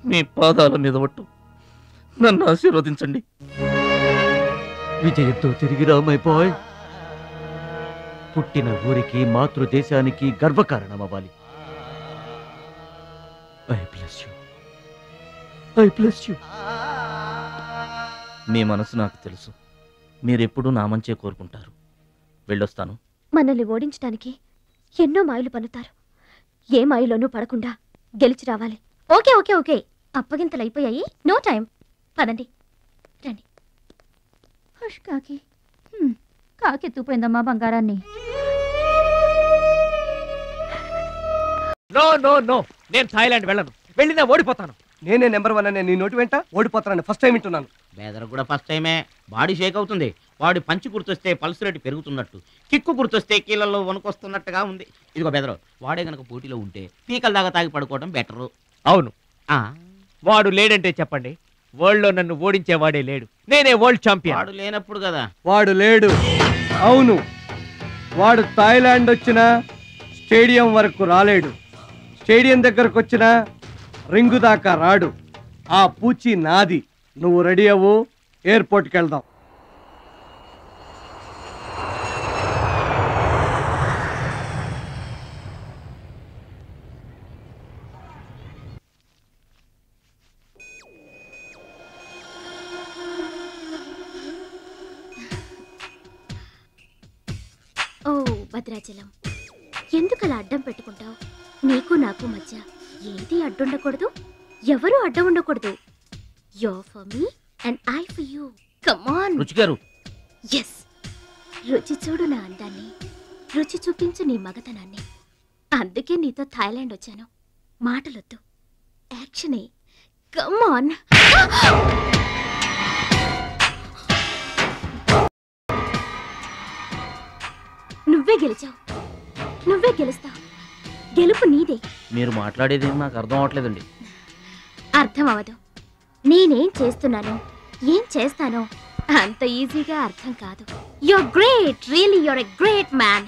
మీ పాదాల మీద ఒట్టు. నన్ను ఆశీర్వదించండి. విజయంతో తిరిగి రా మై బాయ్. పుట్టిన ఊరికి, మాతృదేశానికి గర్వకారణమవ్వాలి. I bless you, I bless you. మీ మనసు నాకు తెలుసు. మీరెప్పుడూ నా మంచే కోరుకుంటారు. వెళ్ళొస్తాను. మనల్ని ఓడించడానికి ఎన్నో మాయలు పన్నుతారు. ఏ మాయలోనూ పడకుండా గెలిచి రావాలి. ఓకే ఓకే ఓకే, అప్పగింతలు అయిపోయాయి. No time. పదండి, రండి. హుష్ కాకి, కాకెత్తుపోయిందమ్మా బంగారాన్ని. నో నో నో, నేను థాయిలాండ్ వెళ్ళను. వెళ్ళినా ఓడిపోతాను. నేనే నెంబర్ 1 అనే నీ నోటి వెంట ఓడిపోతానని ఫస్ట్ టైం వింటున్నాను. బేదర్ కూడా ఫస్ట్ టైమే. బాడీ షేక్ అవుతుంది. వాడి పంచి గుర్తొస్తే పల్స్ రేటు పెరుగుతున్నట్టు, కిక్కు గుర్తొస్తే కీళ్ళల్లో వణుకొస్తున్నట్టుగా ఉంది. ఇదిగో బెదరు, వాడే గనక పోటీలో ఉంటే పీకల దాకా తాగి పడుకోవడం బెటరు. అవును, వాడు లేడంటే చెప్పండి. వరల్డ్ లో నన్ను ఓడించేవాడే లేడు. నేనే వరల్డ్ ఛాంపియన్. వాడు లేనప్పుడు కదా. వాడు లేడు. అవును, వాడు థాయిలాండ్ వచ్చినా స్టేడియం వరకు రాలేడు. స్టేడియం దగ్గరకు వచ్చినా రింగు దాకా రాడు. ఆ పూచి నాది. నువ్వు రెడీ అవ్వు, ఎయిర్పోర్ట్కి వెళ్దాం. ఓ భద్రాచలం, ఎందుకలా అడ్డం పెట్టుకుంటావు? నీకు నాకు మధ్య ఏది అడ్డుండకూడదు, ఎవరు అడ్డం ఉండకూడదు. You're for me and I for you. Come on. రుచి గారు. Yes. రుచి చూడు నా అందాన్ని, రుచి చూపించు నీ మగతనాన్ని. అందుకే నీతో థాయిలాండ్ వచ్చాను. మాటలొద్దు, యాక్షనే. Come on. నువ్వే గెలిచావు, నువ్వే గెలుస్తావు. గెలుపు నీదే. మీరు మాట్లాడేది నాకు అర్థం అవట్లేదండి. అర్థం అవదు. నేనేం చేస్తున్నానో, ఏం చేస్తానో అంత ఈజీగా అర్థం కాదు. You're great, really you're a great man.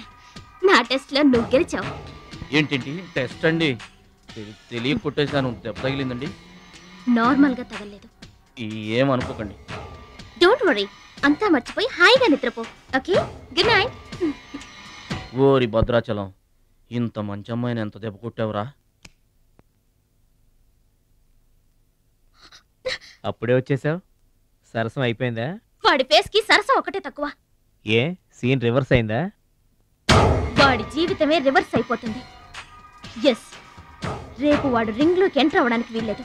నా టెస్ట్ లో నువ్వు గెలిచావు. ఏంటండి టెస్ట్ అండి? తెలియ కొట్టేశాను. దెబ్బ తగిలిందండి? నార్మల్ గా తగలేదు. ఏమనుకోకండి. డోంట్ వరీ, అంతా మర్చిపోయి హాయిగా నిద్రపో. Okay, good night. ఓరి భద్రాచలం, ఇంత మంచి అమ్మాయిని ఎంత దెబ్బ కొట్టావురా? అప్పుడే వచ్చేసావు? సరసం అయిపోయిందా? వాడి ఫేస్ కి సరసం ఒకటే తక్కువ. ఏ సీన్ రివర్స్ అయిందా? వాడి జీవితమే రివర్స్ అయిపోతుంది. ఎస్, రేపు వాడు రింగ్ లోకి ఎంటర్ అవ్వడానికి వీల్లేదు.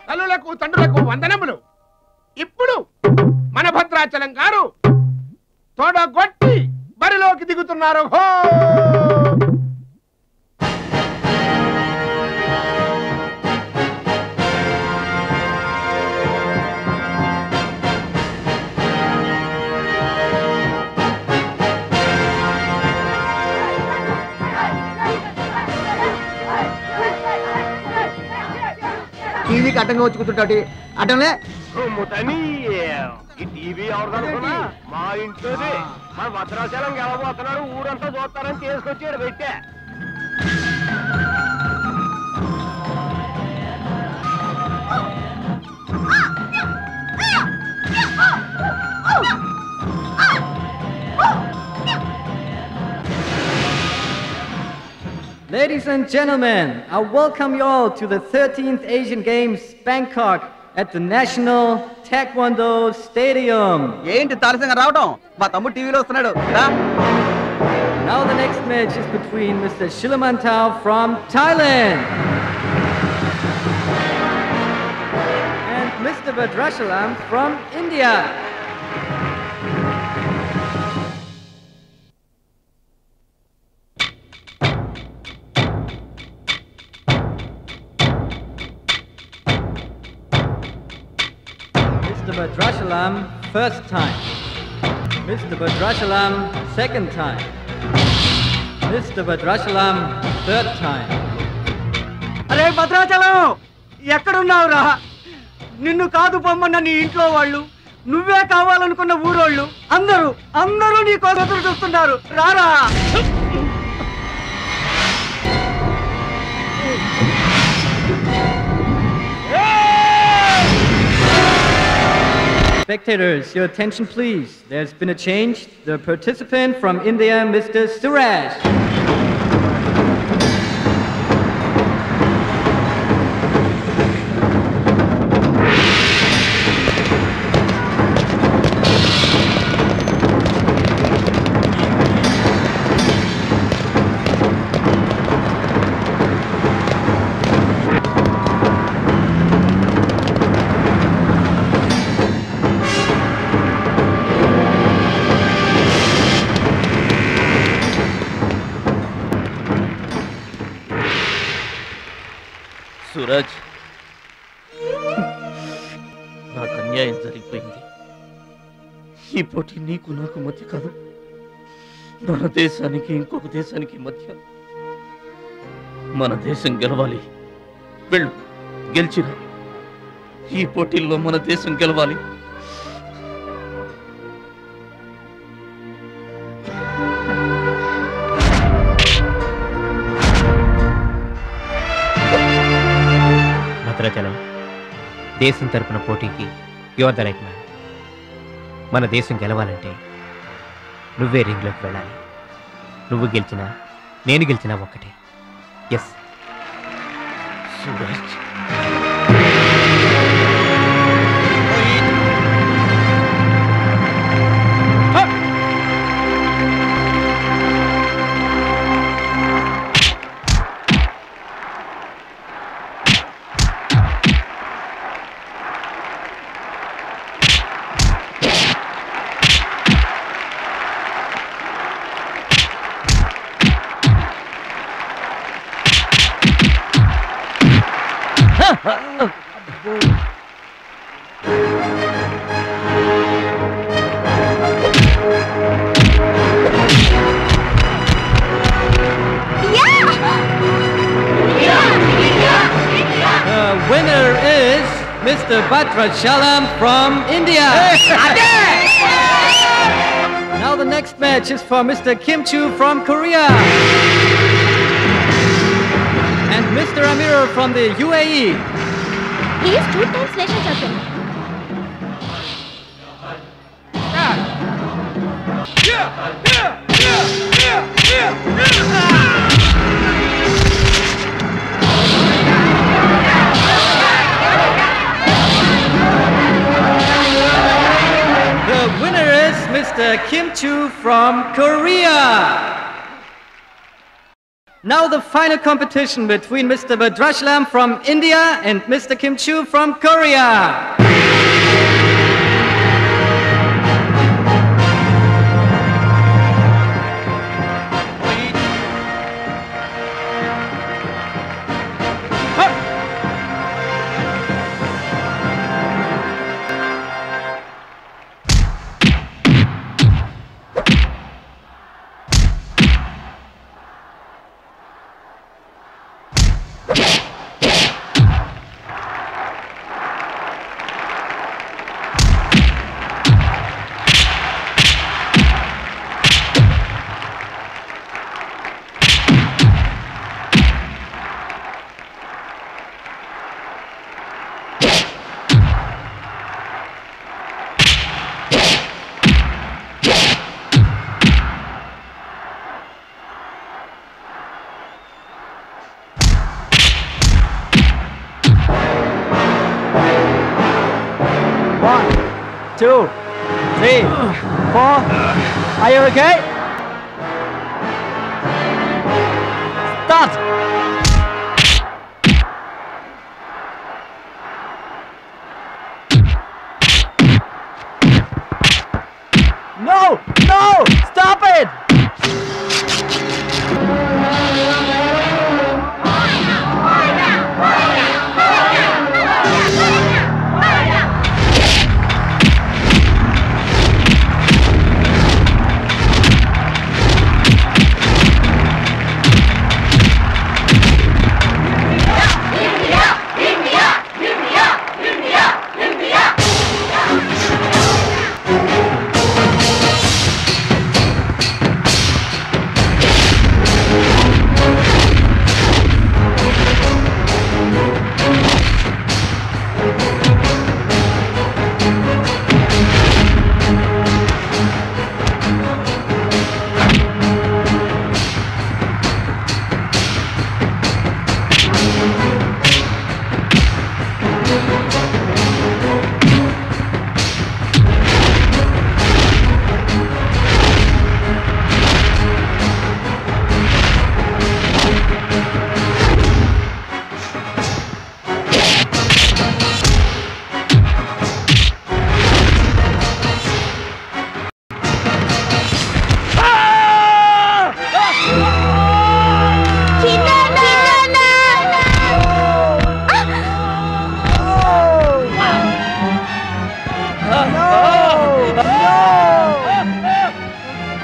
తల్లులకు తండ్రులకు వందనములు. ఇప్పుడు మన భద్రాచలం గారు తోడగొట్టి బరిలోకి దిగుతున్నారు. హో! టీవీకి అడ్డంగా వచ్చి కూర్చుంటాడు. అడ్డంలే ఈ టీవీ ఎవరిదనుకున్నా మా ఇంట్లోనే. మన భద్రాచలం గెలబోతున్నాడు, ఊరంతా చూస్తారని తీసుకొచ్చాడు పెట్టా. Ladies and gentlemen, I welcome you all to the 13th Asian Games, Bangkok, at the National Taekwondo Stadium. ఏంటి తారసంగా రావడం? మా తమ్ముడు టీవీలో వస్తున్నాడు. Now the next match is between Mr. Shilamantau from Thailand and Mr. Badrashalam from India. Mr. Badrashalam, first time. Mr. Badrashalam, second time. Mr. Badrashalam, third time. అరే భద్రాచలం, ఎక్కడున్నావురా? నిన్ను కాదు పొమ్మన్న నీ ఇంట్లో వాళ్ళు, నువ్వే కావాలనుకున్న ఊరోళ్ళు అందరూ నీ కోసం ఎదురు చూస్తున్నారు. రారా. Spectators, your attention please. There's been a change. The participant from India, Mr. Suraj. Suraj, నాకు అన్యాయం జరిగిపోయింది. ఈ పోటీ నీకు నాకు మధ్య కాదు, మన దేశానికి ఇంకొక దేశానికి మధ్య. మన దేశం గెలవాలి. వెళ్ళు, గెలిచిరా. ఈ పోటీల్లో మన దేశం గెలవాలి. భద్రాచలం, దేశం తరపున పోటీకి యువర్ ద రైట్ మ్యాన్. మన దేశం గెలవాలంటే నువ్వే రింగ్లోకి వెళ్ళాలి. నువ్వు గెలిచినా నేను గెలిచినా ఒక్కటే. Yes Suraj. The winner is Mr. Mr. Bhadrachalam from India. Now the next match is for Mr. Kim Chu from Korea. And Mr. Amir from the UAE. He is 2 times national champion. The winner is Mr. Kim Chu from Korea. Now the final competition between Mr. Bhadrachalam from India and Mr. Kim Chu from Korea. Two, three, four. Are you okay? Start. No! No! Stop it!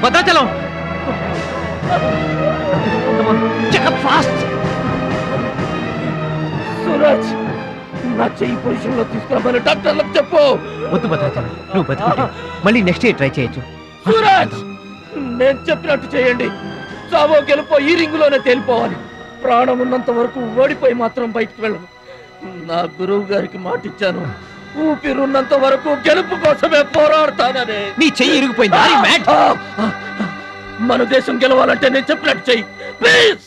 Bhadrachalam checkup fast Suraj నా చెయ్యి position లో తీసుకురామని డాక్టర్లకు చెప్పు. వద్దు భద్రాచలం, నువ్వు బతుకుంటే మళ్ళీ next year try చేయొచ్చు. సూరజ్ నేను చెప్పినట్టు చేయండి. చావో గెలుపో ఈ రింగులోనే తేలిపోవాలి. ప్రాణం ఉన్నంత వరకు ఓడిపోయి మాత్రం బయటకు వెళ్ళను. నా గురువు గారికి మాటిచ్చాను, ఊపిరున్నంత వరకు గెలుపు కోసమే పోరాడతానని. నీ చెయ్యి ఇరిగిపోయింది. మన దేశం గెలవాలంటే నేను చెప్పినట్టు చెయ్యి please.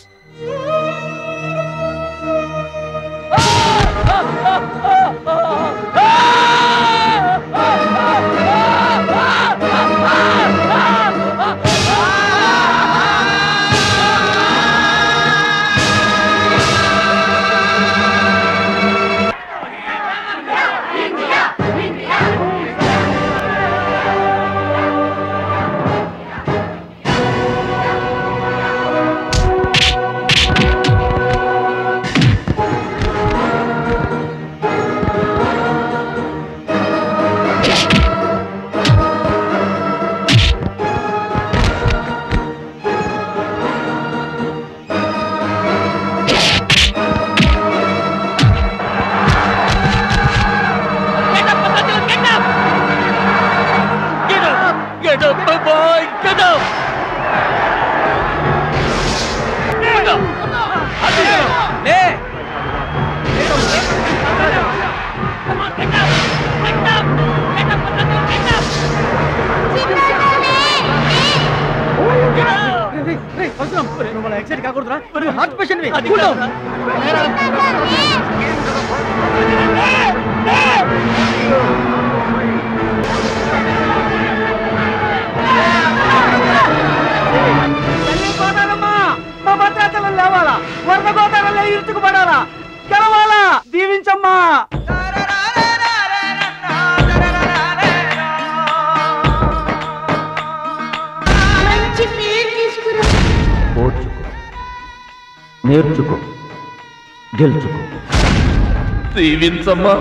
boy, get up! Excite కాకూడదురా హార్ట్ పేషెంట్ మా భద్రాచలం లేవాలా వరద గోదావరిలో ఇరుచుకుపడాలా గెలవాలా దీవించమ్మా ఓర్చుకో నేర్చుకో గెలుచుకో దీవించమ్మా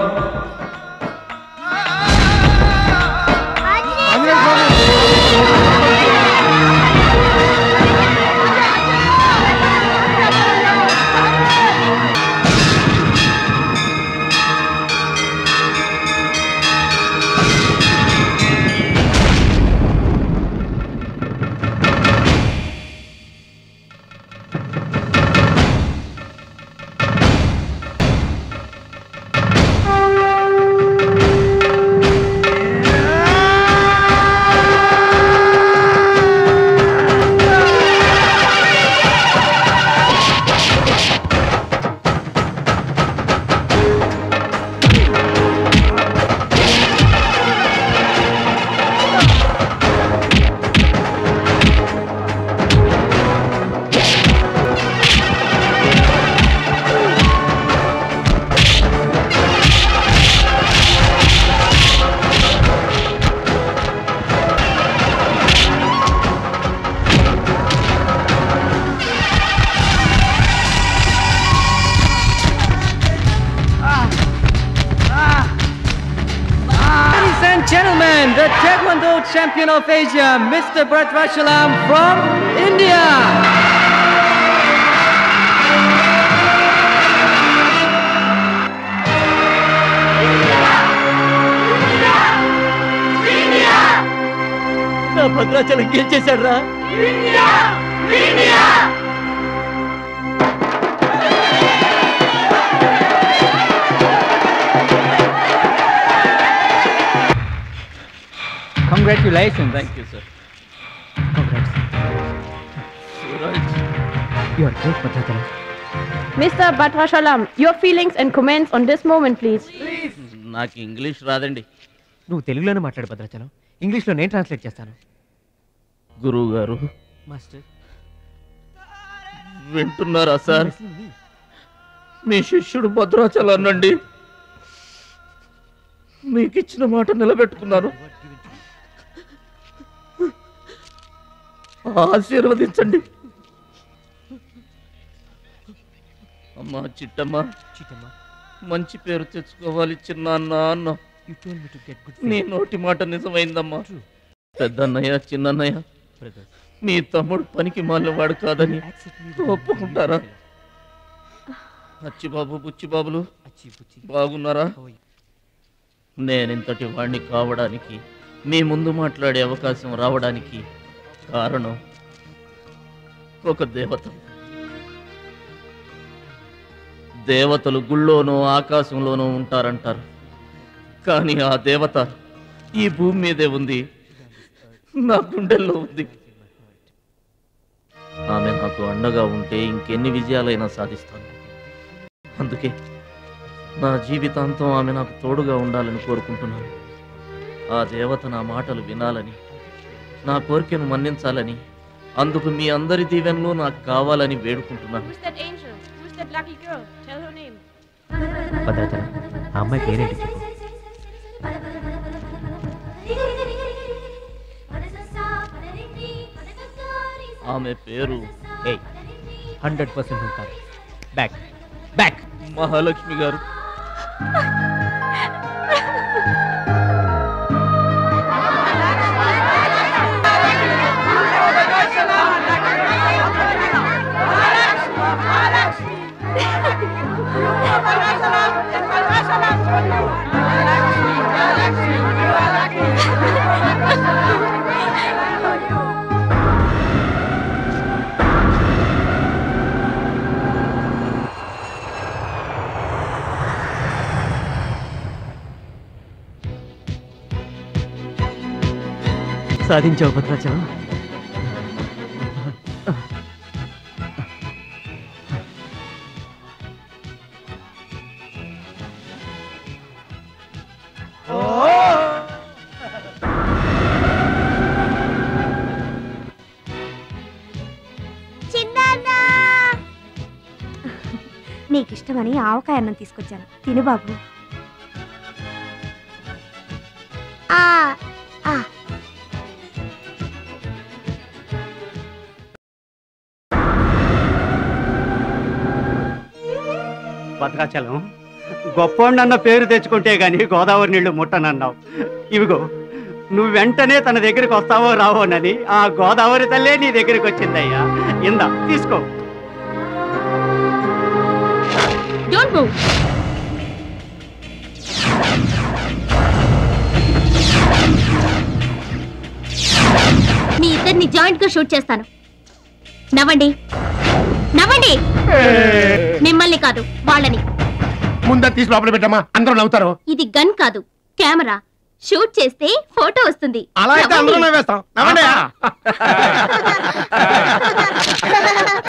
Gentlemen, the Taekwondo champion of Asia, Mr. Bhadrachalam from India. నా భద్రాచలం గెలిచేశాడు రా. Congratulations. Thank you, sir. Congrats. Suraj. You are great, Bhadrachalam. Mr. Bhadrachalam, your feelings and comments on this moment, please. నాకు English రాదండి. నువ్వు తెలుగులోనే మాట్లాడు భద్రాచలం. ఇంగ్లీష్లో నేను translate చేస్తాను. గురువు గారు మాస్టర్ వింటున్నారా సార్? మీ శిష్యుడు భద్రాచలాన్నండి. మీకు ఇచ్చిన మాట నిలబెట్టుకున్నాను. ఆశీర్వదించండి. అమ్మా చిట్టమ్మ, మంచి పేరు తెచ్చుకోవాలి చిన్న అన్న. నీ నోటి మాట నిజమైందమ్మా. పెద్దన్నయ్య చిన్నన్నయ్య మీ తమ్ముడు పనికి మాలినవాడు కాదని ఒప్పుకుంటారా? అచ్చిబాబు బుచ్చిబాబులు బాగున్నారా? నేనింతటి వాణ్ణి కావడానికి, మీ ముందు మాట్లాడే అవకాశం రావడానికి కారణం ఒక దేవత. దేవతలు గుళ్ళోనూ ఆకాశంలోనూ ఉంటారంటారు, కానీ ఆ దేవత ఈ భూమి మీదే ఉంది, నా గుండెల్లో ఉంది. ఆమె నాకు అండగా ఉంటే ఇంకెన్ని విజయాలైనా సాధిస్తాను. అందుకే నా జీవితాంతం ఆమె నాకు తోడుగా ఉండాలని కోరుకుంటున్నాను. ఆ దేవత నా మాటలు వినాలని, నా కోరికను మన్నించాలని, అందుకు మీ అందరి దీవెనలు నాకు కావాలని వేడుకుంటున్నాను. భద్రాచలం, ఆ అమ్మాయి పేరేంటి చెప్పు. ఆమె పేరు 100% ఉంటారు. బ్యాక్ బ్యాక్ మహాలక్ష్మి గారు. సాధించావు భద్రాచలం. నీకిష్టమని ఆవకాయ అన్నం తీసుకొచ్చాను, తిను బాబు. భద్రాచలం, గొప్పోండన్న పేరు తెచ్చుకుంటే గాని గోదావరి నీళ్లు ముట్టనన్నావు. ఇవిగో నువ్వు వెంటనే తన దగ్గరికి వస్తావో రావోనని ఆ గోదావరి తల్లే నీ దగ్గరికి వచ్చిందయ్యా. ఇందా తీసుకో. Don't move. మీ ఇద్దరిని జాయింట్ గా షూట్ చేస్తాను. నవ్వండి, నవ్వండి. మిమ్మల్ని కాదు, వాళ్ళని. ముందా తీసి లోపల పెట్టమ్మా, అందరూ నవ్వుతారు. ఇది గన్ కాదు, కెమెరా. షూట్ చేస్తే ఫోటో వస్తుంది. అలా అయితే అందరూ నవ్వేస్తాం. నవ్వండి.